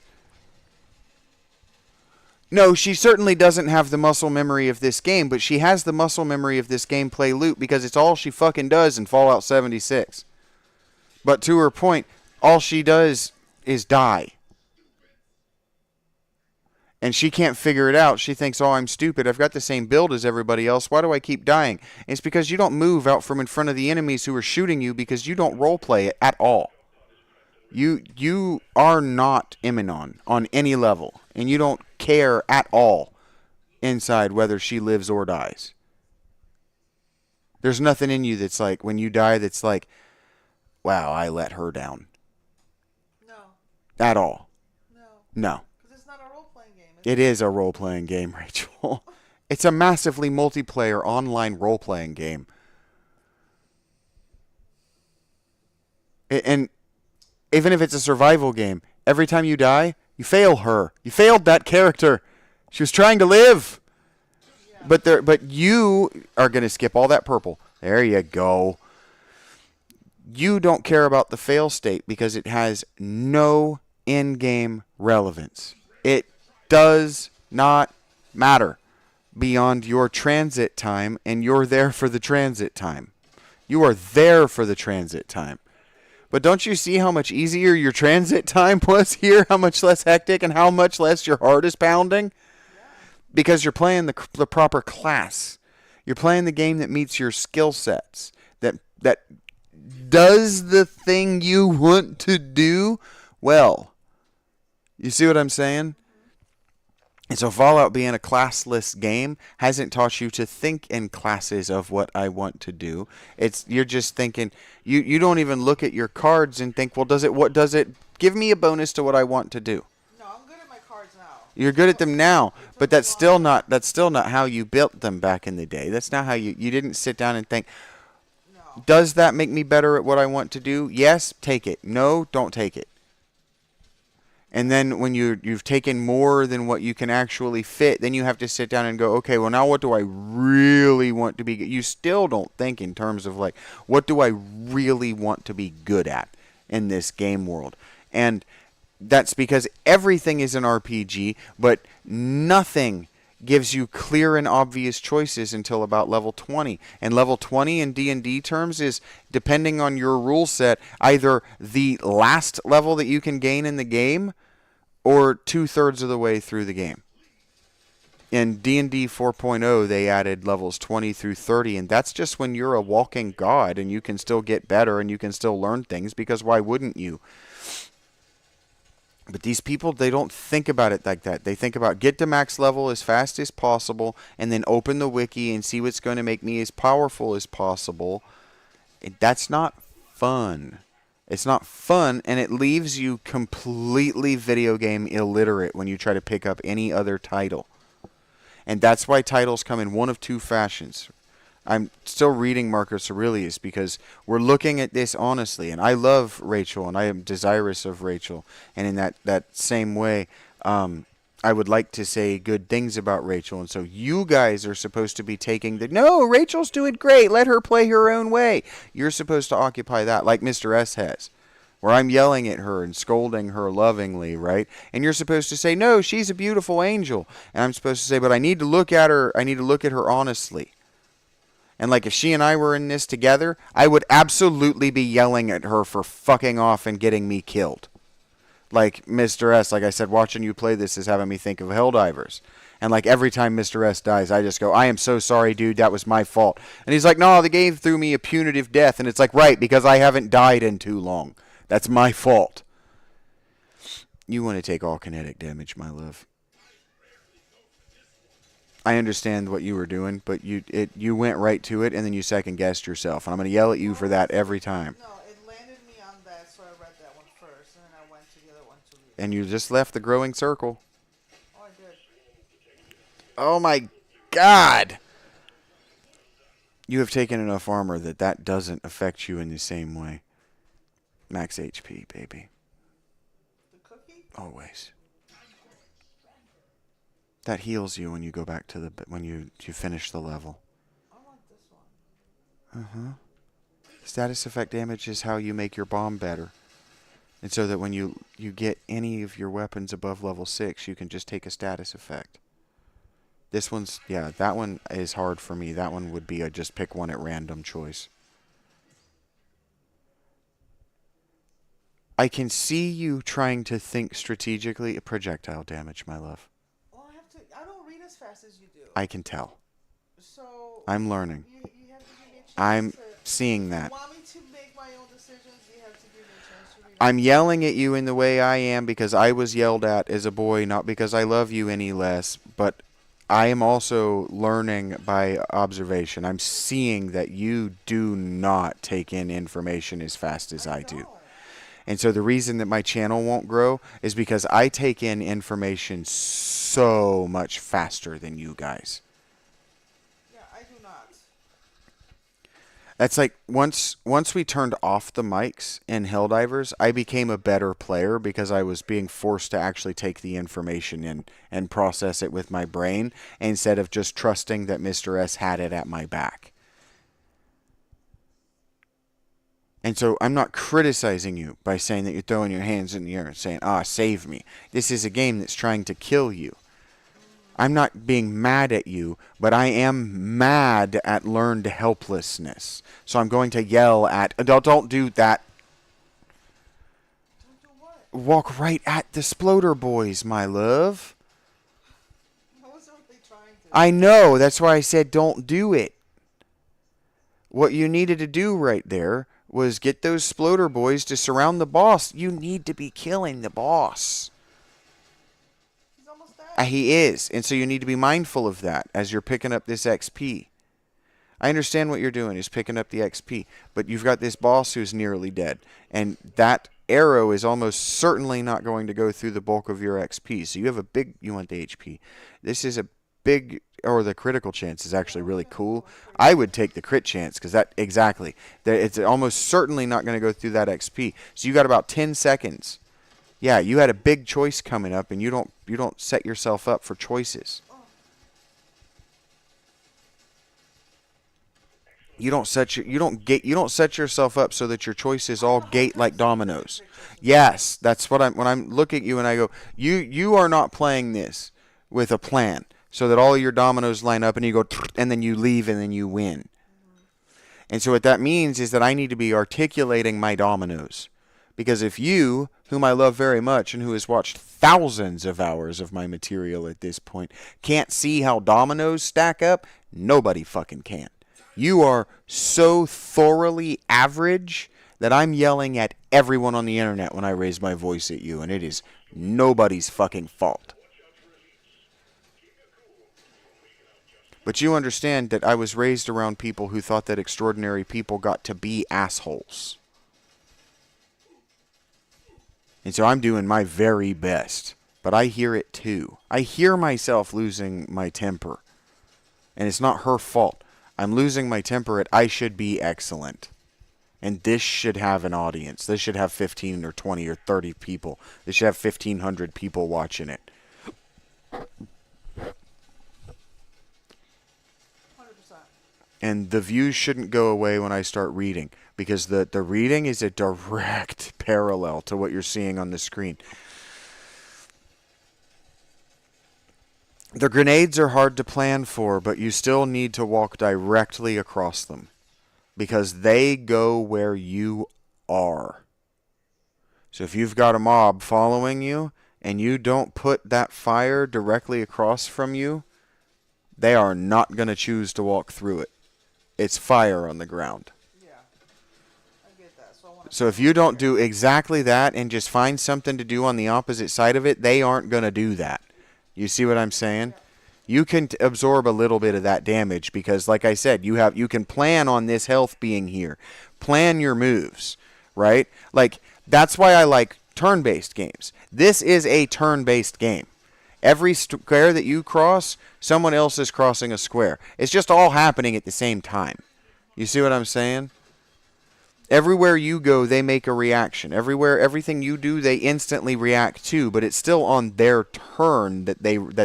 No, she certainly doesn't have the muscle memory of this game, but she has the muscle memory of this gameplay loop because it's all she fucking does in Fallout 76. But to her point, all she does is die. And she can't figure it out. She thinks, oh, I'm stupid. I've got the same build as everybody else. Why do I keep dying? And it's because you don't move out from in front of the enemies who are shooting you because you don't roleplay it at all. You are not Eminon on any level, and you don't care at all inside whether she lives or dies. There's nothing in you that's like, when you die, that's like, wow, I let her down. No. At all. No. No. Because it's not a role-playing game. It is a role-playing game, Rachel. It's a massively multiplayer online role-playing game. And even if it's a survival game, every time you die, you fail her. You failed that character. She was trying to live. Yeah. But you are going to skip all that purple. There you go. You don't care about the fail state because it has no in-game relevance. It does not matter beyond your transit time, and you're there for the transit time. You are there for the transit time. But don't you see how much easier your transit time was here? How much less hectic and how much less your heart is pounding? Yeah. Because you're playing the proper class. You're playing the game that meets your skill sets. That does the thing you want to do well. You see what I'm saying? And so Fallout being a classless game hasn't taught you to think in classes of what I want to do. You're just thinking, you don't even look at your cards and think, well, what does it give me a bonus to what I want to do? No, I'm good at my cards now. You're good at them now, but that's still not how you built them back in the day. That's not how you didn't sit down and think, no. Does that make me better at what I want to do? Yes, take it. No, don't take it. And then when you've taken more than what you can actually fit, then you have to sit down and go, okay, well, now what do I really want to be? You still don't think in terms of, like, what do I really want to be good at in this game world? And that's because everything is an RPG, but nothing gives you clear and obvious choices until about level 20. And level 20 in D&D terms is, depending on your rule set, either the last level that you can gain in the game or 2/3 of the way through the game. In D&D 4.0, they added levels 20 through 30, and that's just when you're a walking god and you can still get better and you can still learn things, because why wouldn't you? But these people, they don't think about it like that. They think about get to max level as fast as possible and then open the wiki and see what's going to make me as powerful as possible. That's not fun. It's not fun, and it leaves you completely video game illiterate when you try to pick up any other title. And that's why titles come in one of two fashions. I'm still reading Marcus Aurelius because we're looking at this honestly, and I love Rachel, and I am desirous of Rachel. And in that same way, I would like to say good things about Rachel. And so you guys are supposed to be taking no, Rachel's doing great, let her play her own way. You're supposed to occupy that, like Mr. S has, where I'm yelling at her and scolding her lovingly, right? And you're supposed to say, no, she's a beautiful angel. And I'm supposed to say, but I need to look at her honestly. And like if she and I were in this together, I would absolutely be yelling at her for fucking off and getting me killed. Like Mr. S, like I said, watching you play this is having me think of Helldivers. And like every time Mr. S dies, I just go, I am so sorry, dude, that was my fault. And he's like, no, the game threw me a punitive death. And it's like, right, because I haven't died in too long. That's my fault. You want to take all kinetic damage, my love. I understand what you were doing, but you went right to it and then you second guessed yourself. And I'm going to yell at you for that every time. No, it landed me on that, so I read that one first, and then I went to the other one to read. And you just left the growing circle. Oh, I did. Oh my God! You have taken enough armor that doesn't affect you in the same way. Max HP, baby. The cookie? Always. That heals you when you go back to the when you finish the level. I want this one. Status effect damage is how you make your bomb better. And so that when you get any of your weapons above level 6, you can just take a status effect. This one's, yeah, that one is hard for me. That one would be a just pick one at random choice. I can see you trying to think strategically. Projectile damage, my love. Well, I don't read as fast as you do. I can tell. So I'm learning. you have to give me a chance I'm to, seeing that. If you want me to make my own decisions, you have to give me a chance to read. I'm yelling at you in the way I am because I was yelled at as a boy, not because I love you any less, but I am also learning by observation. I'm seeing that you do not take in information as fast as I do. And so the reason that my channel won't grow is because I take in information so much faster than you guys. Yeah, I do not. That's like once we turned off the mics in Helldivers, I became a better player because I was being forced to actually take the information in and process it with my brain instead of just trusting that Mr. S had it at my back. And so I'm not criticizing you by saying that you're throwing your hands in the air and saying, save me. This is a game that's trying to kill you. I'm not being mad at you, but I am mad at learned helplessness. So I'm going to yell at, don't do that. Don't do what? Walk right at the Sploder boys, my love. I wasn't really trying to. I know, that's why I said don't do it. What you needed to do right there was get those Sploder boys to surround the boss. You need to be killing the boss. He's almost dead. He is, and so you need to be mindful of that as you're picking up this XP. I understand what you're doing is picking up the XP, but you've got this boss who's nearly dead, and that arrow is almost certainly not going to go through the bulk of your XP. So you have a big, you want the HP. This is a big, or the critical chance is actually really cool. I would take the crit chance because that, exactly, it's almost certainly not going to go through that XP. So you got about 10 seconds. Yeah, you had a big choice coming up, and you don't set yourself up for choices. You don't set yourself up so that your choices all gate like dominoes. Yes, that's what when I'm looking at you and I go, you are not playing this with a plan so that all your dominoes line up and you go and then you leave and then you win. And so what that means is that I need to be articulating my dominoes. Because if you, whom I love very much and who has watched thousands of hours of my material at this point, can't see how dominoes stack up, nobody fucking can. You are so thoroughly average that I'm yelling at everyone on the internet when I raise my voice at you, and it is nobody's fucking fault. But you understand that I was raised around people who thought that extraordinary people got to be assholes. And so I'm doing my very best. But I hear it too. I hear myself losing my temper. And it's not her fault. I'm losing my temper at I should be excellent. And this should have an audience. This should have 15 or 20 or 30 people. This should have 1,500 people watching it. 100%. And the views shouldn't go away when I start reading, because the reading is a direct parallel to what you're seeing on the screen. The grenades are hard to plan for, but you still need to walk directly across them because they go where you are. So if you've got a mob following you and you don't put that fire directly across from you, they are not going to choose to walk through it. It's fire on the ground. Yeah, I get that. So I want to. So if you don't do exactly that and just find something to do on the opposite side of it, they aren't going to do that. You see what I'm saying? Yeah. You can absorb a little bit of that damage because, like I said, you can plan on this health being here. Plan your moves, right? Like, that's why I like turn-based games. This is a turn-based game. Every square that you cross, someone else is crossing a square. It's just all happening at the same time. You see what I'm saying? Everywhere you go, they make a reaction. Everything you do, they instantly react to, but it's still on their turn that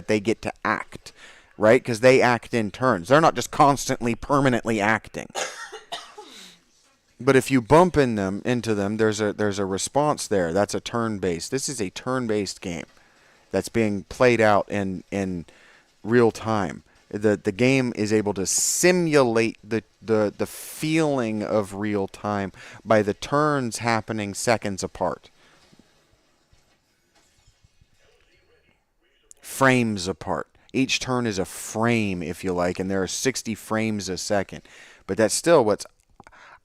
they get to act, right? Because they act in turns. They're not just constantly, permanently acting. But if you bump into them, there's a response there. That's a turn-based. This is a turn-based game that's being played out in real time. The game is able to simulate the feeling of real time by the turns happening seconds apart. Frames apart. Each turn is a frame, if you like, and there are 60 frames a second. But that's still what's...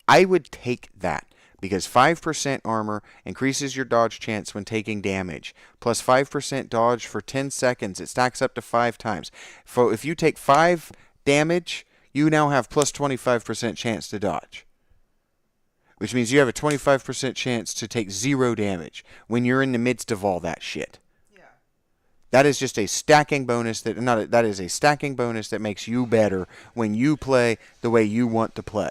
I would take that. Because 5% armor increases your dodge chance when taking damage. Plus 5% dodge for 10 seconds. It stacks up to 5 times. So if you take 5 damage, you now have plus 25% chance to dodge. Which means you have a 25% chance to take 0 damage when you're in the midst of all that shit. Yeah. That is just a stacking bonus that is a stacking bonus that makes you better when you play the way you want to play.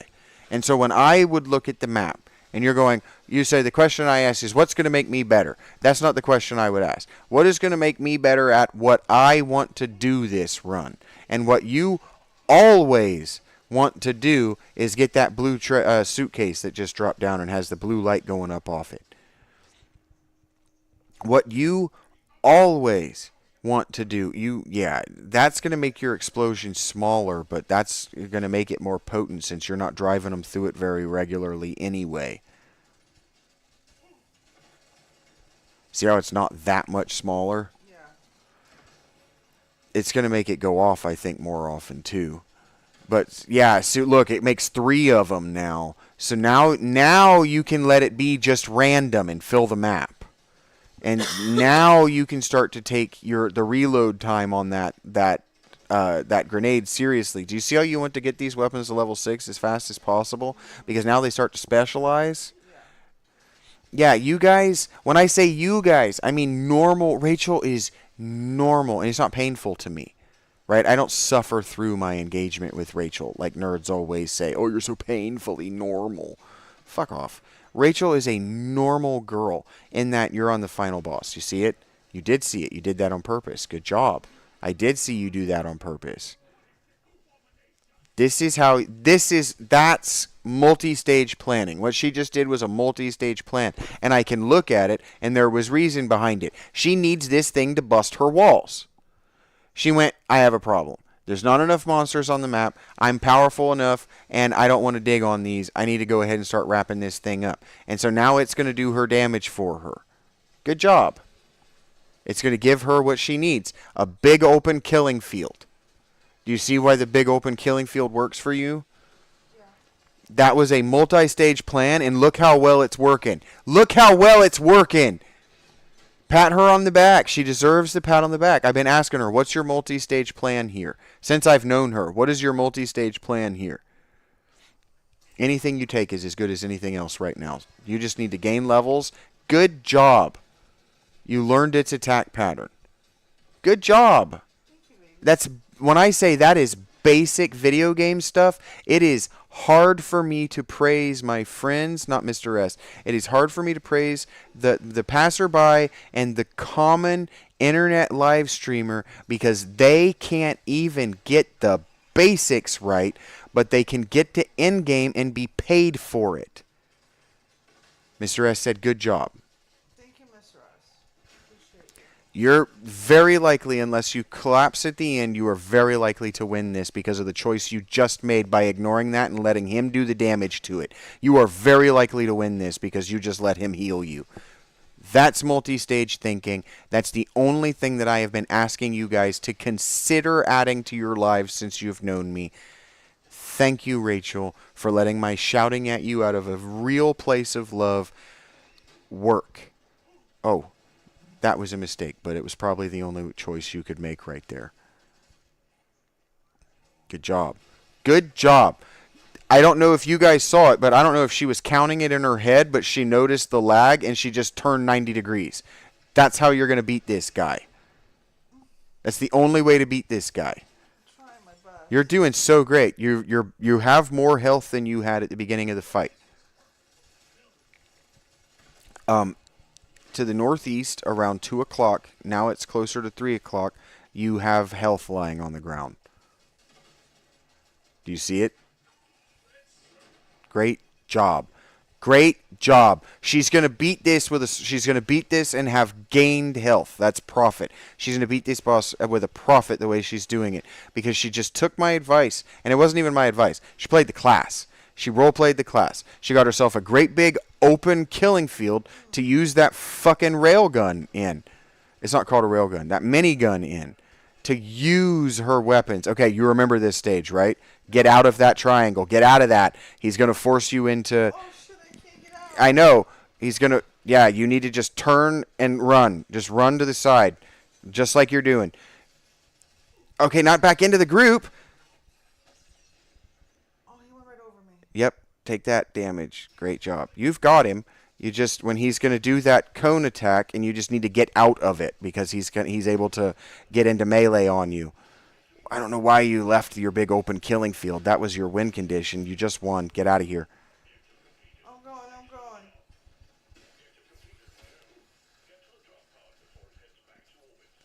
And so when I would look at the map, and you say the question I ask is, what's going to make me better? That's not the question I would ask. What is going to make me better at what I want to do this run? And what you always want to do is get that blue suitcase that just dropped down and has the blue light going up off it. What you always want to do, that's going to make your explosion smaller, but that's going to make it more potent since you're not driving them through it very regularly anyway. See how it's not that much smaller? Yeah. It's going to make it go off, I think, more often too. But yeah, so look, it makes 3 of them now. So now you can let it be just random and fill the map. And now you can start to take the reload time on that grenade seriously. Do you see how you want to get these weapons to level 6 as fast as possible? Because now they start to specialize. Yeah, you guys, when I say you guys, I mean normal. Rachel is normal, and it's not painful to me, right? I don't suffer through my engagement with Rachel like nerds always say. Oh, you're so painfully normal. Fuck off. Rachel is a normal girl in that you're on the final boss. You see it? You did see it. You did that on purpose. Good job. I did see you do that on purpose. That's multi-stage planning. What she just did was a multi-stage plan. And I can look at it, and there was reason behind it. She needs this thing to bust her walls. She went, I have a problem. There's not enough monsters on the map. I'm powerful enough, and I don't want to dig on these. I need to go ahead and start wrapping this thing up. And so now it's going to do her damage for her. Good job. It's going to give her what she needs. A big open killing field. Do you see why the big open killing field works for you? Yeah. That was a multi-stage plan, and look how well it's working. Look how well it's working. Pat her on the back. She deserves the pat on the back. I've been asking her, what's your multi-stage plan here? Since I've known her, what is your multi-stage plan here? Anything you take is as good as anything else right now. You just need to gain levels. Good job. You learned its attack pattern. Good job. That's when I say that is basic video game stuff. It is hard for me to praise my friends, not Mr. S. It is hard for me to praise the passerby and the common internet live streamer because they can't even get the basics right, but they can get to end game and be paid for it. Mr. S said, good job. Thank you, Mr. S. Appreciate it. You're very likely, unless you collapse at the end, you are very likely to win this because of the choice you just made by ignoring that and letting him do the damage to it. You are very likely to win this because you just let him heal you. That's multi-stage thinking. That's the only thing that I have been asking you guys to consider adding to your lives since you've known me. Thank you, Rachel, for letting my shouting at you out of a real place of love work. Oh, that was a mistake, but it was probably the only choice you could make right there. Good job. Good job. I don't know if you guys saw it, but I don't know if she was counting it in her head, but she noticed the lag and she just turned 90 degrees. That's how you're going to beat this guy. That's the only way to beat this guy. You're doing so great. You have more health than you had at the beginning of the fight. To the northeast, around 2 o'clock, now it's closer to 3 o'clock, you have health lying on the ground. Do you see it? Great job. Great job. She's going to beat this she's going to beat this and have gained health. That's profit. She's going to beat this boss with a profit the way she's doing it because she just took my advice, and it wasn't even my advice. She played the class. She role-played the class. She got herself a great big open killing field to use that fucking railgun in. It's not called a railgun. That minigun in. To use her weapons. Okay, you remember this stage, right? Get out of that triangle. Get out of that. He's going to force you into... Oh, shit, I can't get out. I know. He's going to... Yeah, you need to just turn and run. Just run to the side. Just like you're doing. Okay, not back into the group. Oh, he went right over me. Yep, take that damage. Great job. You've got him. You just, when he's going to do that cone attack, and you just need to get out of it because he's able to get into melee on you. I don't know why you left your big open killing field. That was your win condition. You just won. Get out of here. I'm going.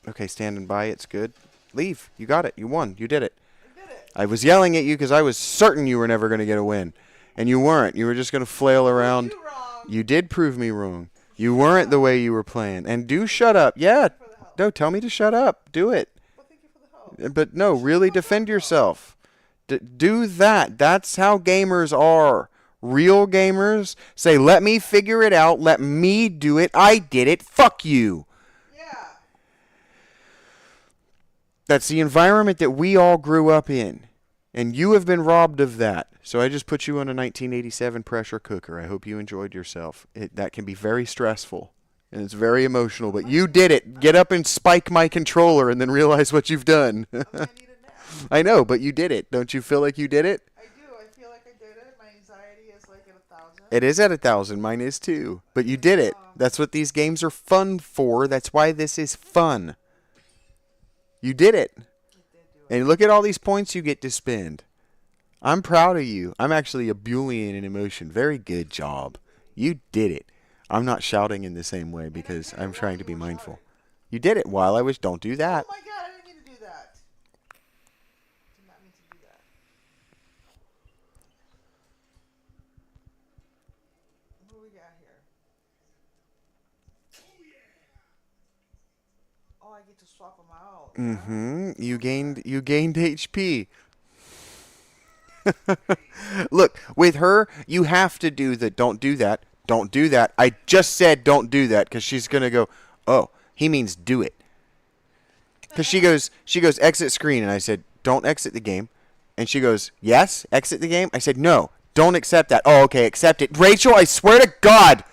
Okay, standing by. It's good. Leave. You got it. You won. You did it. I did it. I was yelling at you because I was certain you were never going to get a win. And you weren't. You were just going to flail around. You wrong. You did prove me wrong. You weren't the way you were playing. And do shut up. Yeah. No, tell me to shut up. Do it. Well, thank you for the help. But no, really defend yourself. Do that. That's how gamers are. Real gamers say, let me figure it out. Let me do it. I did it. Fuck you. Yeah. That's the environment that we all grew up in. And you have been robbed of that. So I just put you on a 1987 pressure cooker. I hope you enjoyed yourself. That can be very stressful. And it's very emotional. But you did it. Get up and spike my controller and then realize what you've done. I need a nap. I know, but you did it. Don't you feel like you did it? I do. I feel like I did it. My anxiety is like at 1,000. It is at 1,000. Mine is too. But you did it. That's what these games are fun for. That's why this is fun. You did it. And look at all these points you get to spend. I'm proud of you. I'm actually a Boolean in emotion. Very good job. You did it. I'm not shouting in the same way because I'm trying to be mindful. You did it while I was... Don't do that. Oh my god, I didn't mean to do that. Did not mean to do that. What do we got here? Oh, I get to swap them out. Mm-hmm. You gained HP. Look, with her, you have to do the don't do that. Don't do that. I just said don't do that because she's going to go, oh, he means do it. Because she goes, exit screen. And I said, don't exit the game. And she goes, yes, exit the game. I said, no, don't accept that. Oh, okay, accept it. Rachel, I swear to God,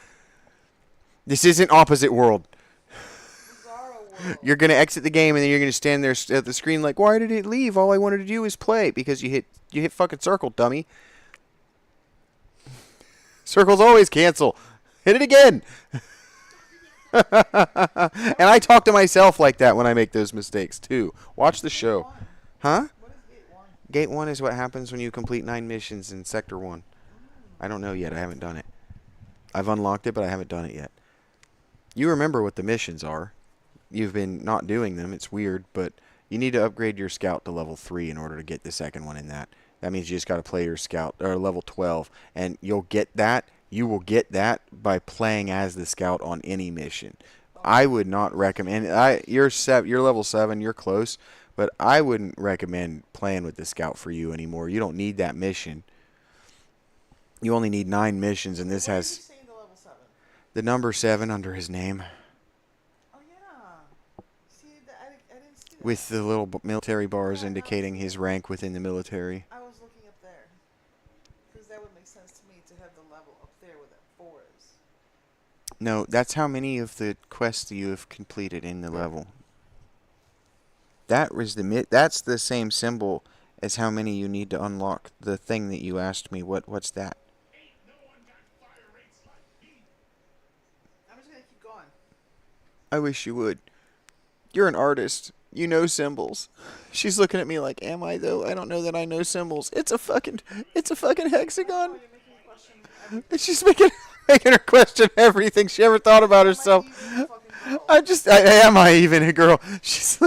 this isn't opposite world. You're going to exit the game and then you're going to stand there at the screen like, why did it leave? All I wanted to do was play because you hit fucking circle, dummy. Circles always cancel. Hit it again. And I talk to myself like that when I make those mistakes too. Watch the show. Huh? What is gate 1? Gate 1 is what happens when you complete 9 missions in Sector 1. I don't know yet. I haven't done it. I've unlocked it, but I haven't done it yet. You remember what the missions are. You've been not doing them. It's weird, but you need to upgrade your scout to level 3 in order to get the second one in that. That means you just got to play your scout, or level 12, and you'll get that. You will get that by playing as the scout on any mission. I would not recommend. You're level 7. You're close, but I wouldn't recommend playing with the scout for you anymore. You don't need that mission. You only need 9 missions, and this has the level 7? the number 7 under his name. Oh yeah. See, I didn't see that. With the little military bars indicating his rank within the military. I was looking up there. Because that would make sense to me to have the level up there where that 4 is. No, that's how many of the quests you have completed in the level. That's the same symbol as how many you need to unlock the thing that you asked me. What's that? I'm just gonna keep going. I wish you would. You're an artist. You know symbols. She's looking at me like, am I though? I don't know that I know symbols. It's a fucking hexagon. And she's making her question everything she ever thought about herself. Am I even a girl? She's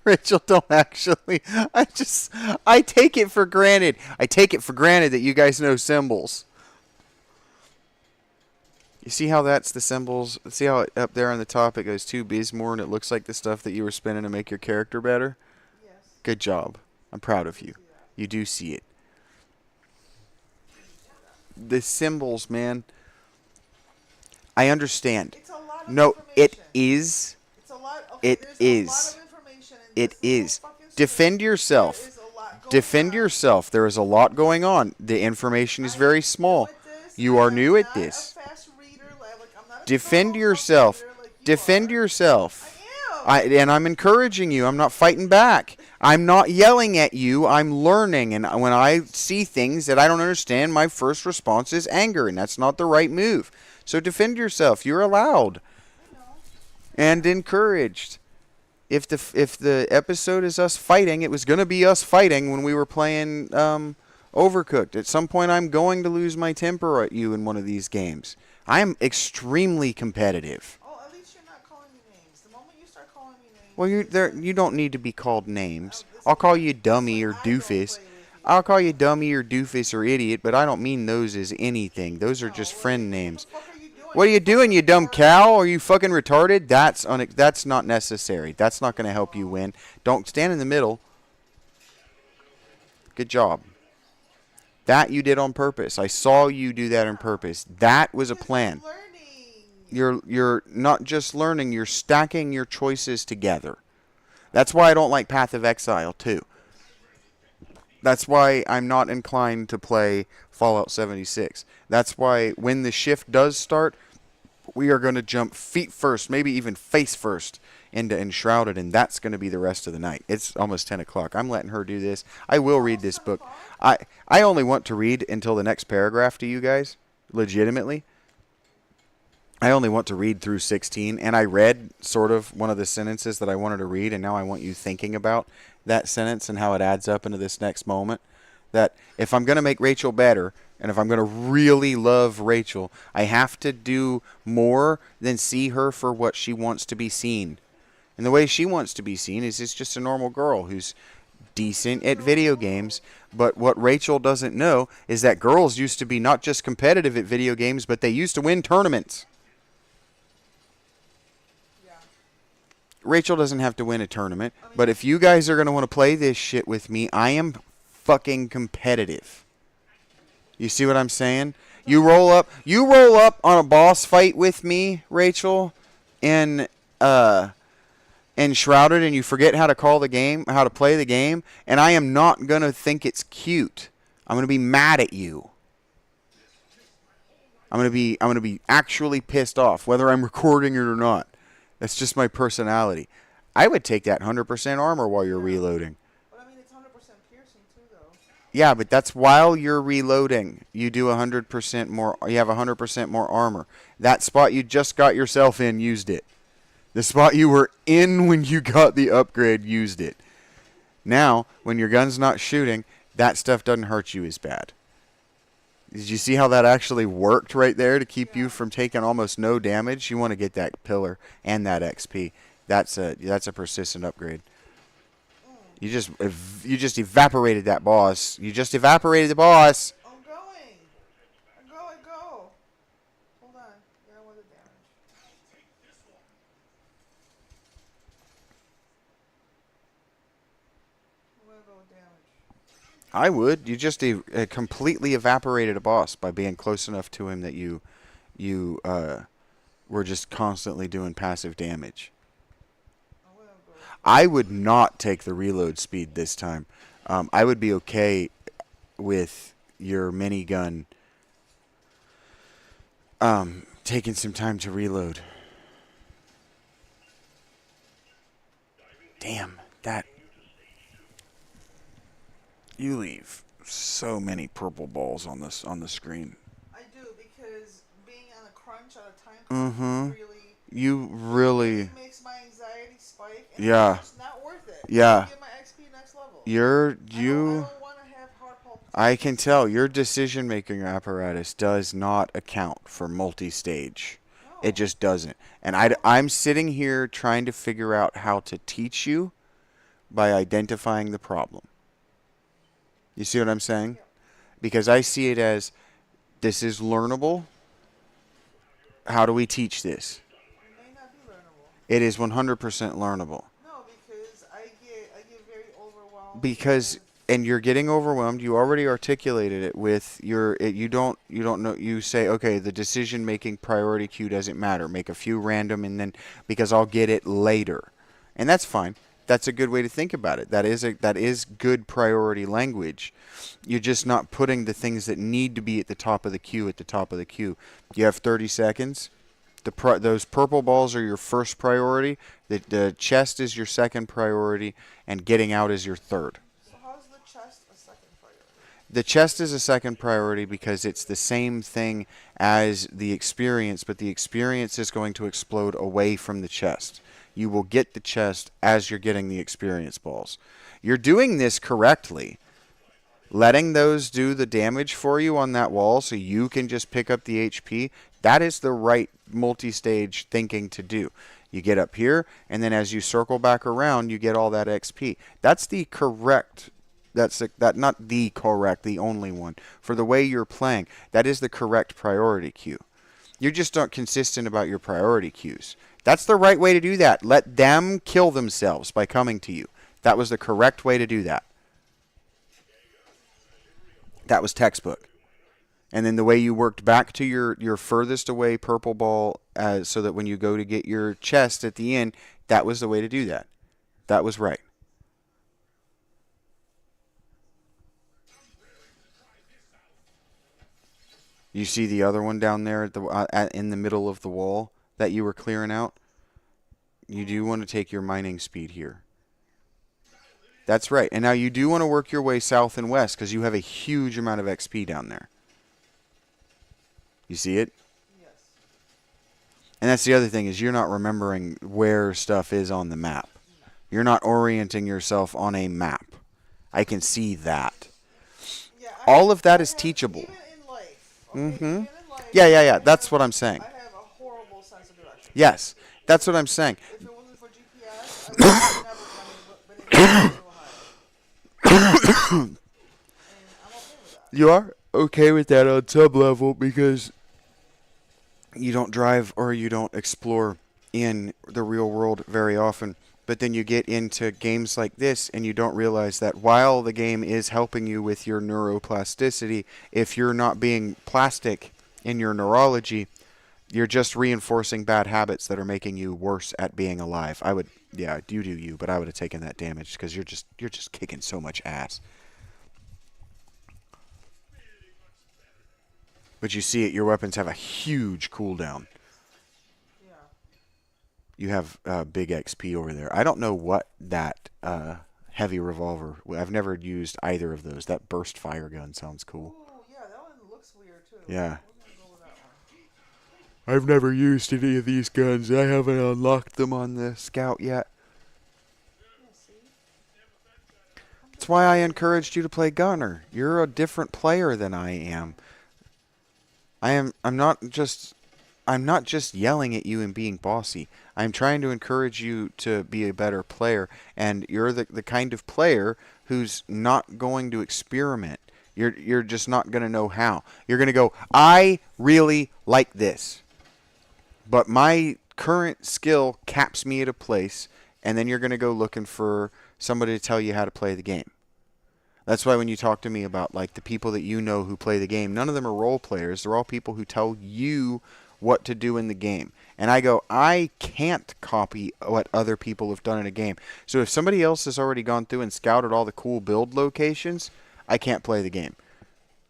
Rachel, don't actually. I take it for granted. I take it for granted that you guys know symbols. You see how that's the symbols? See how up there on the top it goes to Bismore and it looks like the stuff that you were spinning to make your character better? Yes. Good job. I'm proud of you. You do see it. The symbols, man. I understand. It's a lot of no, information. it is. It's a lot. Okay, it is. A lot of information it is. Defend yourself. Defend on. yourself. There is a lot going on. The information is very small. You are new at this. Defend yourself. Defend yourself. And I'm encouraging you. I'm not fighting back. I'm not yelling at you. I'm learning. And when I see things that I don't understand, my first response is anger. And that's not the right move. So defend yourself. You're allowed. And encouraged. If the episode is us fighting, it was going to be us fighting when we were playing Overcooked. At some point, I'm going to lose my temper at you in one of these games. I am extremely competitive. Oh, at least you're not calling me names. The moment you start calling me names... Well, you don't need to be called names. I'll call you dummy or doofus. I'll call you dummy or doofus or idiot, but I don't mean those as anything. Those are just friend names. What are you doing, you dumb cow? Are you fucking retarded? That's not necessary. That's not going to help you win. Don't stand in the middle. Good job. That you did on purpose. I saw you do that on purpose. That was a plan. You're not just learning, you're stacking your choices together. That's why I don't like Path of Exile too. That's why I'm not inclined to play Fallout 76. That's why when the shift does start, we are going to jump feet first, maybe even face first, into Enshrouded, and that's going to be the rest of the night. It's almost 10 o'clock. I'm letting her do this. I will read this book. I only want to read until the next paragraph to you guys, legitimately. I only want to read through 16, and I read sort of one of the sentences that I wanted to read, and now I want you thinking about that sentence and how it adds up into this next moment. That if I'm going to make Rachel better, and if I'm going to really love Rachel, I have to do more than see her for what she wants to be seen. And the way she wants to be seen is just a normal girl who's decent at video games. But what Rachel doesn't know is that girls used to be not just competitive at video games, but they used to win tournaments. Yeah. Rachel doesn't have to win a tournament. But if you guys are going to want to play this shit with me, I am fucking competitive. You see what I'm saying? You roll up on a boss fight with me, Rachel, and Shrouded, and you forget how to call the game, how to play the game, and I am not going to think it's cute. I'm going to be mad at you. I'm going to be actually pissed off, whether I'm recording it or not. That's just my personality. I would take that 100% armor while you're reloading. But I mean, it's 100% piercing too, though. Yeah, but that's while you're reloading. You do 100% more. You have 100% more armor. That spot you just got yourself in used it. The spot you were in when you got the upgrade used it. Now, when your gun's not shooting, that stuff doesn't hurt you as bad. Did you see how that actually worked right there to keep you from taking almost no damage? You want to get that pillar and that XP. That's a persistent upgrade. You just evaporated that boss. You just evaporated the boss. I'm going. I go. Hold on. Yeah, I want the damage. go with damage. I would. You just completely evaporated a boss by being close enough to him that you were just constantly doing passive damage. I'm gonna go. I would not take the reload speed this time. I would be okay with your minigun taking some time to reload. Damn, that... You leave so many purple balls on the screen. I do, because being on a crunch at a time Mm-hmm. really really makes my anxiety spike, and Yeah. it's just not worth it. Yeah. Get my XP next level. I don't want to have heart palpitations. I can tell your decision making apparatus does not account for multi-stage. No. It just doesn't. And I'm sitting here trying to figure out how to teach you by identifying the problem. You see what I'm saying? Yeah. Because I see it as, this is learnable. How do we teach this? It may not be learnable. It is 100% learnable. No, because I get very overwhelmed. Because and you're getting overwhelmed. You already articulated it with your. You don't know. You say, okay, the decision making priority queue doesn't matter. Make a few random, and then because I'll get it later, and that's fine. That's a good way to think about it. That is good priority language. You're just not putting the things that need to be at the top of the queue at the top of the queue. You have 30 seconds. Those purple balls are your first priority. The chest is your second priority, and getting out is your third. So how's the chest a second priority? The chest is a second priority because it's the same thing as the experience, but the experience is going to explode away from the chest. You will get the chest as you're getting the experience balls. You're doing this correctly. Letting those do the damage for you on that wall so you can just pick up the HP, that is the right multi-stage thinking to do. You get up here, and then as you circle back around, you get all that XP. That's the correct... not the correct, the only one. For the way you're playing, that is the correct priority queue. You're just not consistent about your priority queues. That's the right way to do that. Let them kill themselves by coming to you. That was the correct way to do that. That was textbook. And then the way you worked back to your furthest away purple ball so that when you go to get your chest at the end, that was the way to do that. That was right. You see the other one down there in the middle of the wall that you were clearing out? You do want to take your mining speed here. That's right. And now you do want to work your way south and west because you have a huge amount of XP down there. You see it? Yes. And that's the other thing is you're not remembering where stuff is on the map. You're not orienting yourself on a map. I can see that. Yeah, all of that is teachable. Even in life. Okay? Mm-hmm. Even in life, Yeah. That's what I'm saying. I have a horrible sense of direction. Yes. That's what I'm saying. If it wasn't for GPS, I would have never been able to get to Ohio. And I'm okay with that. You are okay with that on some level because you don't drive or you don't explore in the real world very often. But then you get into games like this and you don't realize that while the game is helping you with your neuroplasticity, if you're not being plastic in your neurology, you're just reinforcing bad habits that are making you worse at being alive. You do you, but I would have taken that damage because you're just kicking so much ass. But you see it, your weapons have a huge cooldown. Yeah. You have big XP over there. I don't know what that heavy revolver... I've never used either of those. That burst fire gun sounds cool. Ooh, yeah, that one looks weird too. Yeah. We're gonna go with that one. I've never used any of these guns. I haven't unlocked them on the Scout yet. Yeah, see? That's why I encouraged you to play Gunner. You're a different player than I am. I'm not just yelling at you and being bossy. I'm trying to encourage you to be a better player, and you're the kind of player who's not going to experiment. You're just not going to know how. You're going to go, I really like this, but my current skill caps me at a place, and then you're going to go looking for somebody to tell you how to play the game. That's why when you talk to me about like the people that you know who play the game, none of them are role players. They're all people who tell you what to do in the game. And I go, I can't copy what other people have done in a game. So if somebody else has already gone through and scouted all the cool build locations, I can't play the game.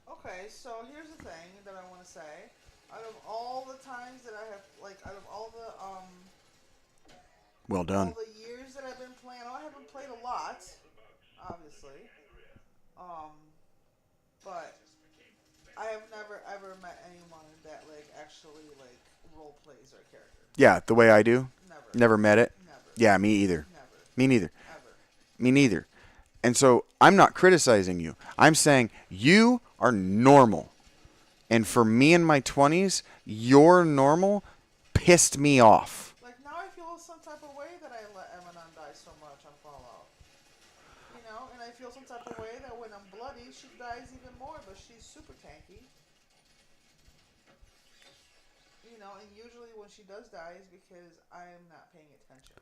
Okay, so here's the thing that I want to say. Out of all the times that I have, like, out of Well all done. the years that I've been playing, I haven't played a lot, obviously. Um, but I have never ever met anyone that like actually like role plays their character. Yeah, the way I do. Never. Never met it. Never. Yeah, me either. Never. Me neither. Ever. Me neither. And so I'm not criticizing you. I'm saying you are normal. And for me in my 20s, your normal pissed me off. Like now I feel some type of way that I let Emanon die so much on Fallout. You know, and I feel some type of way that when I'm bloody, she dies even more, but she's super tanky. You know, and usually when she does die is because I am not paying attention.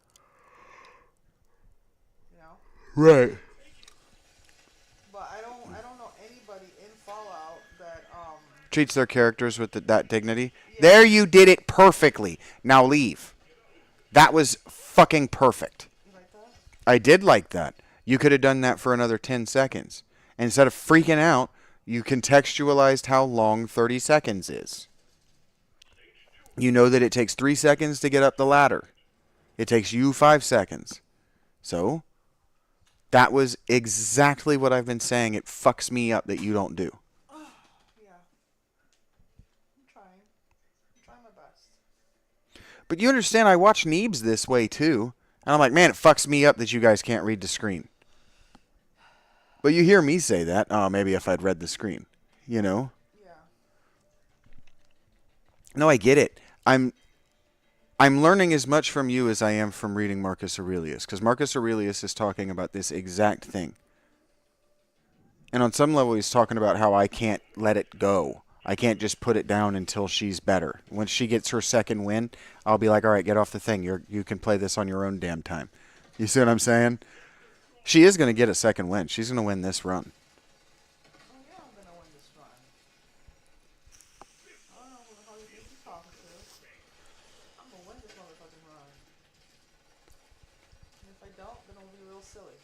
You know? Right. But I don't know anybody in Fallout that Treats their characters with that dignity. Yeah. There you did it perfectly. Now leave. That was fucking perfect. You like that? I did like that. You could have done that for another 10 seconds. Instead of freaking out, you contextualized how long 30 seconds is. You know that it takes 3 seconds to get up the ladder. It takes you 5 seconds. So, that was exactly what I've been saying. It fucks me up that you don't do. Yeah. I'm trying my best. But you understand, I watch Neebs this way too. And I'm like, man, it fucks me up that you guys can't read the screen. But you hear me say that. Oh, maybe if I'd read the screen. You know? Yeah. No, I get it. I'm learning as much from you as I am from reading Marcus Aurelius. Because Marcus Aurelius is talking about this exact thing. And on some level, he's talking about how I can't let it go. I can't just put it down until she's better. When she gets her second win, I'll be like, all right, get off the thing. You can play this on your own damn time. You see what I'm saying? She is going to get a second win. She's going to win this run. Oh yeah, I'm gonna win this run. I don't know who the hell you think you're talking to. I'm gonna win this motherfucking run. And if I don't, then it'll be real silly.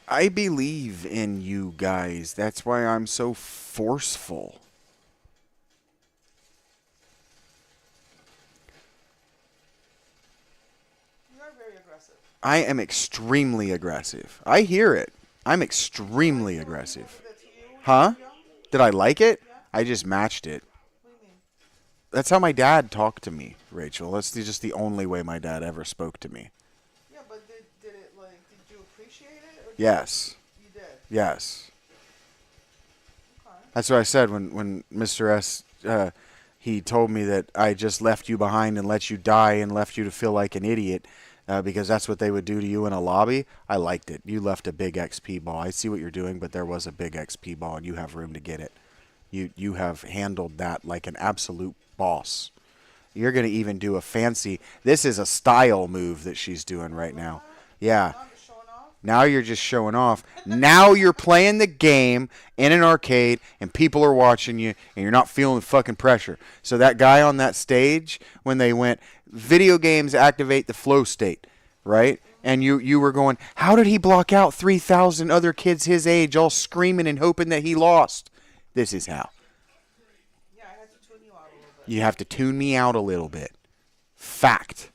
I believe in you guys. That's why I'm so forceful. You are very aggressive. I am extremely aggressive. I hear it. I'm extremely aggressive. Huh? Did I like it? Yeah. I just matched it. What do you mean? That's how my dad talked to me, Rachel. That's just the only way my dad ever spoke to me. Yeah, but did it like did you appreciate it? Or Yes. You did. Yes. Okay. That's what I said when Mr. S, he told me that I just left you behind and let you die and left you to feel like an idiot because that's what they would do to you in a lobby. I liked it. You left a big XP ball. I see what you're doing, but there was a big XP ball and you have room to get it. You have handled that like an absolute boss. You're going to even do a fancy... This is a style move that she's doing right now. Yeah. I'm just showing off. Now you're just showing off. Now you're playing the game in an arcade and people are watching you and you're not feeling the fucking pressure. So that guy on that stage, when they went, video games activate the flow state, right? And you were going, how did he block out 3,000 other kids his age all screaming and hoping that he lost? This is how. Yeah, I had to tune you out a little bit. You have to tune me out a little bit. Fact.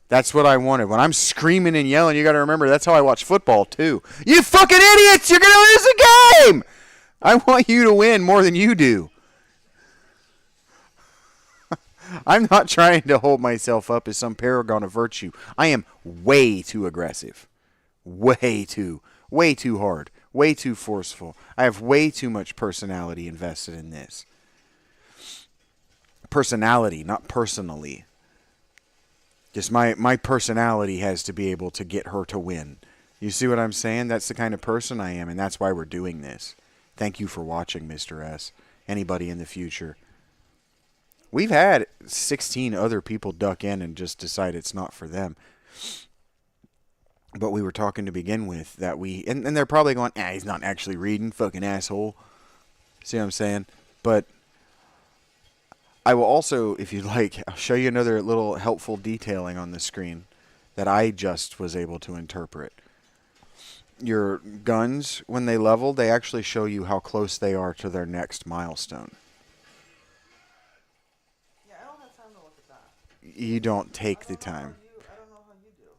That's what I wanted. When I'm screaming and yelling, you got to remember that's how I watch football too. You fucking idiots! You're going to lose the game! I want you to win more than you do. I'm not trying to hold myself up as some paragon of virtue. I am way too aggressive. Way too hard. Way too forceful. I have way too much personality invested in this. Personality, not personally. Just my personality has to be able to get her to win. You see what I'm saying? That's the kind of person I am, and that's why we're doing this. Thank you for watching, Mr. S. Anybody in the future. We've had 16 other people duck in and just decide it's not for them. But we were talking to begin with that and they're probably going, he's not actually reading, fucking asshole. See what I'm saying? But I will also, if you'd like, I'll show you another little helpful detailing on the screen that I just was able to interpret. Your guns, when they level, they actually show you how close they are to their next milestone. Yeah, I don't have time to look at that. You don't take the time. I don't know how you do.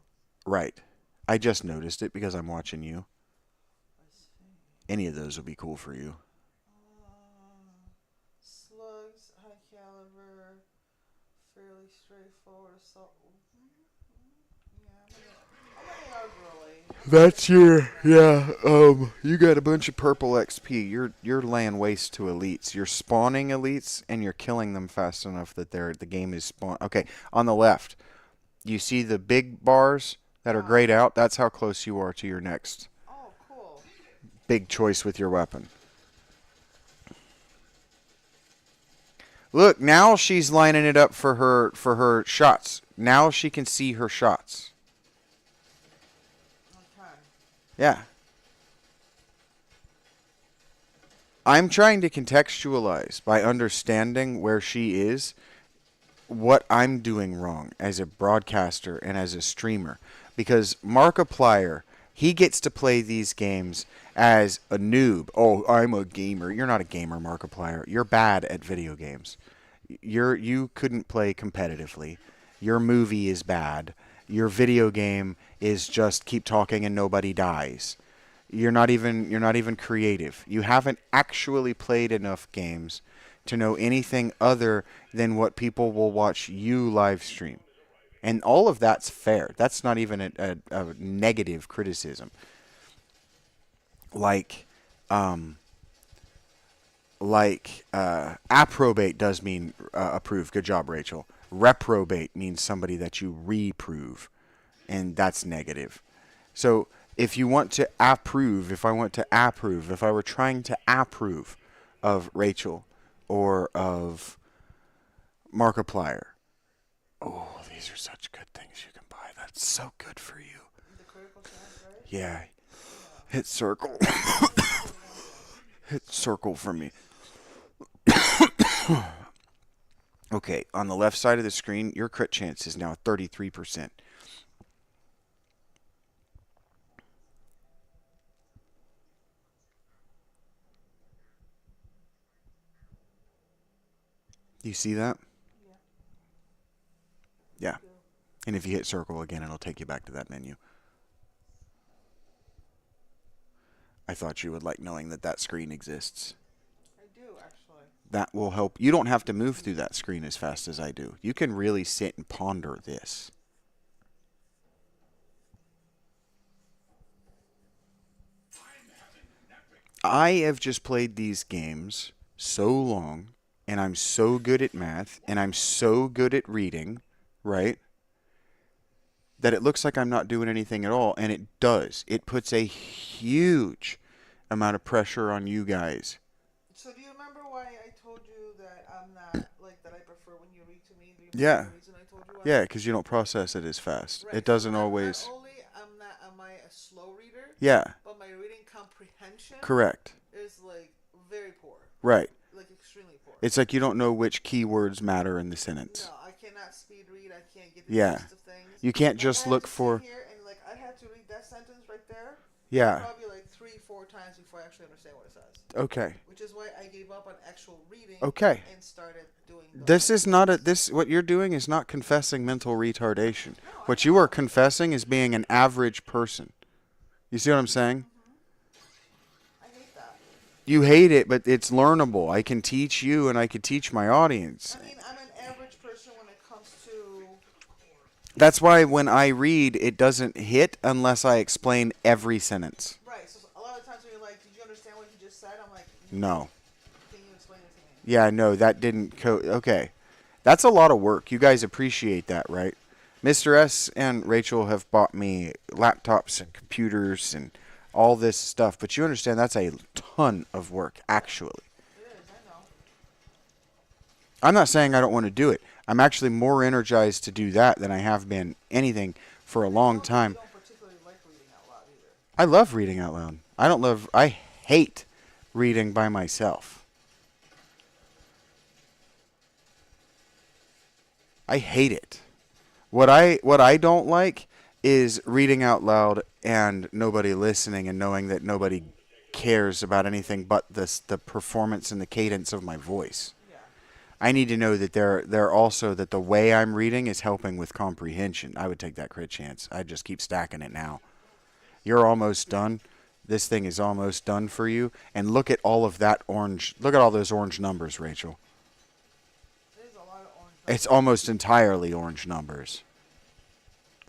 Right. I just noticed it because I'm watching you. I see. Any of those would be cool for you. Slugs, high caliber, fairly straightforward assault. Yeah, I'm an AR girly. That's your you got a bunch of purple XP. You're laying waste to elites. You're spawning elites and you're killing them fast enough that the game is spawn. Okay, on the left, you see the big bars that are grayed out. That's how close you are to your next Oh, cool. big choice with your weapon. Look, now she's lining it up for her shots. Now she can see her shots. Okay. Yeah. I'm trying to contextualize by understanding where she is, what I'm doing wrong as a broadcaster and as a streamer. Because Markiplier, he gets to play these games as a noob. Oh, I'm a gamer. You're not a gamer, Markiplier. You're bad at video games. You couldn't play competitively. Your movie is bad. Your video game is just keep talking and nobody dies. You're not even creative. You haven't actually played enough games to know anything other than what people will watch you live stream. And all of that's fair. That's not even a negative criticism. Like approbate does mean approve. Good job, Rachel. Reprobate means somebody that you reprove, and that's negative. So if you want to approve, if I were trying to approve of Rachel or of Markiplier, oh, these are such good things you can buy. That's so good for you. The critical chance, right? Yeah. Hit circle. Hit circle for me. Okay, on the left side of the screen, your crit chance is now 33%. Do you see that? Yeah. Yeah. And if you hit circle again, it'll take you back to that menu. I thought you would like knowing that that screen exists. I do, actually. That will help. You don't have to move through that screen as fast as I do. You can really sit and ponder this. I have just played these games so long, and I'm so good at math, and I'm so good at reading, right? That it looks like I'm not doing anything at all, and it does. It puts a huge amount of pressure on you guys. So do you remember why I told you that I'm not, like, that I prefer when you read to me? Do you Yeah. remember the reason I told you why? Yeah, because you don't process it as fast. Right. It doesn't So always. Not only am I a slow reader, Yeah, but my reading comprehension correct. is, like, very poor. Right. Like, extremely poor. It's like you don't know which keywords matter in the sentence. No, I cannot speed read. I can't get the Yeah. gist of things. You can't Like, just I had look to sit for. here and, like, I had to read that sentence right there Yeah. probably like 3-4 times before I actually understand what it says. Okay. Which is why I gave up on actual reading. Okay. And started doing. This is not a. This what you're doing is not confessing mental retardation. What you are confessing is being an average person. You see what I'm saying? I hate that. You hate it, but it's learnable. I can teach you, and I can teach my audience. I mean, I'm an average person when it comes to. That's why when I read, it doesn't hit unless I explain every sentence. Right. So a lot of times when you're like, "Did you understand what he just said?" I'm like, No. "Can you explain it to me?" Yeah, no, that didn't okay. That's a lot of work. You guys appreciate that, right? Mr. S and Rachel have bought me laptops and computers and all this stuff, but you understand that's a ton of work, actually. It is. I know. I'm not saying I don't want to do it. I'm actually more energized to do that than I have been anything for a long time. You don't particularly like reading. I love reading out loud. I hate reading by myself. I hate it. What I don't like is reading out loud and nobody listening and knowing that nobody cares about anything but the performance and the cadence of my voice. Yeah. I need to know that they're also that the way I'm reading is helping with comprehension. I would take that crit chance. I'd just keep stacking it now. You're almost done. This thing is almost done for you. And look at all of that orange. Look at all those orange numbers, Rachel. There's a lot of orange. It's almost entirely orange numbers.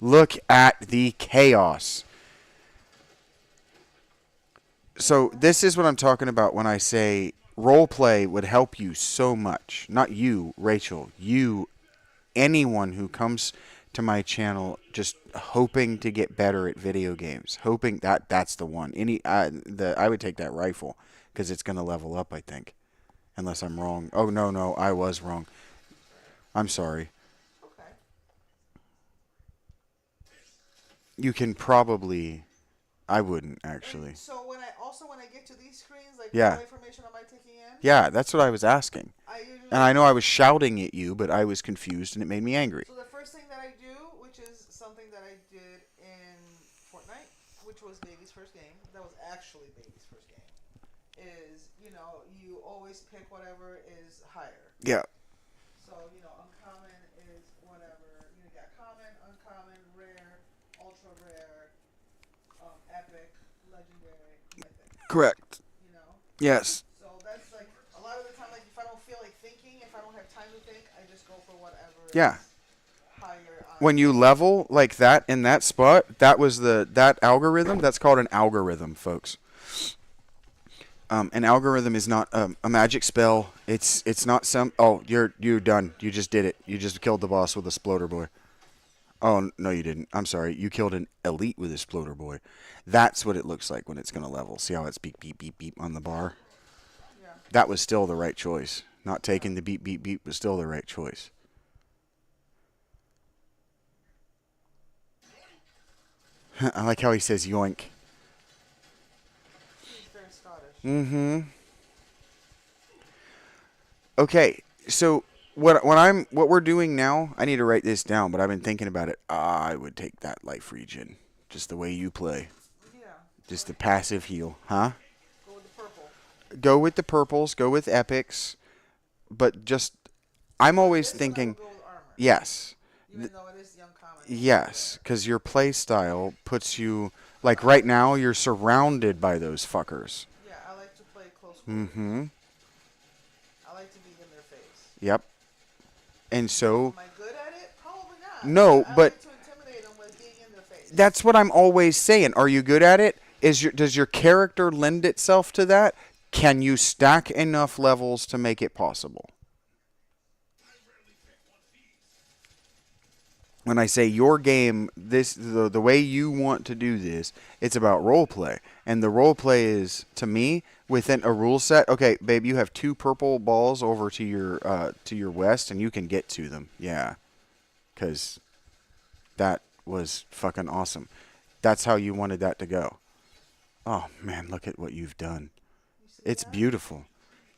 Look at the chaos. So this is what I'm talking about when I say roleplay would help you so much. Not you, Rachel. You, anyone who comes to my channel just hoping to get better at video games. Hoping that's the one. I would take that rifle because it's going to level up, I think. Unless I'm wrong. Oh, no, I was wrong. I'm sorry. Okay. You can probably... I wouldn't, actually. And so when I get to these screens, like Yeah. what information am I taking in? Yeah, that's what I was asking. I usually, And I know I was shouting at you, but I was confused and it made me angry. so the first thing that I do, which is something that I did in Fortnite, which was Baby's first game, that was actually Baby's first game, is, you always pick whatever is higher. Yeah. So, uncommon is whatever. You got common, uncommon, rare, ultra rare, epic, legendary, mythic. Correct. You know? Yes. So that's like, a lot of the time, like, if I don't feel like thinking, if I don't have time to think, I just go for whatever Yeah. is higher on. When you level like that in that spot, that algorithm, that's called an algorithm, folks. An algorithm is not a magic spell. It's not some... Oh, you're done. You just did it. You just killed the boss with a Sploder Boy. Oh, no, you didn't. I'm sorry. You killed an elite with a Sploder Boy. That's what it looks like when it's going to level. See how it's beep, beep, beep, beep on the bar? Yeah. That was still the right choice. Not taking the beep, beep, beep was still the right choice. I like how he says yoink. He's very Scottish. Mm-hmm. Okay, so what we're doing now, I need to write this down, but I've been thinking about it. I would take that life regen. Just the way you play. Yeah. Just the passive heal. Huh? Go with the purple. Go with the purples, go with epics, but just I'm always This thinking one I would go with armor. yes. Even though it is the uncommon. Yes, cuz your play style puts you like right now you're surrounded by those fuckers. Yeah, I like to play close quarters. Mm-hmm. I like to be in their face. Yep. And so Am I good at it? Probably not. No, I but like to intimidate them with being in their face. that's what I'm always saying. Are you good at it? Does your character lend itself to that? Can you stack enough levels to make it possible? When I say your game, the way you want to do this, it's about role play. And the role play is, to me, within a rule set. Okay, babe, you have 2 purple balls over to your west, and you can get to them. Yeah, because that was fucking awesome. That's how you wanted that to go. Oh man, look at what you've done. It's beautiful.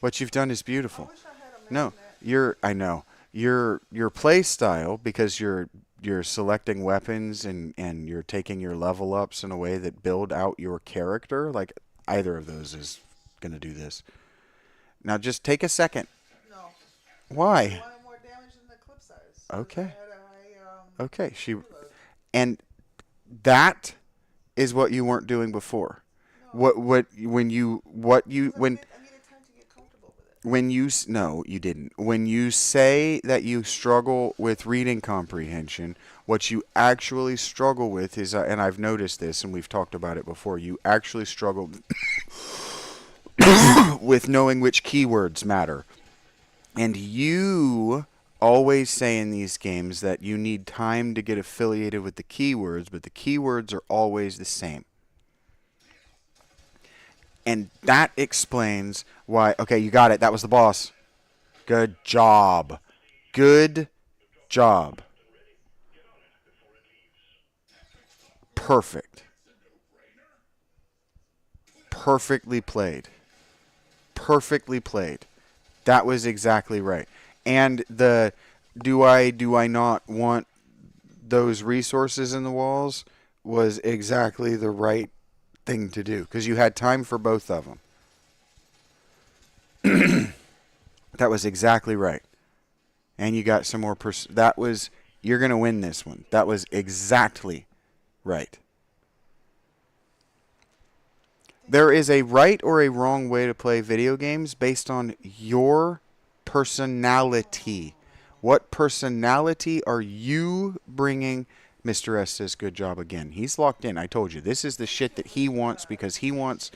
What you've done is beautiful. I wish I had a No, magnet. I know. Your play style, because you're selecting weapons and you're taking your level ups in a way that build out your character. Like either of those is gonna do this. Now just take a second. No. Why? I wanted more damage than the clip size. 'Cause Okay. I had a high, Okay, reload. and that is what you weren't doing before. No. When I needed time to get comfortable with it. No, you didn't. When you say that you struggle with reading comprehension, what you actually struggle with is, and I've noticed this, and we've talked about it before, you actually struggle with knowing which keywords matter. And you always say in these games that you need time to get affiliated with the keywords, but the keywords are always the same. And that explains why... Okay, you got it. That was the boss. Good job. Good job. Perfect. Perfectly played. Perfectly played. That was exactly right. And the do I not want those resources in the walls was exactly the right thing to do because you had time for both of them. That was exactly right. And you got some more that was you're going to win this one. That was exactly right. There is a right or a wrong way to play video games based on your personality. What personality are you bringing? Mr. S says, good job again. He's locked in. I told you. This is the shit that he wants because he wants,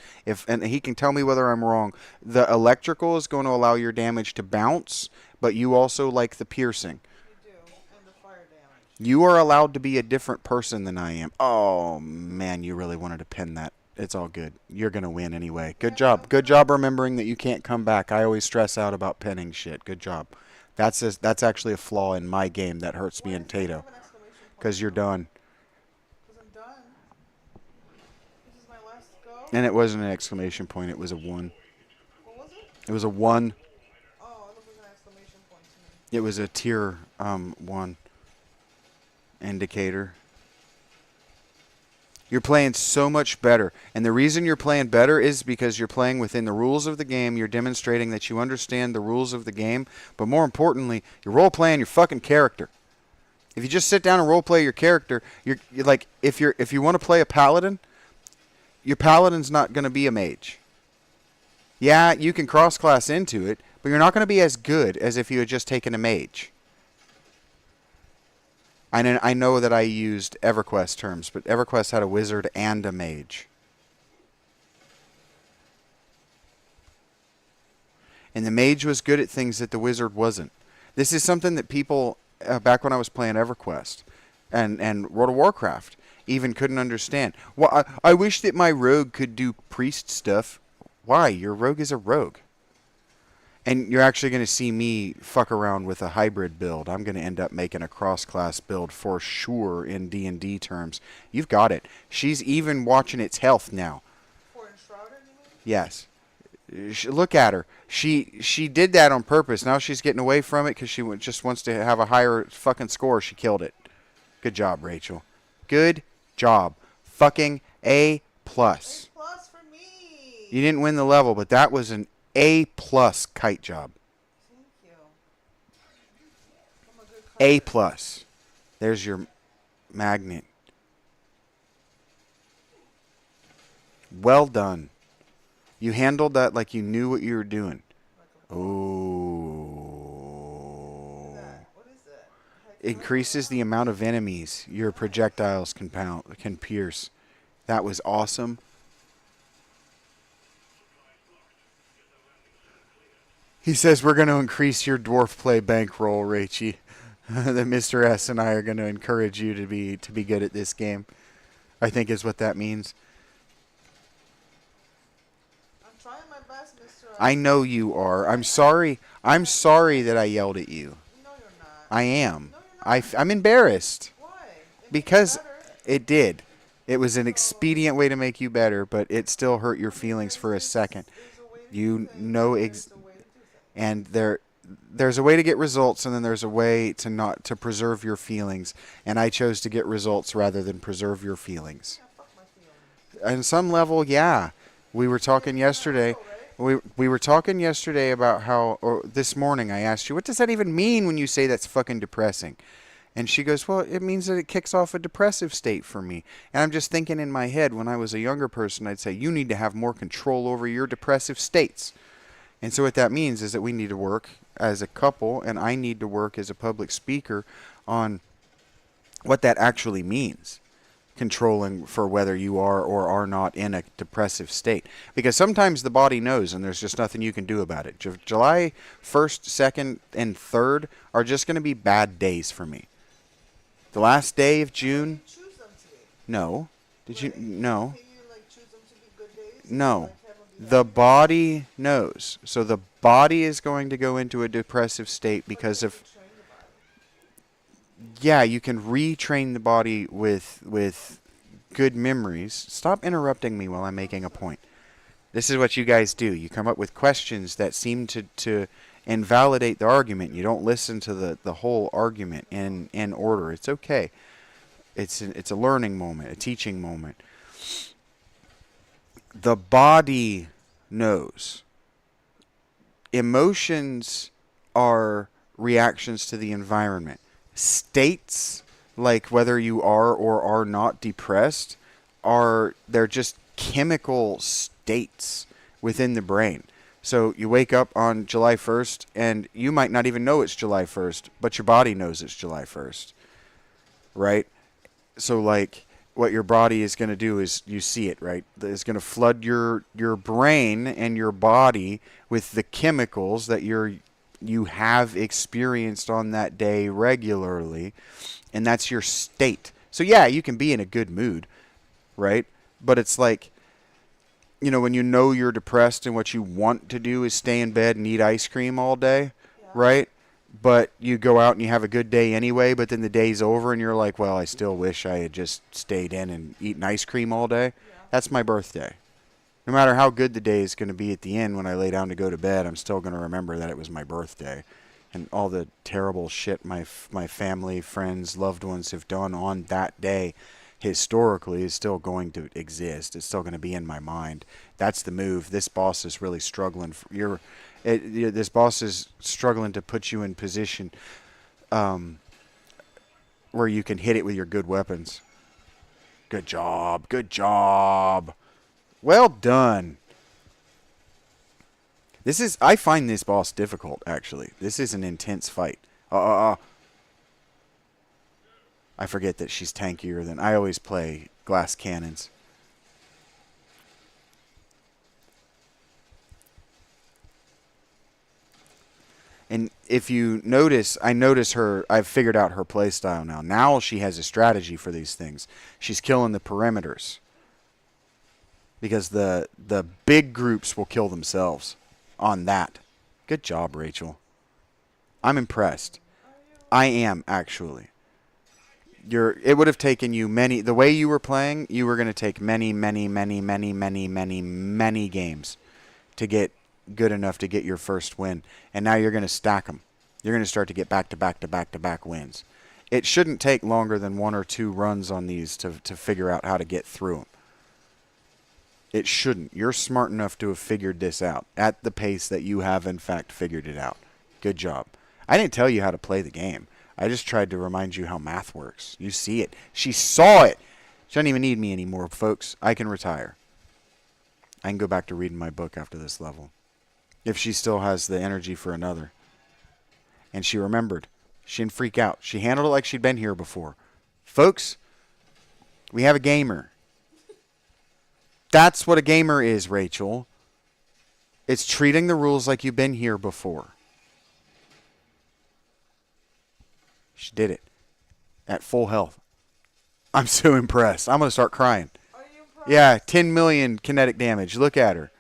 and he can tell me whether I'm wrong. The electrical is going to allow your damage to bounce, but you also like the piercing. You do, and the fire damage. You are allowed to be a different person than I am. Oh, man, you really wanted to pin that. It's all good. You're going to win anyway. Good job. Good job remembering that you can't come back. I always stress out about pinning shit. Good job. That's actually a flaw in my game that hurts me in Tato. Because you're done. Because I'm done. This is my last go. And it wasn't an exclamation point. It was a 1. What was it? It was a 1. Oh, it was an exclamation point to me. It was a tier 1 indicator. You're playing so much better. And the reason you're playing better is because you're playing within the rules of the game. You're demonstrating that you understand the rules of the game. But more importantly, you're role-playing your fucking character. If you just sit down and role-play your character, you're like, if you want to play a paladin, your paladin's not going to be a mage. Yeah, you can cross-class into it, but you're not going to be as good as if you had just taken a mage. I know that I used EverQuest terms, but EverQuest had a wizard and a mage. And the mage was good at things that the wizard wasn't. This is something that people, back when I was playing EverQuest and World of Warcraft, even couldn't understand. Well, I wish that my rogue could do priest stuff. Why? Your rogue is a rogue. And you're actually going to see me fuck around with a hybrid build. I'm going to end up making a cross-class build for sure in D&D terms. You've got it. She's even watching its health now. For Enshrouded, you mean? Yes. Look at her. She did that on purpose. Now she's getting away from it because she just wants to have a higher fucking score. She killed it. Good job, Rachel. Good job. Fucking A+. A plus for me. You didn't win the level, but that was an A+ kite job. Thank you. I'm a good A+. kiter. There's your magnet. Well done. You handled that like you knew what you were doing. Oh. What is that? Increases the amount of enemies your projectiles can pierce. That was awesome. He says we're going to increase your dwarf play bankroll, Rachey. That Mr. S and I are going to encourage you to be good at this game. I think is what that means. I'm trying my best, Mr. S. I know you are. I'm sorry. I'm sorry that I yelled at you. No, you're not. I am. No, you're not. I'm embarrassed. Why? It Because makes it better. it did. It was an expedient way to make you better, but it still hurt your feelings for a second. There's a way to do You things. know There's a way to do things. and there's a way to get results, and then there's a way to preserve your feelings. And I chose to get results rather than preserve your feelings. Yeah, fuck my feelings. On some level, yeah. We were talking yesterday. We were talking yesterday about how, or this morning I asked you, what does that even mean when you say that's fucking depressing? And she goes, well, it means that it kicks off a depressive state for me. And I'm just thinking in my head, when I was a younger person, I'd say, you need to have more control over your depressive states. And so what that means is that we need to work as a couple, and I need to work as a public speaker on what that actually means. Controlling for whether you are or are not in a depressive state. Because sometimes the body knows and there's just nothing you can do about it. July 1st, 2nd, and 3rd are just going to be bad days for me. The last day of June... You choose them to be. No. Did you... No. Can you like choose them to be good days? No. Like, have them be The bad body knows. So the body is going to go into a depressive state days? because But of... you train the body. Yeah, you can retrain the body with good memories. Stop interrupting me while I'm making a point. This is what you guys do. You come up with questions that seem to invalidate the argument. You don't listen to the whole argument in order. It's okay. It's a learning moment, a teaching moment. The body knows. Emotions are reactions to the environment. States, like whether you are or are not depressed, they're just chemical states within the brain. So you wake up on July 1st and you might not even know it's July 1st, but your body knows it's July 1st, right? So like what your body is going to do is you see it, right? It's going to flood your brain and your body with the chemicals that you have experienced on that day regularly, and that's your state. So yeah, you can be in a good mood, right? But it's like, when you know you're depressed and what you want to do is stay in bed and eat ice cream all day, Yeah. right? But you go out and you have a good day anyway, but then the day's over and you're like, well, I still wish I had just stayed in and eaten ice cream all day. Yeah. That's my birthday. No matter how good the day is going to be at the end when I lay down to go to bed, I'm still going to remember that it was my birthday. And all the terrible shit my family, friends, loved ones have done on that day historically is still going to exist. It's still going to be in my mind. That's the move. This boss is really struggling. This boss is struggling to put you in position where you can hit it with your good weapons. Good job. Good job. Well done. I find this boss difficult, actually. This is an intense fight. I forget that she's tankier than... I always play glass cannons. And if you notice, I've figured out her playstyle now. Now she has a strategy for these things. She's killing the perimeters. Because the big groups will kill themselves on that. Good job, Rachel. I'm impressed. I am, actually. It would have taken you many... The way you were playing, you were going to take many games to get good enough to get your first win. And now you're going to stack them. You're going to start to get back-to-back wins. It shouldn't take longer than 1 or 2 runs on these to figure out how to get through them. It shouldn't. You're smart enough to have figured this out at the pace that you have, in fact, figured it out. Good job. I didn't tell you how to play the game. I just tried to remind you how math works. You see it. She saw it. She doesn't even need me anymore, folks. I can retire. I can go back to reading my book after this level. If she still has the energy for another. And she remembered. She didn't freak out. She handled it like she'd been here before. Folks, we have a gamer. That's what a gamer is, Rachel. It's treating the rules like you've been here before. She did it. At full health. I'm so impressed. I'm going to start crying. Are you impressed? Yeah, 10 million kinetic damage. Look at her.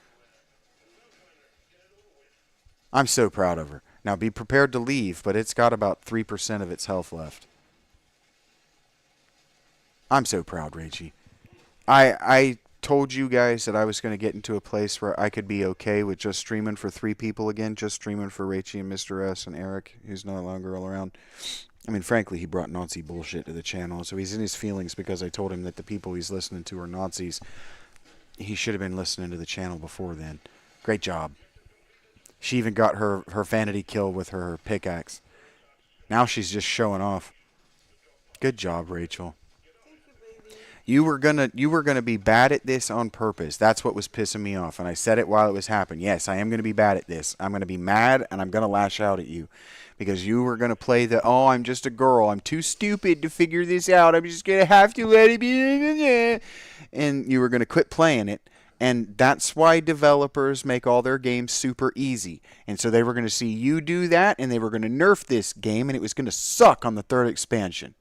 I'm so proud of her. Now be prepared to leave, but it's got about 3% of its health left. I'm so proud, Rachey. I told you guys that I was going to get into a place where I could be okay with just streaming for 3 people again, just streaming for Rachey and Mr. S and Eric, who's no longer all around. I mean, frankly, he brought Nazi bullshit to the channel, so he's in his feelings because I told him that the people he's listening to are Nazis. He should have been listening to the channel before then. Great job. She even got her vanity kill with her pickaxe. Now she's just showing off. Good job, Rachel. Thank you, baby. You were gonna be bad at this on purpose. That's what was pissing me off, and I said it while it was happening. Yes, I am gonna be bad at this. I'm gonna be mad, and I'm gonna lash out at you. Because you were going to play oh, I'm just a girl. I'm too stupid to figure this out. I'm just going to have to let it be. And you were going to quit playing it. And that's why developers make all their games super easy. And so they were going to see you do that, and they were going to nerf this game, and it was going to suck on the 3rd expansion.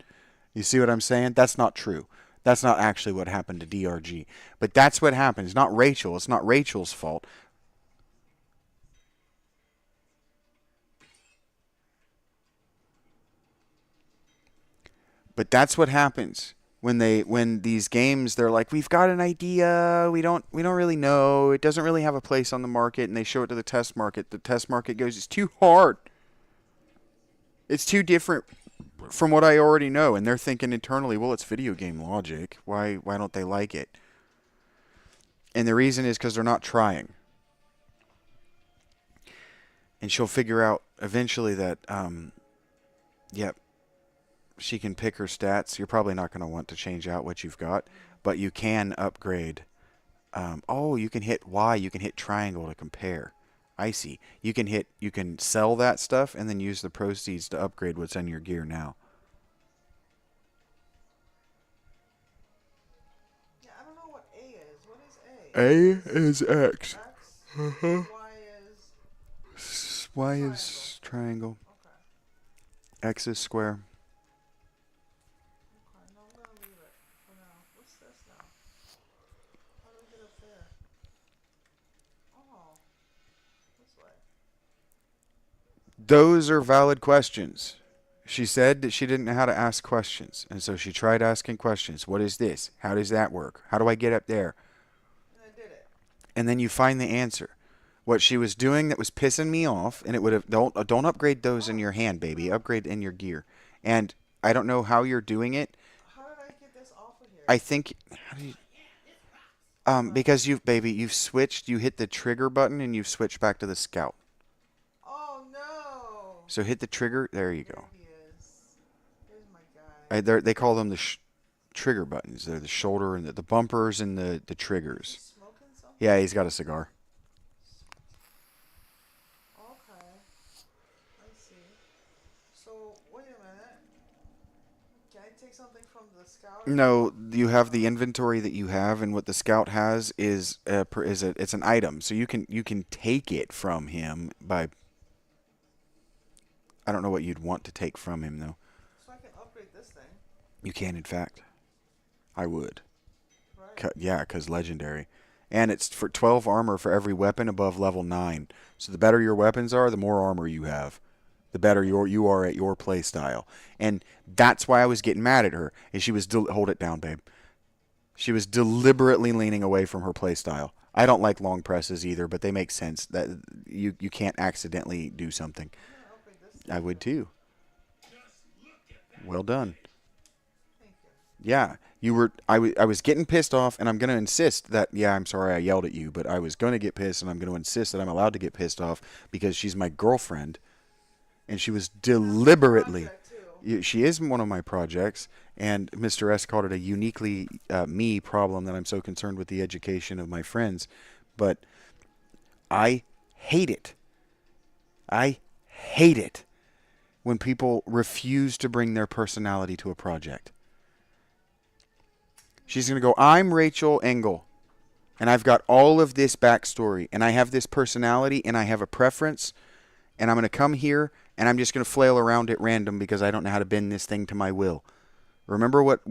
You see what I'm saying? That's not true. That's not actually what happened to DRG. But that's what happened. It's not Rachel. It's not Rachel's fault. But that's what happens. when these games, they're like, we've got an idea, we don't really know, it doesn't really have a place on the market, and they show it to the test market. The test market goes, it's too hard, it's too different from what I already know, and they're thinking internally, well, it's video game logic. Why don't they like it? And the reason is because they're not trying. And she'll figure out eventually that, yep, she can pick her stats. You're probably not going to want to change out what you've got, but you can upgrade. You can hit Y, you can hit triangle to compare. I see. You can sell that stuff and then use the proceeds to upgrade what's in your gear now. Yeah, I don't know what A is. What is A? A is X. X. Y is Y is triangle. okay. X is square. Okay, no, I'm gonna leave it for now. What's this now? How do I get up there? Oh, this way. Those are valid questions. She said that she didn't know how to ask questions, and so she tried asking questions. What is this? How does that work? How do I get up there? And I did it. And then you find the answer. What she was doing that was pissing me off, and it would have don't upgrade those in your hand, baby. Upgrade in your gear. And I don't know how you're doing it. How did I get this off of here? I think how do you, because you've switched. You hit the trigger button and you've switched back to the scout. Oh no! So hit the trigger. There you There go. he is. Here's my guy. They call them the trigger buttons. They're the shoulder and the bumpers and the Is he triggers. smoking something? Yeah, he's got a cigar. Okay. I see. So, wait a minute. Can I take something from the scout? No, you have the inventory that you have, and what the scout has is it's an item. So you can take it from him by. I don't know what you'd want to take from him though. So I can upgrade this thing. You can, in fact. I would. Right. Yeah, because legendary. And it's for 12 armor for every weapon above level 9. So the better your weapons are, the more armor you have. The better you are at your play style. And that's why I was getting mad at her. And she was... hold it down, babe. She was deliberately leaning away from her play style. I don't like long presses either, but they make sense. That you can't accidentally do something. I'm gonna upgrade this. I would too. Well done. Thank you. Yeah, you were. I was getting pissed off, and I'm going to insist that. Yeah, I'm sorry I yelled at you, but I was going to get pissed, and I'm going to insist that I'm allowed to get pissed off because she's my girlfriend, and she was deliberately. Project too. She is one of my projects, and Mr. S called it a uniquely me problem that I'm so concerned with the education of my friends, but I hate it. I hate it when people refuse to bring their personality to a project. She's going to go, I'm Rachel Engel, and I've got all of this backstory, and I have this personality, and I have a preference, and I'm going to come here, and I'm just going to flail around at random because I don't know how to bend this thing to my will. Remember what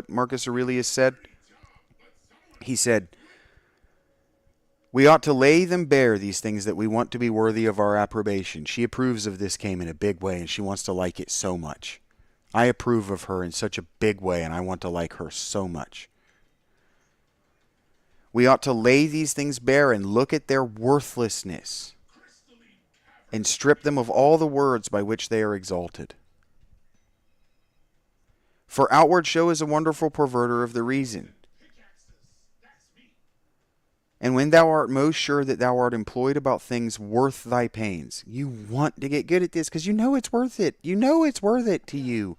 Marcus Aurelius said? He said, we ought to lay them bare, these things that we want to be worthy of our approbation. She approves of this game in a big way, and she wants to like it so much. I approve of her in such a big way, and I want to like her so much. We ought to lay these things bare and look at their worthlessness and strip them of all the words by which they are exalted. For outward show is a wonderful perverter of the reason. And when thou art most sure that thou art employed about things worth thy pains, you want to get good at this because you know it's worth it. You know it's worth it to you.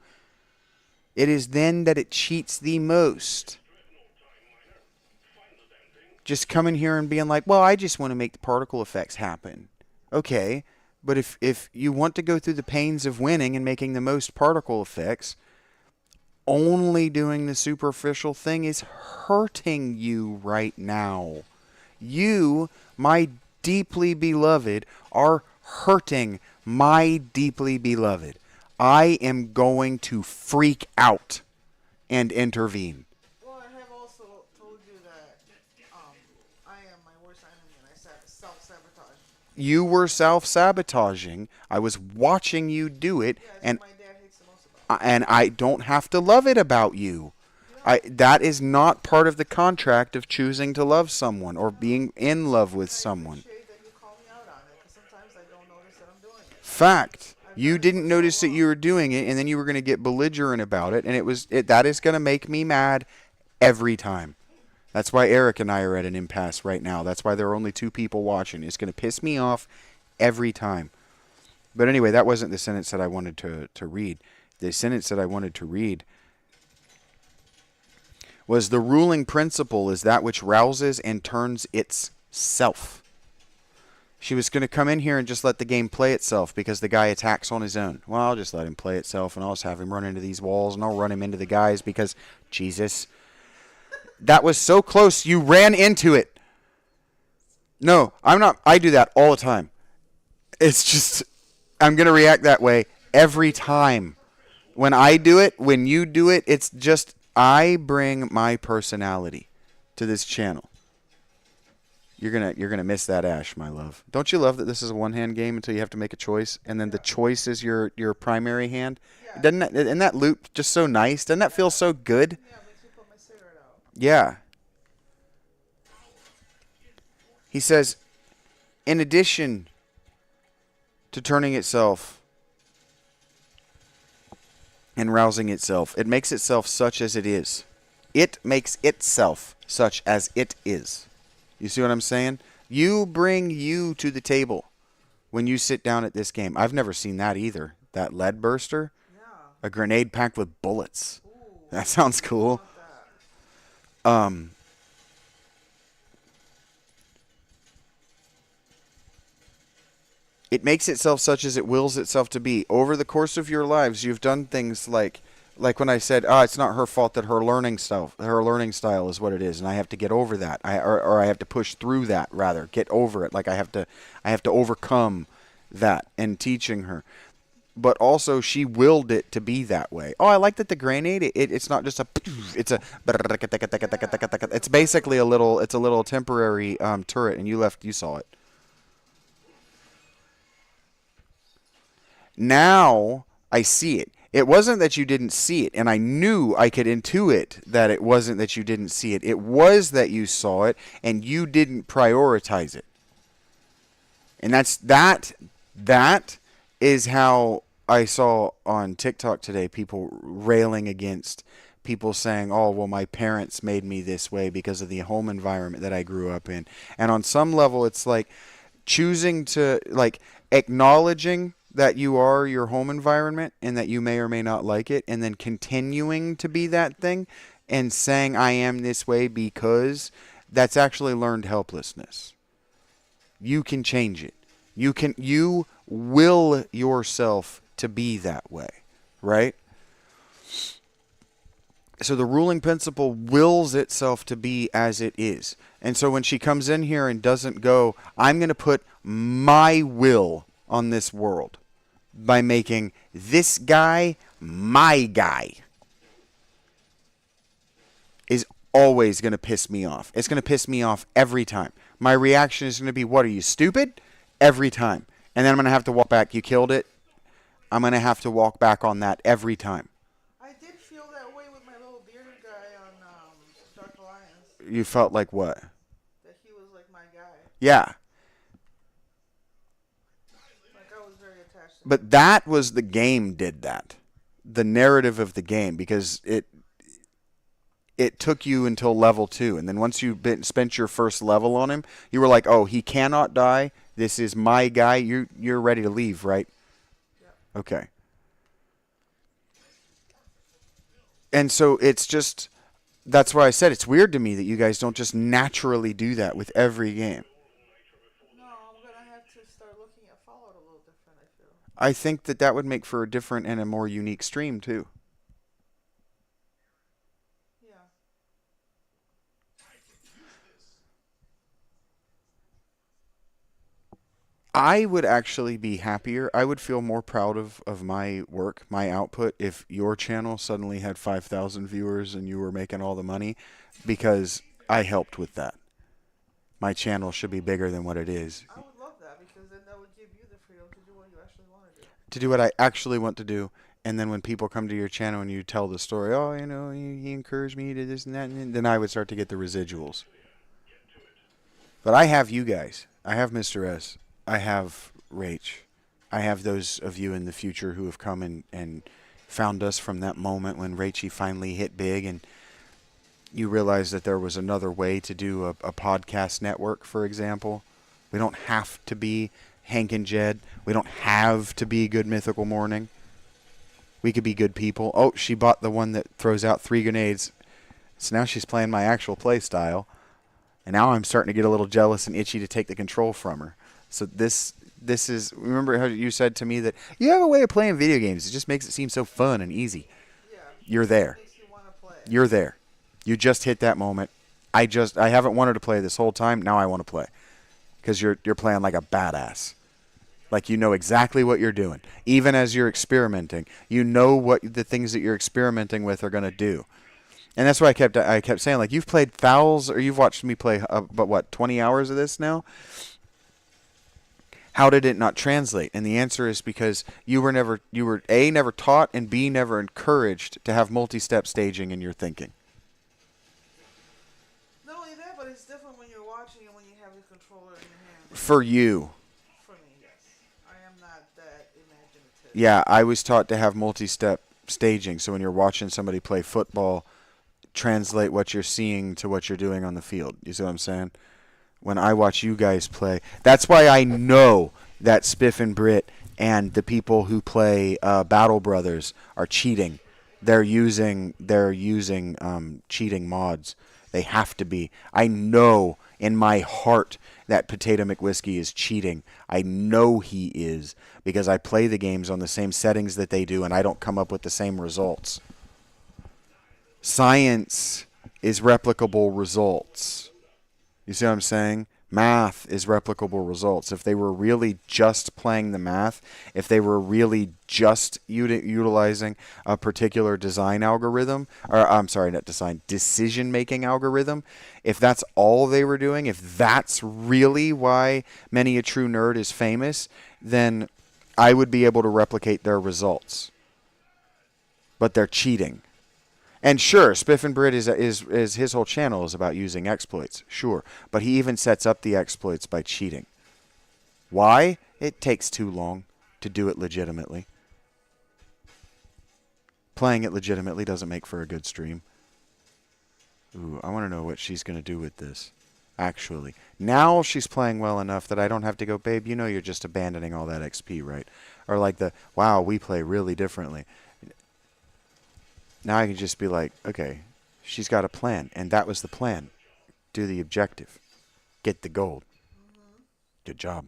It is then that it cheats thee most. Just coming here and being like, well, I just want to make the particle effects happen. Okay, but if you want to go through the pains of winning and making the most particle effects, only doing the superficial thing is hurting you right now. You, my deeply beloved, are hurting my deeply beloved. I am going to freak out and intervene. Well, I have also told you that I am my worst enemy and I self-sabotage. You were self-sabotaging. I was watching you do it, Yeah, it's and what my dad hates the most about And I don't have to love it about you. Yeah. That is not part of the contract of choosing to love someone or No. being in love with And I someone. appreciate that you call me out on it because sometimes I don't notice that I'm doing it. Fact. I've done You it for didn't so notice that you long. were doing it, and then you were going to get belligerent about it, and that is going to make me mad every time. That's why Eric and I are at an impasse right now. That's why there are only two people watching. It's going to piss me off every time. But anyway, that wasn't the sentence that I wanted to read. The sentence that I wanted to read was the ruling principle is that which rouses and turns itself. She was going to come in here and just let the game play itself because the guy attacks on his own. Well, I'll just let him play itself, and I'll just have him run into these walls, and I'll run him into the guys because, Jesus, that was so close. You ran into it. No, I'm not. I do that all the time. It's just, I'm going to react that way every time. When I do it, when you do it, it's just, I bring my personality to this channel. You're gonna miss that Ash, my love. Don't you love that this is a one-hand game until you have to make a choice, and then the choice is your primary hand? Yeah. Isn't that loop just so nice? Doesn't that feel so good? Yeah, it makes me put my cigarette out. Yeah. He says, in addition to turning itself and rousing itself, it makes itself such as it is. It makes itself such as it is. You see what I'm saying? You bring you to the table when you sit down at this game. I've never seen that either. That lead burster, Yeah. a grenade packed with bullets. Ooh. That sounds I cool. want that. It makes itself such as it wills itself to be. Over the course of your lives, you've done things like when I said, it's not her fault that her learning style is what it is, and I have to get over that. Or I have to push through that, rather, get over it. Like I have to overcome that in teaching her. But also, she willed it to be that way. Oh, I like that the grenade. It's not just a. It's a. It's basically a little temporary turret, and you saw it. Now I see it. It wasn't that you didn't see it, and I knew I could intuit that it wasn't that you didn't see it. It was that you saw it, and you didn't prioritize it. And that is how I saw on TikTok today people railing against people saying, oh, well, my parents made me this way because of the home environment that I grew up in. And on some level, it's like choosing to, acknowledging that you are your home environment and that you may or may not like it, and then continuing to be that thing and saying I am this way because that's actually learned helplessness. You can change it. You will yourself to be that way, right? So the ruling principle wills itself to be as it is. And so when she comes in here and doesn't go, I'm going to put my will on this world by making this guy my guy, is always going to piss me off. It's going to piss me off every time. My reaction is going to be, what, are you stupid? Every time. And then I'm going to have to walk back. You killed it. I'm going to have to walk back on that every time. I did feel that way with my little bearded guy on Dark Alliance. You felt like what? That he was like my guy. Yeah. Like I was very attached to him. But that was the game did that. The narrative of the game, because it took you until level 2. And then once you spent your first level on him, you were like, oh, he cannot die. This is my guy. You're ready to leave, right? Yeah. Okay. And so it's just, that's why I said it's weird to me that you guys don't just naturally do that with every game. No, I'm going to have to start looking at Fallout a little different, I feel. I think that would make for a different and a more unique stream, too. Yeah. I would actually be happier. I would feel more proud of my work, my output, if your channel suddenly had 5,000 viewers and you were making all the money, because I helped with that. My channel should be bigger than what it is. I would love that because then that would give you the freedom to do what you actually want to do. To do what I actually want to do And then when people come to your channel and you tell the story, oh, he encouraged me to this and that, and then I would start to get the residuals. But I have you guys. I have Mr. S. I have Rach. I have those of you in the future who have come and found us from that moment when Rachey finally hit big and you realized that there was another way to do a podcast network, for example. We don't have to be Hank and Jed. We don't have to be Good Mythical Morning. We could be good people. Oh, she bought the one that throws out 3 grenades. So now she's playing my actual play style. And now I'm starting to get a little jealous and itchy to take the control from her. So this is, remember how you said to me that you have a way of playing video games. It just makes it seem so fun and easy. Yeah. You're there. Makes you want to play. You're there. You just hit that moment. I haven't wanted to play this whole time. Now I want to play. Because you're playing like a badass. Like you know exactly what you're doing. Even as you're experimenting, you know what the things that you're experimenting with are going to do. And that's why I kept saying, like, you've played thousands, or you've watched me play, but what, 20 hours of this now? How did it not translate? And the answer is because you were A, never taught, and B, never encouraged to have multi-step staging in your thinking. Not only that, but it's different when you're watching and when you have the controller in your hand. For you. For me, yes. I am not that imaginative. Yeah, I was taught to have multi-step staging. So when you're watching somebody play football, translate what you're seeing to what you're doing on the field. You see what I'm saying? When I watch you guys play, that's why I know that Spiff and Brit and the people who play Battle Brothers are cheating. They're using cheating mods. They have to be. I know in my heart that Potato McWhiskey is cheating. I know he is because I play the games on the same settings that they do, and I don't come up with the same results. Science is replicable results. You see what I'm saying? Math is replicable results. If they were really just playing the math, if they were really just utilizing a particular design algorithm, or I'm sorry, not design, decision-making algorithm, if that's all they were doing, if that's really why Many a True Nerd is famous, then I would be able to replicate their results. But they're cheating. And sure, Spiff and Brit is his whole channel is about using exploits. Sure. But he even sets up the exploits by cheating. Why? It takes too long to do it legitimately. Playing it legitimately doesn't make for a good stream. Ooh, I want to know what she's going to do with this. Actually. Now she's playing well enough that I don't have to go, babe, you know you're just abandoning all that XP, right? Or like wow, we play really differently. Now I can just be like, okay, she's got a plan, and that was the plan. Do the objective. Get the gold. Mm-hmm. Good job.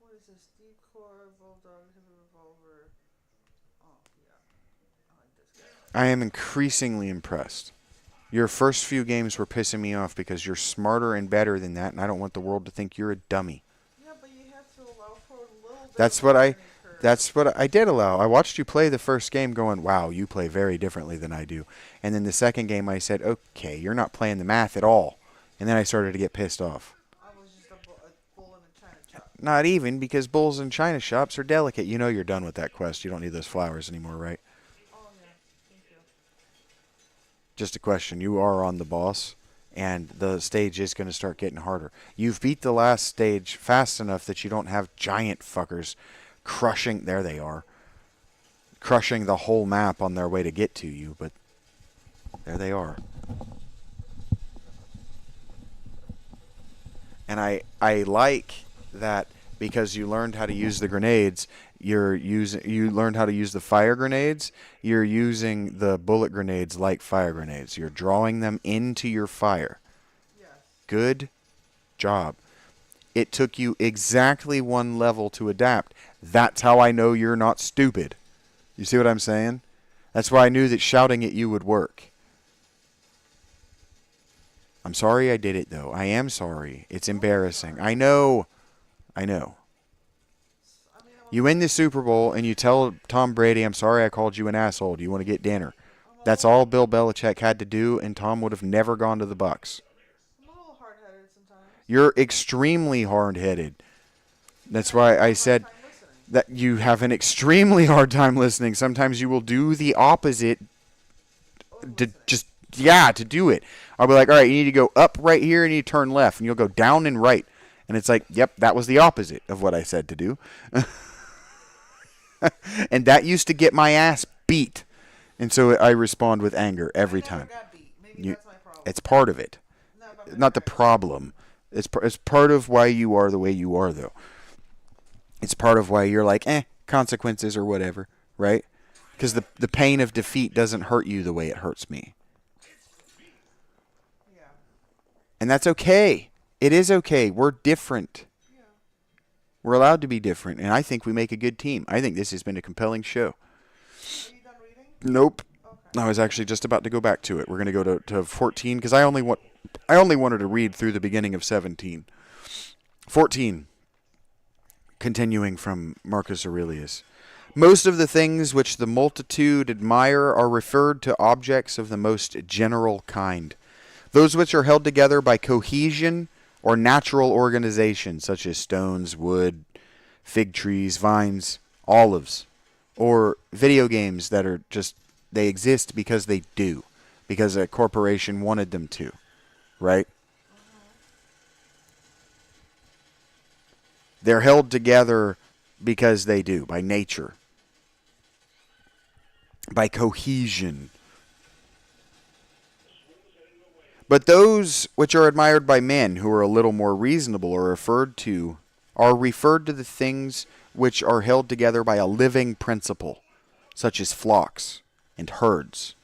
What is this? Deep core, bulldog, heavy revolver. Oh, yeah. I like this guy. I am increasingly impressed. Your first few games were pissing me off because you're smarter and better than that, and I don't want the world to think you're a dummy. Yeah, but you have to allow for a little bit That's what I did allow. I watched you play the first game going, wow, you play very differently than I do. And then the second game I said, okay, you're not playing the math at all. And then I started to get pissed off. I was just a bull in a china shop. Not even, because bulls in china shops are delicate. You know you're done with that quest. You don't need those flowers anymore, right? Oh, yeah. Thank you. Just a question. You are on the boss, and the stage is going to start getting harder. You've beat the last stage fast enough that you don't have giant fuckers crushing, there they are, crushing the whole map on their way to get to you, but there they are. And I like that because you learned how to use the grenades, you learned how to use the fire grenades, you're using the bullet grenades like fire grenades. You're drawing them into your fire. Yes. Good job. It took you exactly one level to adapt. That's how I know you're not stupid. You see what I'm saying? That's why I knew that shouting at you would work. I'm sorry I did it, though. I am sorry. It's embarrassing. I know. You win the Super Bowl and you tell Tom Brady, I'm sorry I called you an asshole. Do you want to get dinner? That's all Bill Belichick had to do, and Tom would have never gone to the Bucs. I'm a little hard-headed sometimes. You're extremely hard-headed. That's why I said, that you have an extremely hard time listening. Sometimes you will do the opposite to do it. I'll be like, all right, you need to go up right here and you turn left, and you'll go down and right. And it's like, yep, that was the opposite of what I said to do. And that used to get my ass beat. And so I respond with anger every time. Got beat. Maybe that's my problem. It's part of it. No, but Not the problem. It's part of why you are the way you are, though. It's part of why you're like, consequences or whatever, right? Because the pain of defeat doesn't hurt you the way it hurts me. Yeah. And that's okay. It is okay. We're different. Yeah. We're allowed to be different. And I think we make a good team. I think this has been a compelling show. Are you done reading? Nope. Okay. I was actually just about to go back to it. We're going to go to 14 because I only wanted to read through the beginning of 17. 14. Continuing from Marcus Aurelius. Most of the things which the multitude admire are referred to objects of the most general kind. Those which are held together by cohesion or natural organization, such as stones, wood, fig trees, vines, olives, or video games that are just, they exist because they do, because a corporation wanted them to, right? They're held together because they do, by nature, by cohesion. But those which are admired by men who are a little more reasonable are referred to the things which are held together by a living principle, such as flocks and herds.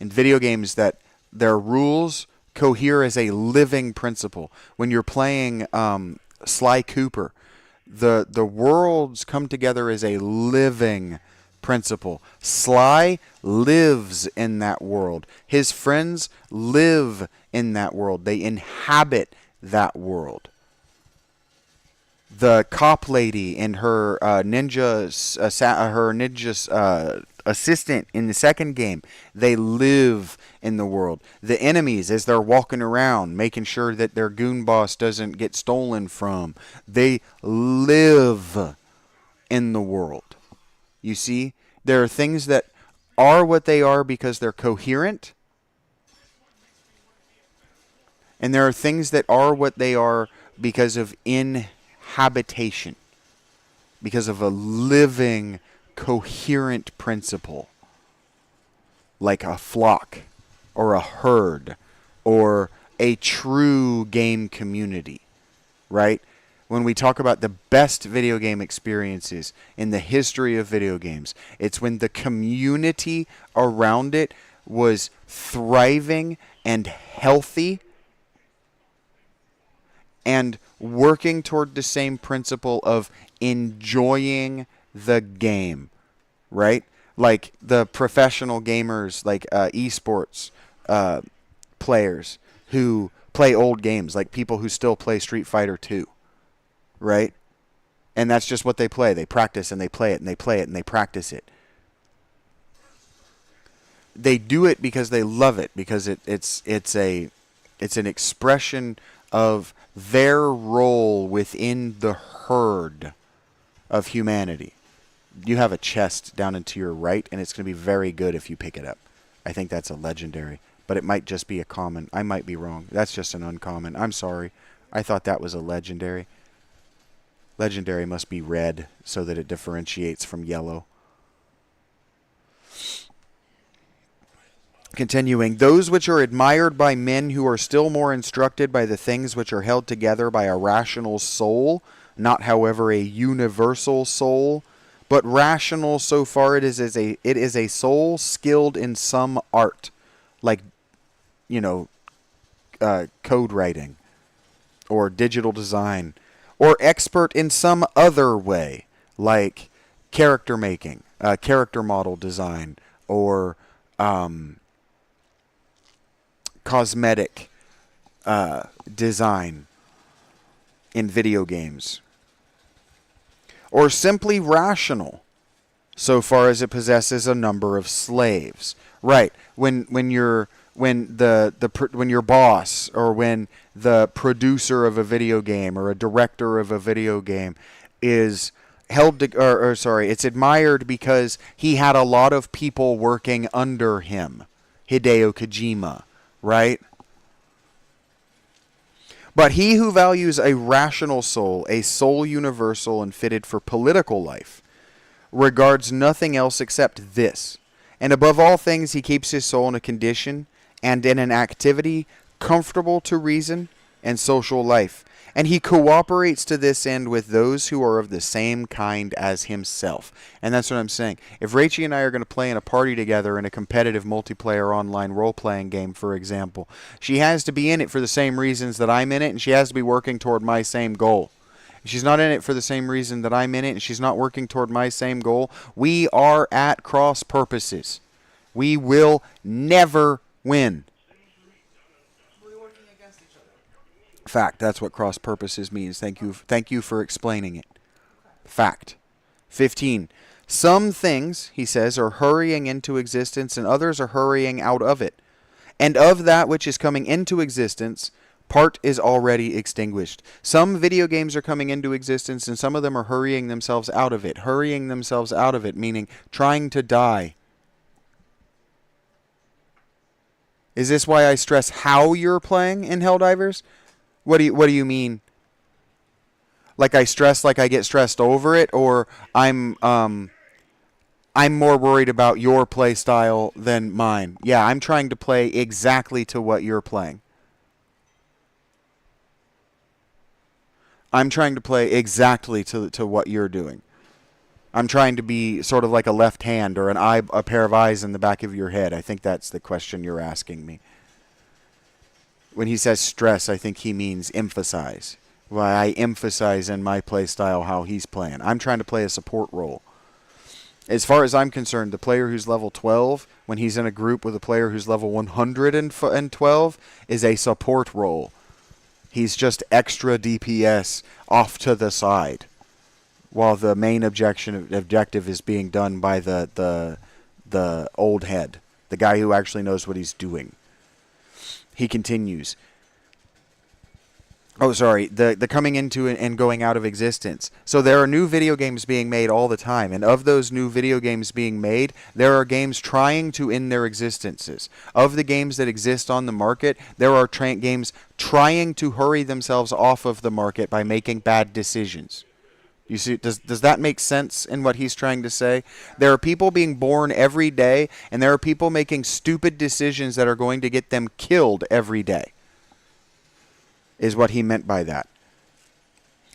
In video games, that their rules cohere as a living principle. When you're playing Sly Cooper, the worlds come together as a living principle. Sly lives in that world. His friends live in that world. They inhabit that world. The cop lady and her ninja assistant in the second game, they live in the world. The enemies, as they're walking around, making sure that their goon boss doesn't get stolen from, they live in the world. You see, there are things that are what they are because they're coherent, and there are things that are what they are because of inhabitation, because of a living, coherent principle, like a flock or a herd or a true game community, right? When we talk about the best video game experiences in the history of video games, it's when the community around it was thriving and healthy and working toward the same principle of enjoying the game, right? Like the professional gamers, like esports players who play old games, like people who still play Street Fighter 2, right? And that's just what they play. They practice and they play it and they play it and they practice it. They do it because they love it, because it's an expression of their role within the herd of humanity. You have a chest down into your right, and it's going to be very good if you pick it up. I think that's a legendary, but it might just be a common. I might be wrong. That's just an uncommon. I'm sorry. I thought that was a legendary. Legendary must be red so that it differentiates from yellow. Continuing, those which are admired by men who are still more instructed by the things which are held together by a rational soul, not however a universal soul, but rational so far it is a soul skilled in some art, like, code writing or digital design, or expert in some other way, like character making, character model design, or cosmetic design in video games, or simply rational so far as it possesses a number of slaves. Right, when your boss or when the producer of a video game or a director of a video game is it's admired because he had a lot of people working under him. Hideo Kojima, right? But he who values a rational soul, a soul universal and fitted for political life, regards nothing else except this. And above all things, he keeps his soul in a condition and in an activity comfortable to reason and social life. And he cooperates to this end with those who are of the same kind as himself. And that's what I'm saying. If Rachey and I are going to play in a party together in a competitive multiplayer online role-playing game, for example, she has to be in it for the same reasons that I'm in it, and she has to be working toward my same goal. If she's not in it for the same reason that I'm in it, and she's not working toward my same goal, we are at cross purposes. We will never win. We're working against each other. Fact. That's what cross purposes means. Thank you for explaining it. Fact. 15. Some things, he says, are hurrying into existence and others are hurrying out of it. And of that which is coming into existence, part is already extinguished. Some video games are coming into existence and some of them are hurrying themselves out of it. Hurrying themselves out of it, meaning trying to die. Is this why I stress how you're playing in Helldivers? What do you mean? Like I stress, like I get stressed over it, or I'm more worried about your play style than mine. Yeah, I'm trying to play exactly to what you're playing. I'm trying to play exactly to what you're doing. I'm trying to be sort of like a left hand or a pair of eyes in the back of your head. I think that's the question you're asking me. When he says stress, I think he means emphasize. Why I emphasize in my play style how he's playing. I'm trying to play a support role. As far as I'm concerned, the player who's level 12, when he's in a group with a player who's level 112, is a support role. He's just extra DPS off to the side, while the main objective is being done by the old head, the guy who actually knows what he's doing. He continues. Oh, sorry, the coming into and going out of existence. So there are new video games being made all the time, and of those new video games being made, there are games trying to end their existences. Of the games that exist on the market, there are games trying to hurry themselves off of the market by making bad decisions. You see, does that make sense in what he's trying to say? There are people being born every day, and there are people making stupid decisions that are going to get them killed every day, is what he meant by that.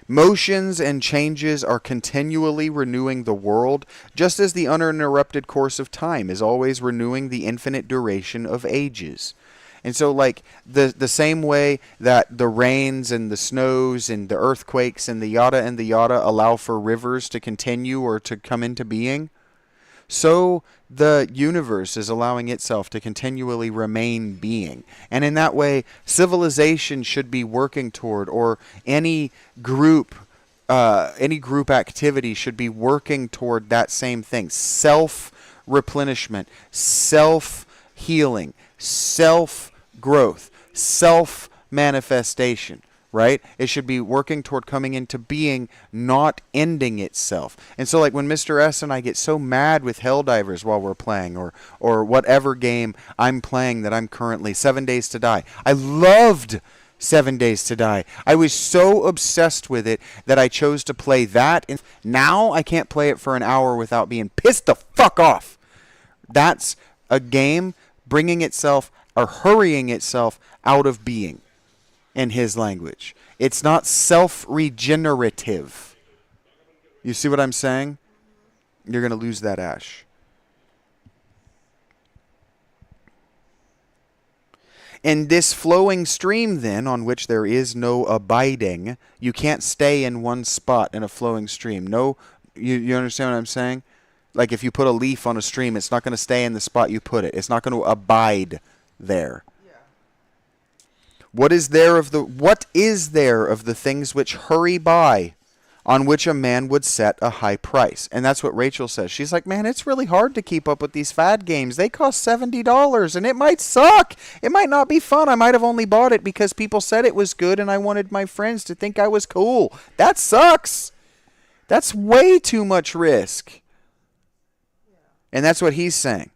Motions and changes are continually renewing the world, just as the uninterrupted course of time is always renewing the infinite duration of ages. And so, like, the same way that the rains and the snows and the earthquakes and the yada allow for rivers to continue or to come into being, so the universe is allowing itself to continually remain being. And in that way, civilization should be working toward, or any group activity should be working toward that same thing. Self-replenishment, self-healing, self-growth, self-manifestation, right? It should be working toward coming into being, not ending itself. And so, like, when Mr. S and I get so mad with Helldivers while we're playing, or whatever game I'm playing that I'm currently, 7 Days to Die. I loved 7 Days to Die. I was so obsessed with it that I chose to play that. And now I can't play it for an hour without being pissed the fuck off. That's a game bringing itself or hurrying itself out of being, in his language. It's not self-regenerative. You see what I'm saying? You're going to lose that ash. In this flowing stream, then, on which there is no abiding, you can't stay in one spot in a flowing stream. No, you understand what I'm saying? Like, if you put a leaf on a stream, it's not going to stay in the spot you put it. It's not going to abide there. Yeah. What is there of the things which hurry by, on which a man would set a high price? And that's what Rachel says. She's like, man, it's really hard to keep up with these fad games. They cost $70, and it might suck. It might not be fun. I might have only bought it because people said it was good, and I wanted my friends to think I was cool. That sucks. That's way too much risk. Yeah. And that's what he's saying.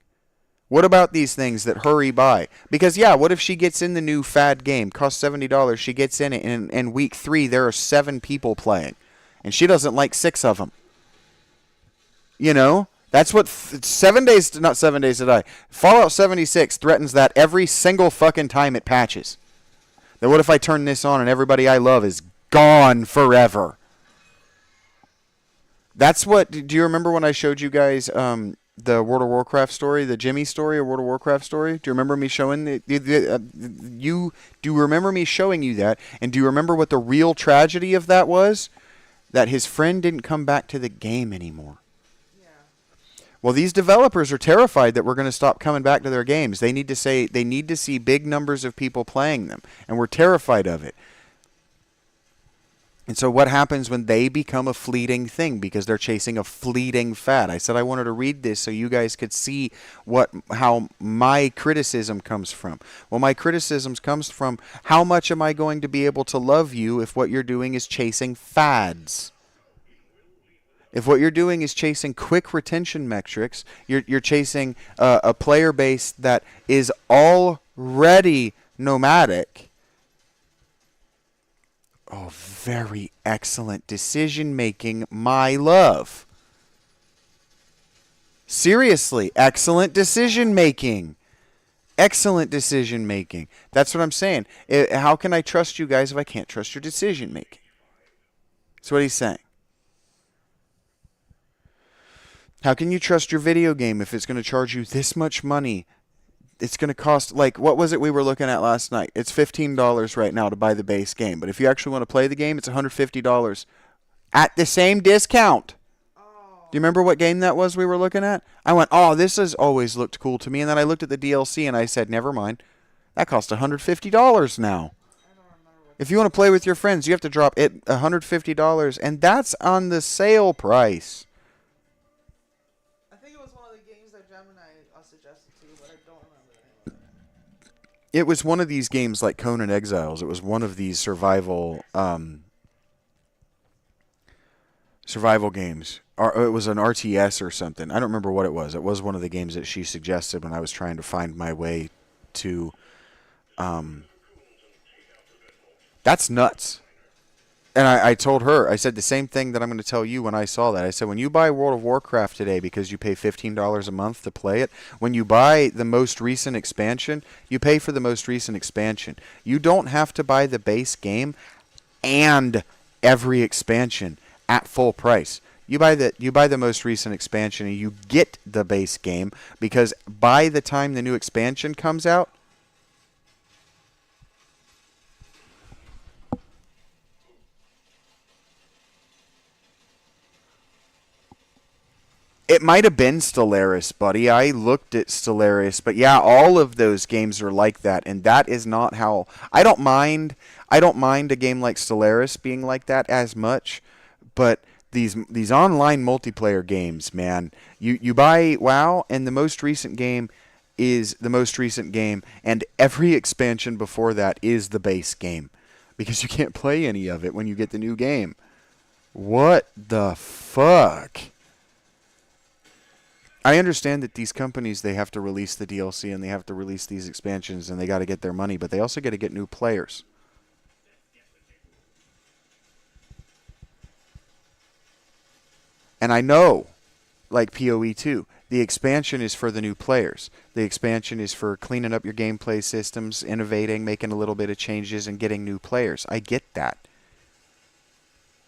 What about these things that hurry by? Because, yeah, what if she gets in the new fad game, costs $70, she gets in it, and in week 3 there are 7 people playing, and she doesn't like 6 of them. You know? That's what 7 days, not 7 days to die. Fallout 76 threatens that every single fucking time it patches. Then what if I turn this on and everybody I love is gone forever? That's what. Do you remember when I showed you guys the World of Warcraft story, the Jimmy story, or World of Warcraft story? Do you remember me showing you? Do you remember me showing you that? And do you remember what the real tragedy of that was? That his friend didn't come back to the game anymore. Yeah. Well, these developers are terrified that we're going to stop coming back to their games. They need to see big numbers of people playing them, and we're terrified of it. And so what happens when they become a fleeting thing because they're chasing a fleeting fad? I said I wanted to read this so you guys could see how my criticism comes from. Well, my criticism comes from how much am I going to be able to love you if what you're doing is chasing fads? If what you're doing is chasing quick retention metrics, you're chasing a player base that is already nomadic. Oh, very excellent decision making, my love. Seriously, excellent decision making. Excellent decision making. That's what I'm saying. How can I trust you guys if I can't trust your decision making? That's what he's saying. How can you trust your video game if it's going to charge you this much money? It's going to cost, like, what was it we were looking at last night? It's $15 right now to buy the base game. But if you actually want to play the game, it's $150 at the same discount. Oh. Do you remember what game that was we were looking at? I went, oh, this has always looked cool to me. And then I looked at the DLC and I said, never mind. That costs $150 now. I don't remember what. If you want to play with your friends, you have to drop it $150. And that's on the sale price. I think it was one of the games that Gemini suggested to you, but I don't remember the name of it. It was one of these games like Conan Exiles. It was one of these survival games. Or it was an RTS or something. I don't remember what it was. It was one of the games that she suggested when I was trying to find my way to... That's nuts. And I told her, I said the same thing that I'm going to tell you when I saw that. I said, when you buy World of Warcraft today because you pay $15 a month to play it, when you buy the most recent expansion, you pay for the most recent expansion. You don't have to buy the base game and every expansion at full price. You buy the most recent expansion and you get the base game because by the time the new expansion comes out, it might have been Stellaris, buddy. I looked at Stellaris, but yeah, all of those games are like that, and that is not how. I don't mind a game like Stellaris being like that as much, but these online multiplayer games, man, you buy WoW, and the most recent game is the most recent game, and every expansion before that is the base game, because you can't play any of it when you get the new game. What the fuck? I understand that these companies, they have to release the DLC and they have to release these expansions and they got to get their money, but they also got to get new players. And I know, like PoE 2, the expansion is for the new players. The expansion is for cleaning up your gameplay systems, innovating, making a little bit of changes, and getting new players. I get that.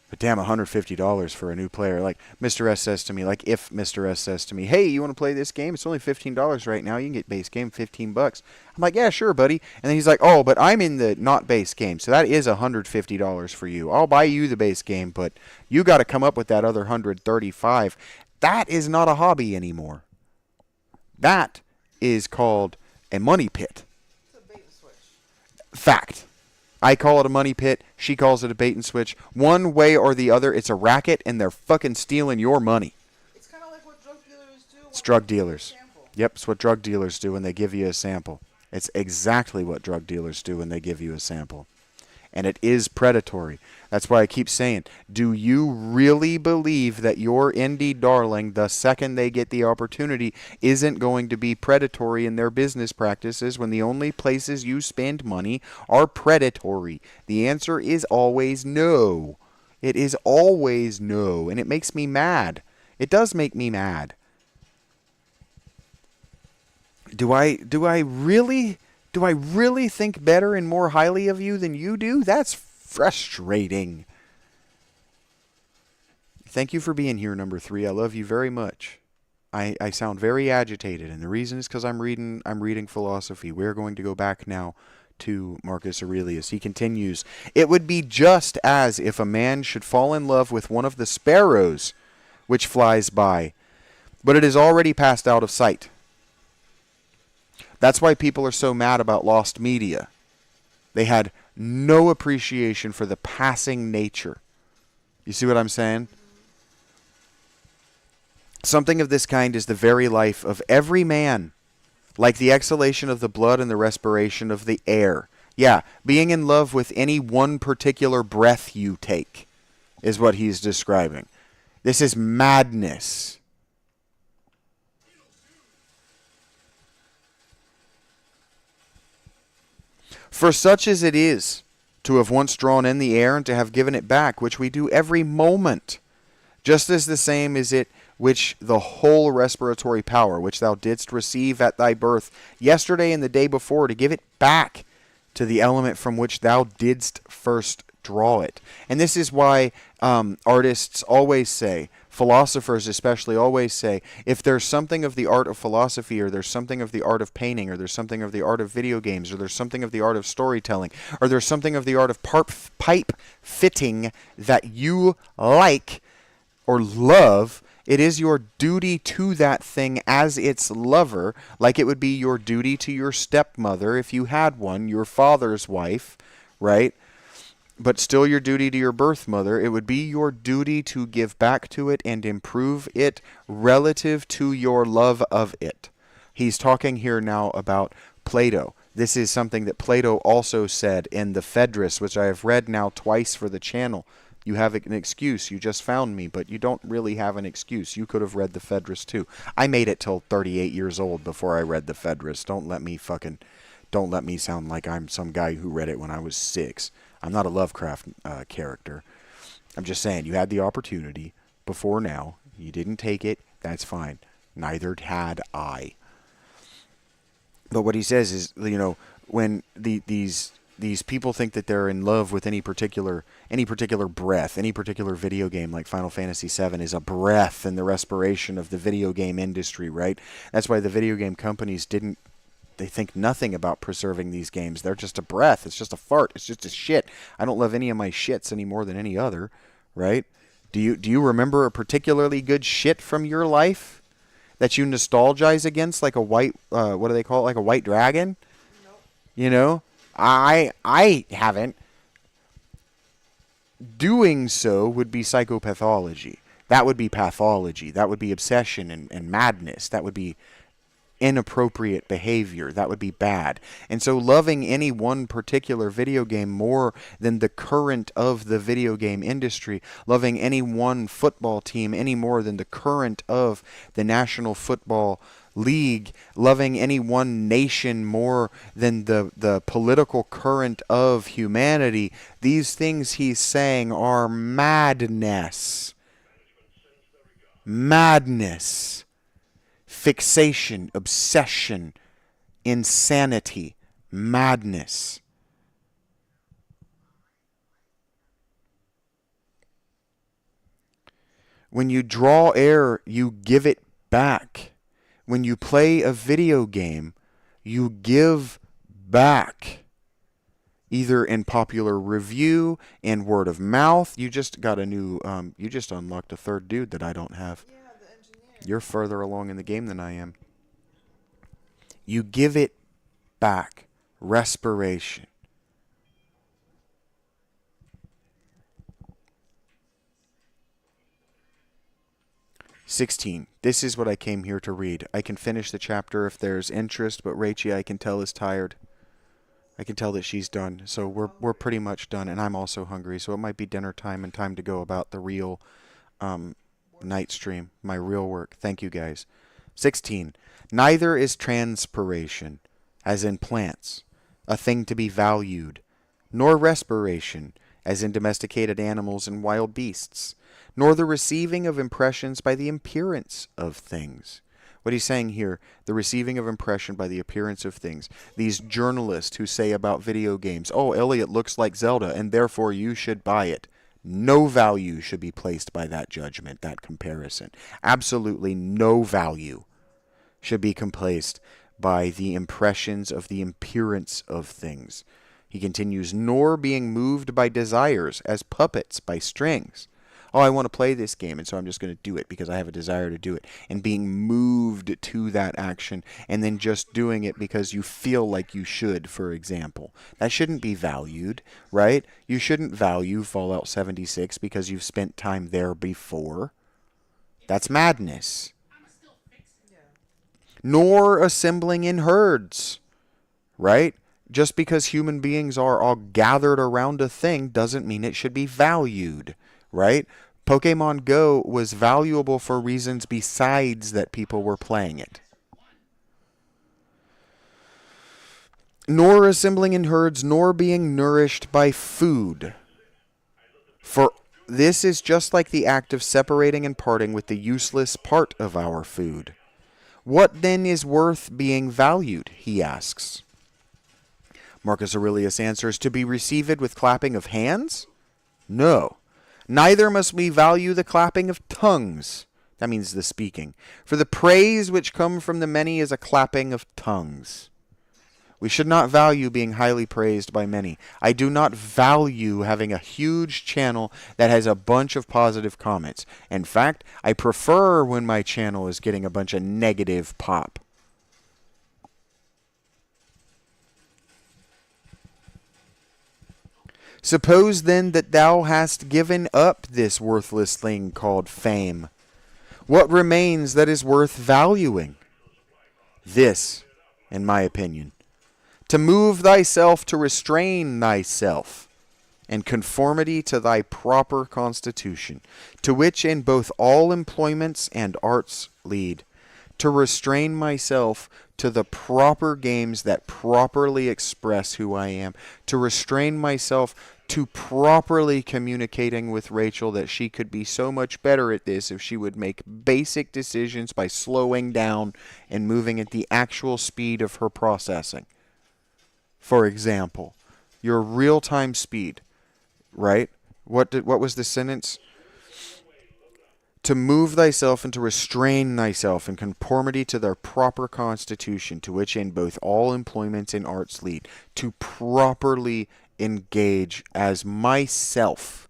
But damn, $150 for a new player. Like Mr. S says to me, like if Mr. S says to me, hey, you want to play this game? It's only $15 right now. You can get base game $15. I'm like, yeah, sure, buddy. And then he's like, oh, but I'm in the not base game, so that is $150 for you. I'll buy you the base game, but you got to come up with that other $135. That is not a hobby anymore. That is called a money pit. It's a bait and switch. Fact. I call it a money pit. She calls it a bait and switch. One way or the other, it's a racket, and they're fucking stealing your money. It's kind of like what drug dealers do. It's drug dealers. Yep, it's what drug dealers do when they give you a sample. It's exactly what drug dealers do when they give you a sample. and it is predatory. That's why I keep saying, do you really believe that your indie darling, the second they get the opportunity, isn't going to be predatory in their business practices when the only places you spend money are predatory? The answer is always no. It is always no, and it makes me mad. It does make me mad. Do I really think better and more highly of you than you do? That's frustrating. Thank you for being here, number 3. I love you very much. I sound very agitated, and the reason is because I'm reading philosophy. We're going to go back now to Marcus Aurelius. He continues, "It would be just as if a man should fall in love with one of the sparrows which flies by, but it is already passed out of sight." That's why people are so mad about lost media. They had no appreciation for the passing nature. You see what I'm saying? Something of this kind is the very life of every man, like the exhalation of the blood and the respiration of the air. Yeah, being in love with any one particular breath you take is what he's describing. This is madness. For such as it is, to have once drawn in the air and to have given it back, which we do every moment, just as the same is it which the whole respiratory power, which thou didst receive at thy birth, yesterday and the day before, to give it back to the element from which thou didst first draw it. And this is why artists always say, philosophers especially always say, if there's something of the art of philosophy, or there's something of the art of painting, or there's something of the art of video games, or there's something of the art of storytelling, or there's something of the art of pipe fitting that you like or love, it is your duty to that thing as its lover, like it would be your duty to your stepmother if you had one, your father's wife, right? But still your duty to your birth mother. It would be your duty to give back to it and improve it relative to your love of it. He's talking here now about Plato. This is something that Plato also said in the Phaedrus, which I have read now twice for the channel. You have an excuse. You just found me, but you don't really have an excuse. You could have read the Phaedrus too. I made it till 38 years old before I read the Phaedrus. Don't let me sound like I'm some guy who read it when I was 6. I'm not a Lovecraft character. I'm just saying, you had the opportunity before now. You didn't take it. That's fine. Neither had I. But what he says is, when these people think that they're in love with any particular breath, any particular video game, like Final Fantasy VII is a breath in the respiration of the video game industry, right? That's why the video game companies they think nothing about preserving these games. They're just a breath. It's just a fart. It's just a shit. I don't love any of my shits any more than any other, right? Do you remember a particularly good shit from your life that you nostalgize against, like a white, what do they call it, like a white dragon? Nope. I haven't. Doing so would be psychopathology. That would be pathology. That would be obsession and madness. That would be inappropriate behavior. That would be bad. And so loving any one particular video game more than the current of the video game industry, loving any one football team any more than the current of the National Football League, loving any one nation more than the political current of humanity, these things he's saying are madness. Madness. Fixation, obsession, insanity, madness. When you draw air, you give it back. When you play a video game, you give back. Either in popular review, in word of mouth. You just got a new, you just unlocked a third dude that I don't have. Yeah, the engineer. You're further along in the game than I am. You give it back. Respiration. "16. This is what I came here to read. I can finish the chapter if there's interest, but Rachey, I can tell, is tired. I can tell that she's done. So we're pretty much done, and I'm also hungry. So it might be dinner time and time to go about the real um, night stream, my real work. Thank you guys. 16. Neither is transpiration, as in plants, a thing to be valued, nor respiration, as in domesticated animals and wild beasts, nor the receiving of impressions by the appearance of things. What he's saying here, the receiving of impression by the appearance of things. These journalists who say about video games, oh, Elliot looks like Zelda, and therefore you should buy it. No value should be placed by that judgment, that comparison. Absolutely no value should be placed by the impressions of the appearance of things. He continues, nor being moved by desires as puppets by strings. Oh, I want to play this game, and so I'm just going to do it because I have a desire to do it. And being moved to that action, and then just doing it because you feel like you should, for example. That shouldn't be valued, right? You shouldn't value Fallout 76 because you've spent time there before. That's madness. Yeah. Nor assembling in herds, right? Just because human beings are all gathered around a thing doesn't mean it should be valued, right? Pokemon Go was valuable for reasons besides that people were playing it. Nor assembling in herds, nor being nourished by food. For this is just like the act of separating and parting with the useless part of our food. What then is worth being valued, he asks. Marcus Aurelius answers, to be received with clapping of hands? No. Neither must we value the clapping of tongues. That means the speaking. For the praise which come from the many is a clapping of tongues. We should not value being highly praised by many. I do not value having a huge channel that has a bunch of positive comments. In fact, I prefer when my channel is getting a bunch of negative pop. Suppose then that thou hast given up this worthless thing called fame. What remains that is worth valuing? This, in my opinion, to move thyself to restrain thyself in conformity to thy proper constitution, to which in both all employments and arts lead. To restrain myself to the proper games that properly express who I am. To restrain myself to properly communicating with Rachel that she could be so much better at this if she would make basic decisions by slowing down and moving at the actual speed of her processing. For example, your real-time speed, right? What was the sentence? To move thyself and to restrain thyself in conformity to their proper constitution, to which in both all employments and arts lead. To properly engage as myself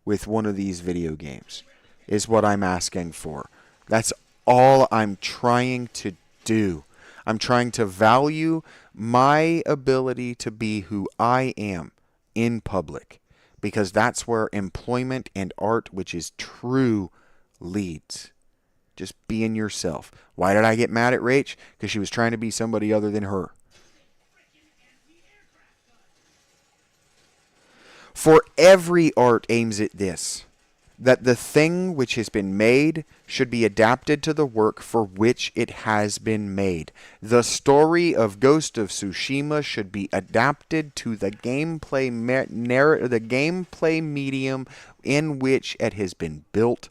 with one of these video games is what I'm asking for. That's all I'm trying to do. I'm trying to value my ability to be who I am in public, because that's where employment and art, which is true, leads. Just being yourself. Why did I get mad at Rach? Because she was trying to be somebody other than her. For every art aims at this, that the thing which has been made should be adapted to the work for which it has been made. The story of Ghost of Tsushima should be adapted to the gameplay medium in which it has been built,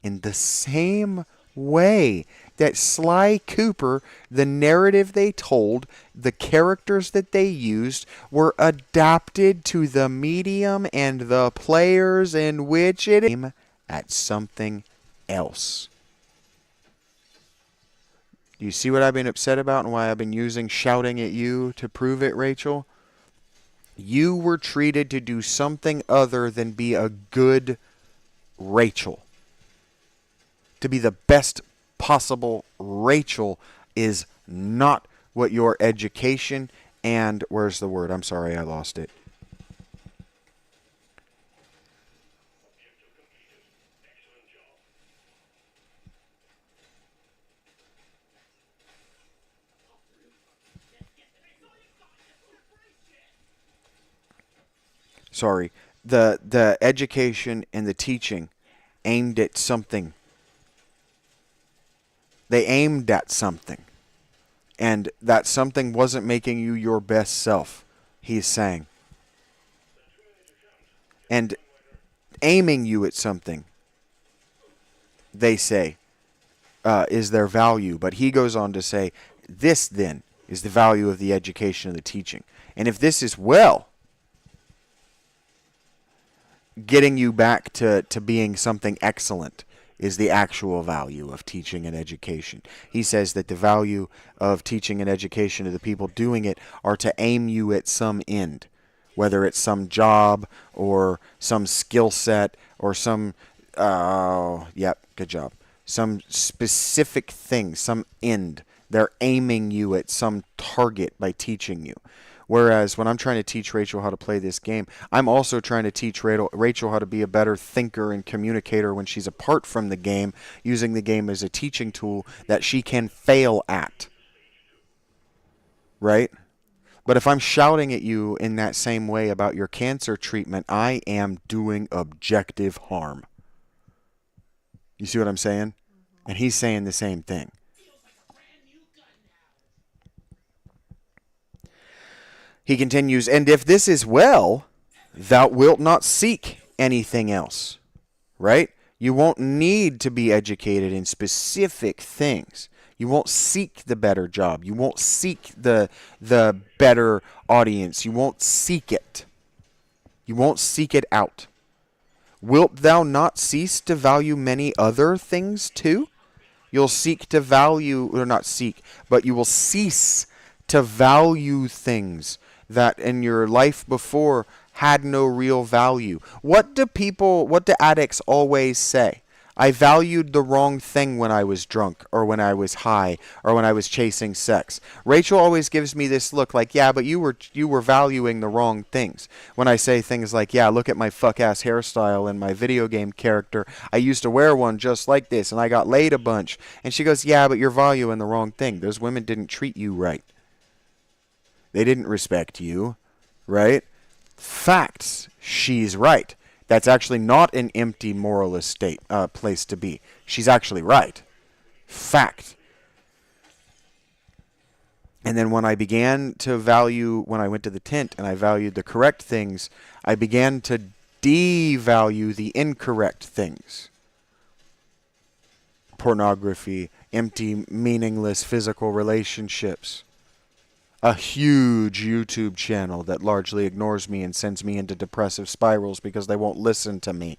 in the same way that Sly Cooper, the narrative they told, the characters that they used, were adapted to the medium and the players in which it aimed at something else. Do you see what I've been upset about and why I've been using shouting at you to prove it, Rachel? You were treated to do something other than be a good Rachel. To be the best possible Rachel is not what your education and, where's the word? I'm sorry, I lost it. sorry, the education and the teaching aimed at something. They aimed at something. And that something wasn't making you your best self, he's saying. And aiming you at something, they say, is their value. But he goes on to say, this then is the value of the education and the teaching. And if this is well, getting you back to being something excellent is the actual value of teaching and education. He says that the value of teaching and education to the people doing it are to aim you at some end, whether it's some job or some skill set or some, good job, some specific thing, some end. They're aiming you at some target by teaching you. Whereas when I'm trying to teach Rachel how to play this game, I'm also trying to teach Rachel how to be a better thinker and communicator when she's apart from the game, using the game as a teaching tool that she can fail at. Right? But if I'm shouting at you in that same way about your cancer treatment, I am doing objective harm. You see what I'm saying? And he's saying the same thing. He continues, and if this is well, thou wilt not seek anything else. Right? You won't need to be educated in specific things. You won't seek the better job. You won't seek the better audience. You won't seek it. You won't seek it out. Wilt thou not cease to value many other things too? You'll seek to value, or not seek, but you will cease to value things that in your life before had no real value. What do addicts always say? I valued the wrong thing when I was drunk, or when I was high, or when I was chasing sex. Rachel always gives me this look like, yeah, but you were valuing the wrong things. When I say things like, yeah, look at my fuck-ass hairstyle and my video game character. I used to wear one just like this, and I got laid a bunch. And she goes, yeah, but you're valuing the wrong thing. Those women didn't treat you right. They didn't respect you, right? Facts. She's right. That's actually not an empty moralist place to be. She's actually right. Fact. And then when I began to value, when I went to the tent and I valued the correct things, I began to devalue the incorrect things. Pornography, empty, meaningless physical relationships. A huge YouTube channel that largely ignores me and sends me into depressive spirals because they won't listen to me.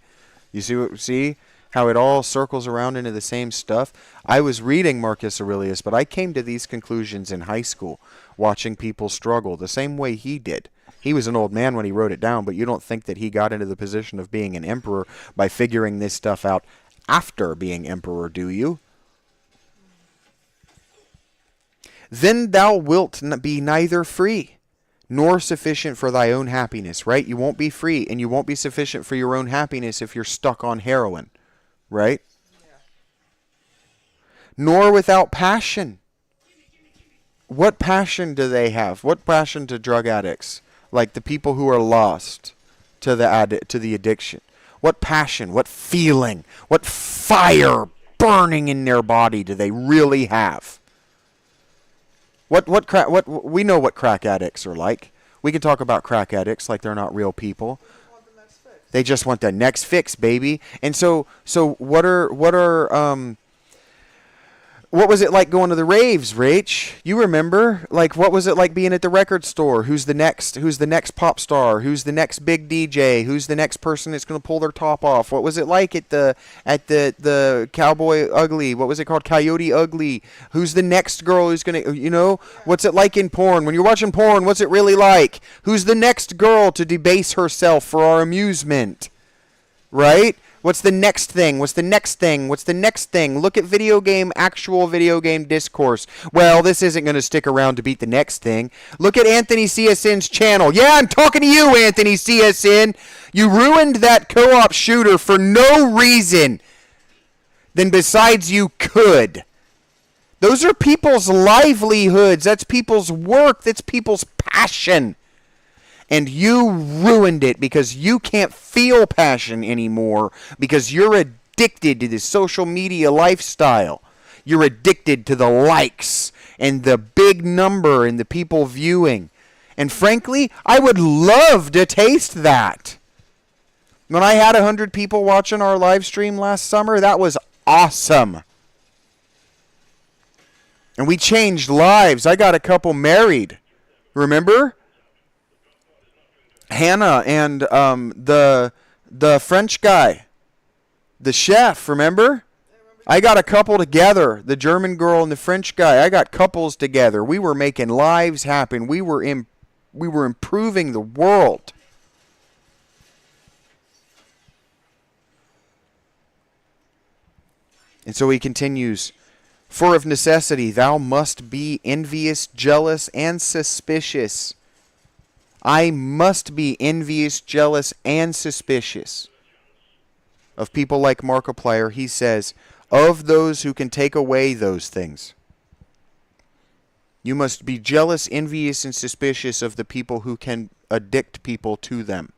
You see how it all circles around into the same stuff? I was reading Marcus Aurelius, but I came to these conclusions in high school, watching people struggle the same way he did. He was an old man when he wrote it down, but you don't think that he got into the position of being an emperor by figuring this stuff out after being emperor, do you? Then thou wilt be neither free nor sufficient for thy own happiness, right? You won't be free and you won't be sufficient for your own happiness if you're stuck on heroin, right? Yeah. Nor without passion. What passion do they have? What passion do drug addicts, like the people who are lost to the addiction? What passion, what feeling, what fire burning in their body do they really have? We know what crack addicts are like. We can talk about crack addicts like they're not real people. They just want the next fix, baby. And so what was it like going to the raves, Rach? You remember? Like, what was it like being at the record store? Who's the next pop star? Who's the next big DJ? Who's the next person that's going to pull their top off? What was it like at the Cowboy Ugly? What was it called? Coyote Ugly? Who's the next girl who's going to, what's it like in porn? When you're watching porn, what's it really like? Who's the next girl to debase herself for our amusement? Right? What's the next thing? What's the next thing? What's the next thing? Look at actual video game discourse. Well, this isn't going to stick around to beat the next thing. Look at Anthony CSN's channel. Yeah, I'm talking to you, Anthony CSN. You ruined that co-op shooter for no reason than besides you could. Those are people's livelihoods. That's people's work. That's people's passion. And you ruined it because you can't feel passion anymore because you're addicted to this social media lifestyle. You're addicted to the likes and the big number and the people viewing. And frankly, I would love to taste that. When I had 100 people watching our live stream last summer, that was awesome. And we changed lives. I got a couple married. Remember? Hannah and the French guy, the chef, remember? I got a couple together, the German girl and the French guy. I got couples together. We were making lives happen. We were improving the world. And so he continues, for of necessity thou must be envious, jealous, and suspicious. I must be envious, jealous, and suspicious of people like Markiplier. He says, of those who can take away those things. You must be jealous, envious, and suspicious of the people who can addict people to them.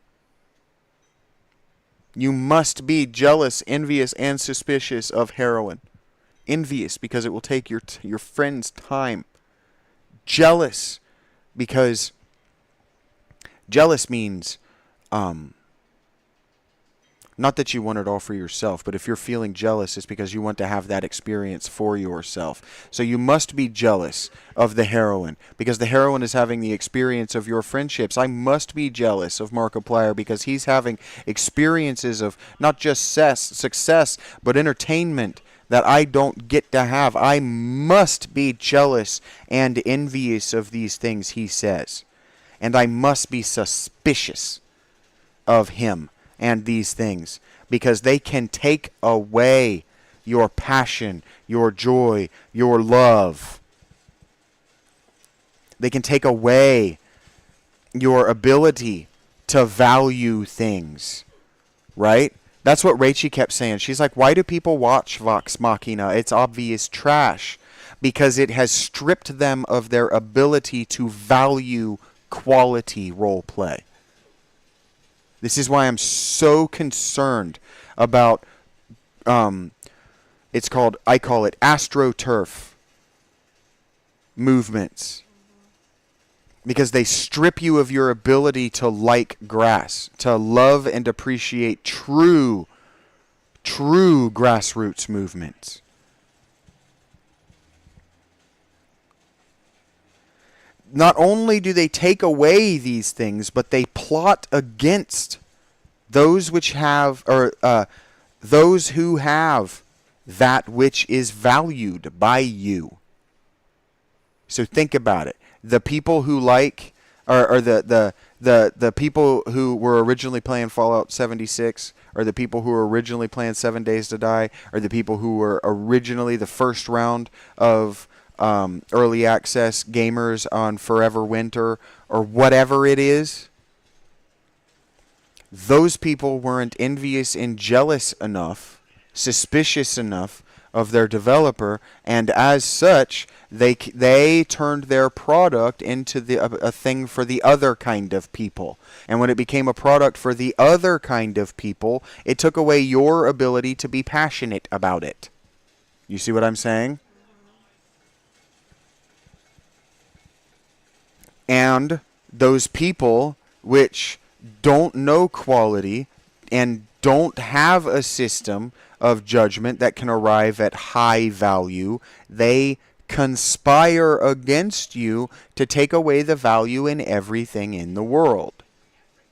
You must be jealous, envious, and suspicious of heroin. Envious because it will take your friend's time. Jealous because jealous means not that you want it all for yourself, but if you're feeling jealous, it's because you want to have that experience for yourself. So you must be jealous of the heroine because the heroine is having the experience of your friendships. I must be jealous of Markiplier because he's having experiences of not just success, but entertainment that I don't get to have. I must be jealous and envious of these things, he says. And I must be suspicious of him and these things because they can take away your passion, your joy, your love. They can take away your ability to value things, right? That's what Rachey kept saying. She's like, why do people watch Vox Machina? It's obvious trash because it has stripped them of their ability to value quality role play. This is why I'm so concerned about, I call it AstroTurf movements. Because they strip you of your ability to like grass, to love and appreciate true grassroots movements. Not only do they take away these things, but they plot against those which have, or those who have that which is valued by you. So think about it. The people who like, or the people who were originally playing Fallout 76, or the people who were originally playing 7 Days to Die, or the people who were originally the first round of early access gamers on Forever Winter, or whatever it is, those people weren't envious and jealous enough, suspicious enough of their developer, and as such, they turned their product into a thing for the other kind of people. And when it became a product for the other kind of people, it took away your ability to be passionate about it. You see what I'm saying? And those people which don't know quality and don't have a system of judgment that can arrive at high value, they conspire against you to take away the value in everything in the world.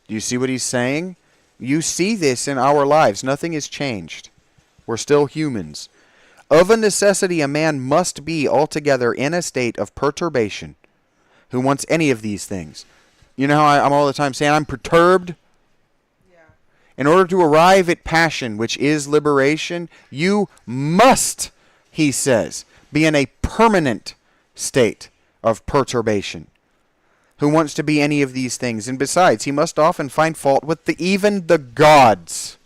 Do you see what he's saying? You see this in our lives. Nothing has changed. We're still humans. Of a necessity, a man must be altogether in a state of perturbation who wants any of these things. You know how I'm all the time saying I'm perturbed? Yeah. In order to arrive at passion, which is liberation, you must, he says, be in a permanent state of perturbation. Who wants to be any of these things? And besides, he must often find fault with even the gods.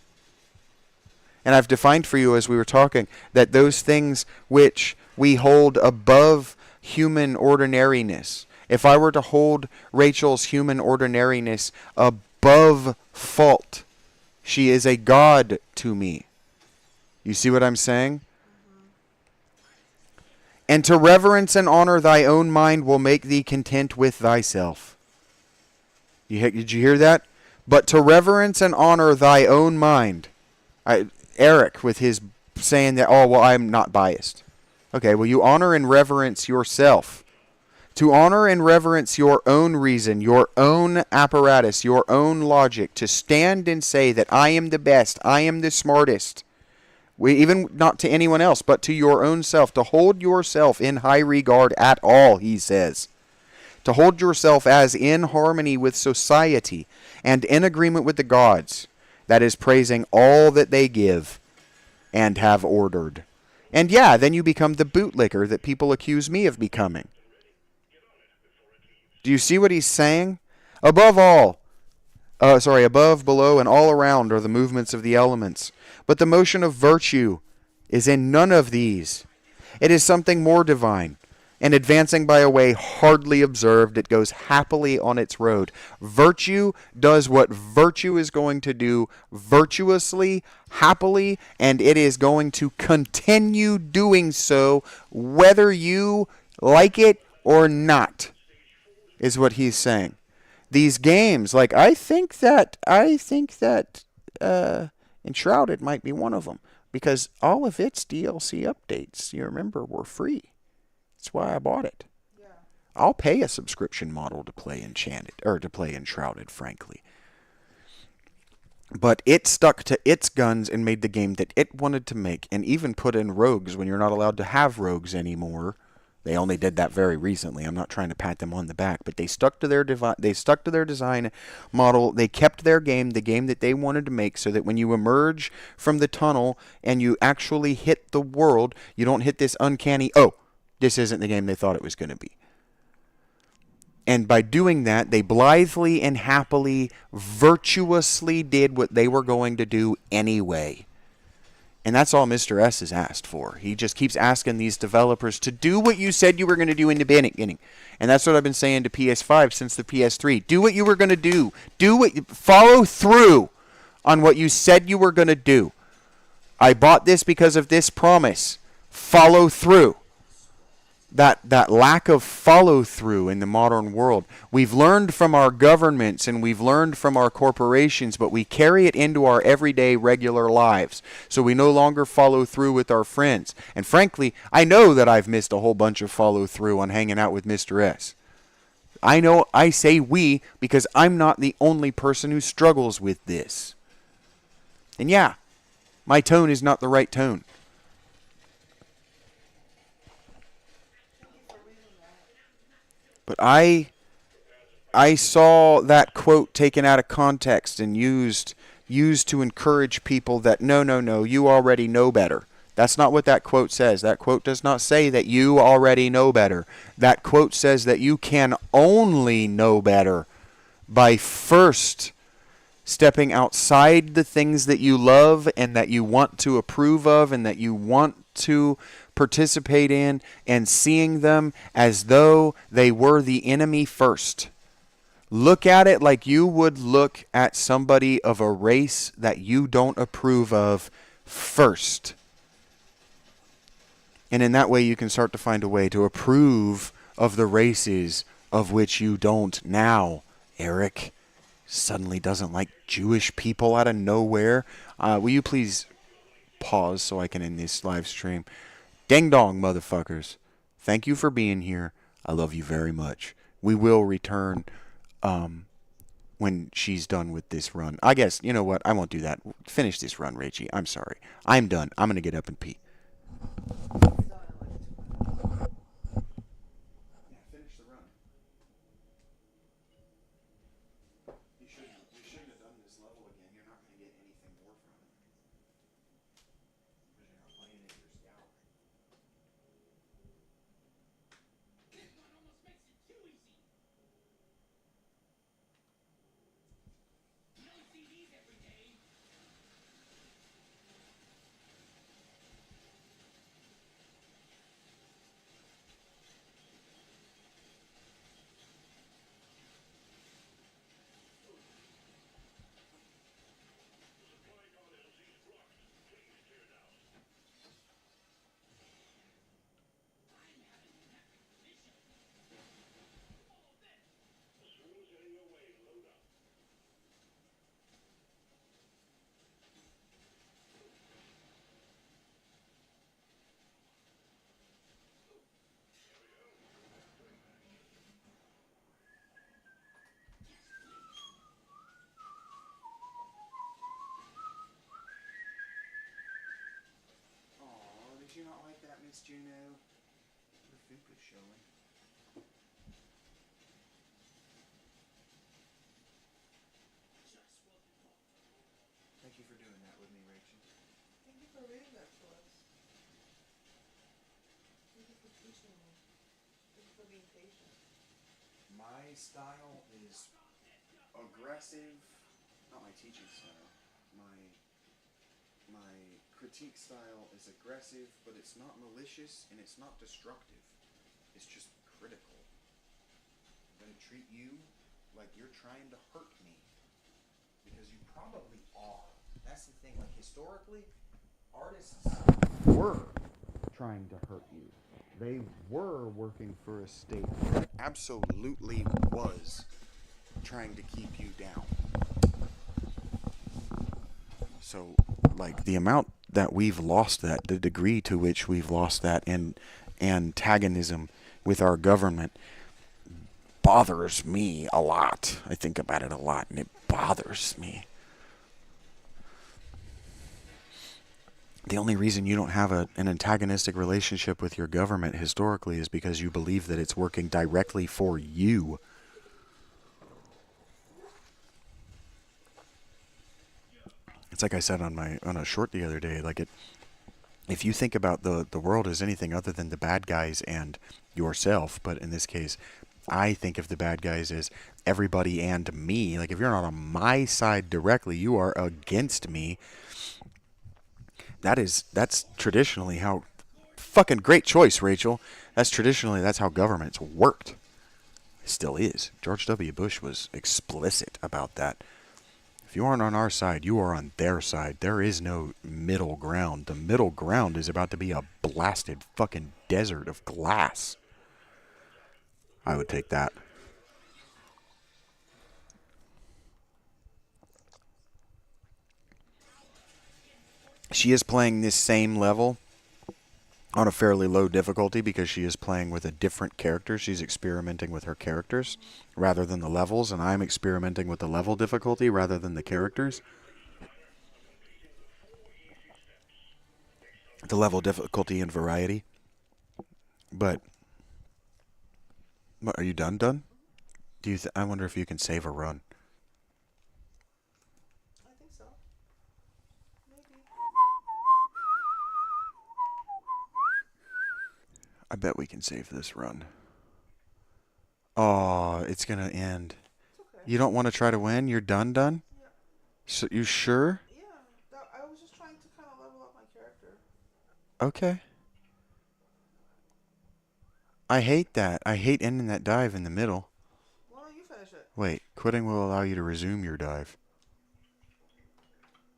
And I've defined for you as we were talking that those things which we hold above human ordinariness, If I were to hold Rachel's human ordinariness above fault, she is a god to me. You see what I'm saying? And to reverence and honor thy own mind will make thee content with thyself. Did you hear that? But to reverence and honor thy own mind. Eric with his saying that, oh, well, I'm not biased. Okay, well, you honor and reverence yourself. To honor and reverence your own reason, your own apparatus, your own logic, to stand and say that I am the best, I am the smartest, even not to anyone else, but to your own self, to hold yourself in high regard at all, he says. To hold yourself as in harmony with society and in agreement with the gods, that is praising all that they give and have ordered. And yeah, then you become the bootlicker that people accuse me of becoming. Do you see what he's saying? Above, below, and all around are the movements of the elements. But the motion of virtue is in none of these. It is something more divine, and advancing by a way hardly observed, it goes happily on its road. Virtue does what virtue is going to do virtuously, happily, and it is going to continue doing so whether you like it or not, is what he's saying. These games, like I think that Enshrouded might be one of them, because all of its DLC updates, you remember, were free. That's why I bought it. Yeah. I'll pay a subscription model to play Enshrouded, frankly. But it stuck to its guns and made the game that it wanted to make, and even put in rogues when you're not allowed to have rogues anymore. They only did that very recently. I'm not trying to pat them on the back, but they stuck to their design model. They kept their game, the game that they wanted to make, so that when you emerge from the tunnel and you actually hit the world, you don't hit this uncanny, oh, this isn't the game they thought it was going to be. And by doing that, they blithely and happily, virtuously did what they were going to do anyway. And that's all Mr. S has asked for. He just keeps asking these developers to do what you said you were going to do in the beginning. And that's what I've been saying to PS5 since the PS3. Do what you were going to do. Follow through on what you said you were going to do. I bought this because of this promise. Follow through. That lack of follow-through in the modern world. We've learned from our governments and we've learned from our corporations, but we carry it into our everyday regular lives. So we no longer follow through with our friends. And frankly, I know that I've missed a whole bunch of follow-through on hanging out with Mr. S. I know I say we because I'm not the only person who struggles with this. And yeah, my tone is not the right tone. But I saw that quote taken out of context and used to encourage people that no, you already know better. That's not what that quote says. That quote does not say that you already know better. That quote says that you can only know better by first stepping outside the things that you love and that you want to approve of and that you want to participate in, and seeing them as though they were the enemy first. Look at it like you would look at somebody of a race that you don't approve of first. And in that way you can start to find a way to approve of the races of which you don't now. Eric suddenly doesn't like Jewish people out of nowhere. Will you please pause so I can end this live stream? Ding dong, motherfuckers. Thank you for being here. I love you very much. We will return when she's done with this run. I guess, you know what? I won't do that. Finish this run, Rachey. I'm sorry. I'm done. I'm going to get up and pee. Finish the run. You shouldn't have done this level again. You're not going to get anything more from it. Because you're not playing it, you're scouting. missed you now. The food is showing. Thank you for doing that with me, Rachel. Thank you for reading that to us. Thank you for teaching me. Thank you for being patient. My style is aggressive. Not my teaching style. My critique style is aggressive, but it's not malicious and it's not destructive. It's just critical. I'm going to treat you like you're trying to hurt me. Because you probably are. That's the thing. Like, historically, artists were trying to hurt you. They were working for a state that absolutely was trying to keep you down. So, like, the amount that we've lost that, the degree to which we've lost that in antagonism with our government bothers me a lot. I think about it a lot, and it bothers me. The only reason you don't have an antagonistic relationship with your government historically is because you believe that it's working directly for you. It's like I said on a short the other day, like if you think about the world as anything other than the bad guys and yourself, but in this case, I think of the bad guys as everybody and me. Like, if you're not on my side directly, you are against me. That's traditionally how, fucking great choice, Rachel. That's how governments worked. It still is. George W. Bush was explicit about that. If you aren't on our side, you are on their side. There is no middle ground. The middle ground is about to be a blasted fucking desert of glass. I would take that. She is playing this same level on a fairly low difficulty because she is playing with a different character. She's experimenting with her characters rather than the levels, and I'm experimenting with the level difficulty rather than the characters. The level difficulty and variety. But what, are you done? I wonder if you can save a run. I think so. Maybe. I bet we can save this run. Oh, it's gonna end. It's okay. You don't want to try to win? You're done? Yeah. So, you sure? Yeah. I was just trying to kind of level up my character. Okay. I hate that. I hate ending that dive in the middle. Why don't you finish it? Wait, quitting will allow you to resume your dive.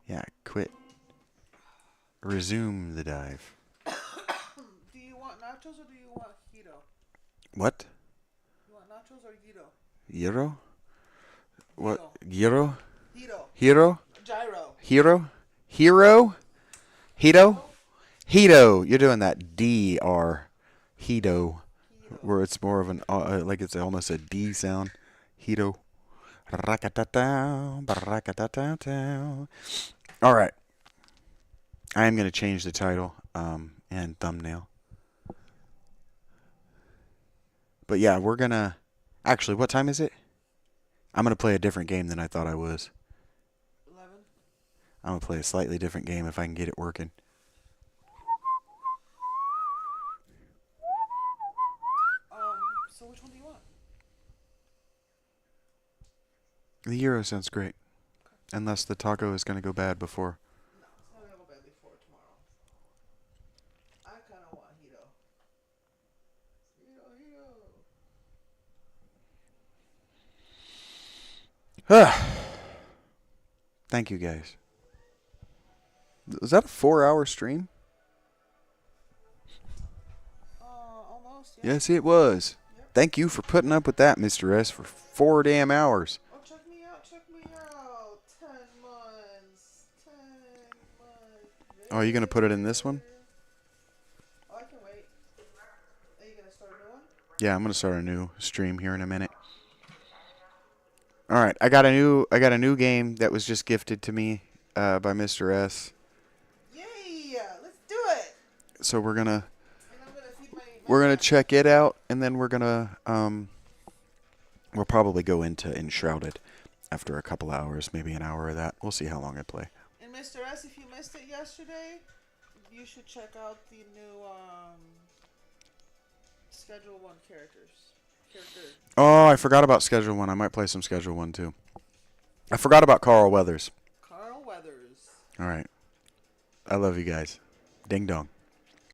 Yeah, quit. Resume the dive. Do you want nachos or do you want keto? What? You want nachos or keto? Gyro? What? Gyro? Hito. Hero? Gyro. Hero? Hero? Hito? Hito. You're doing that D-R. Hito. Where it's more of an, like it's almost a D sound. Hito. All right. I am going to change the title and thumbnail. But yeah, we're going to... Actually, what time is it? I'm going to play a different game than I thought I was. 11. I'm going to play a slightly different game if I can get it working. So which one do you want? The Euro sounds great. Okay. Unless the taco is going to go bad before. No, it's not going to go bad before tomorrow. I kind of want Hito. Hito. Thank you, guys. Was that a 4-hour stream? Almost, yeah. Yes, it was. Yep. Thank you for putting up with that, Mr. S, for 4 damn hours. Oh, check me out. 10 months. 10 months. Oh, are you going to put it in this one? Oh, I can wait. Are you going to start a new one? Yeah, I'm going to start a new stream here in a minute. All right, I got a new game that was just gifted to me by Mr. S. Yay! Let's do it. So we're gonna we're gonna check it out, and then we're gonna we'll probably go into Enshrouded after a couple hours, maybe an hour of that. We'll see how long I play. And Mr. S, if you missed it yesterday, you should check out the new Schedule 1 character. Oh, I forgot about Schedule 1. I might play some Schedule 1 too. I forgot about Carl Weathers. Carl Weathers. All right. I love you guys. Ding dong.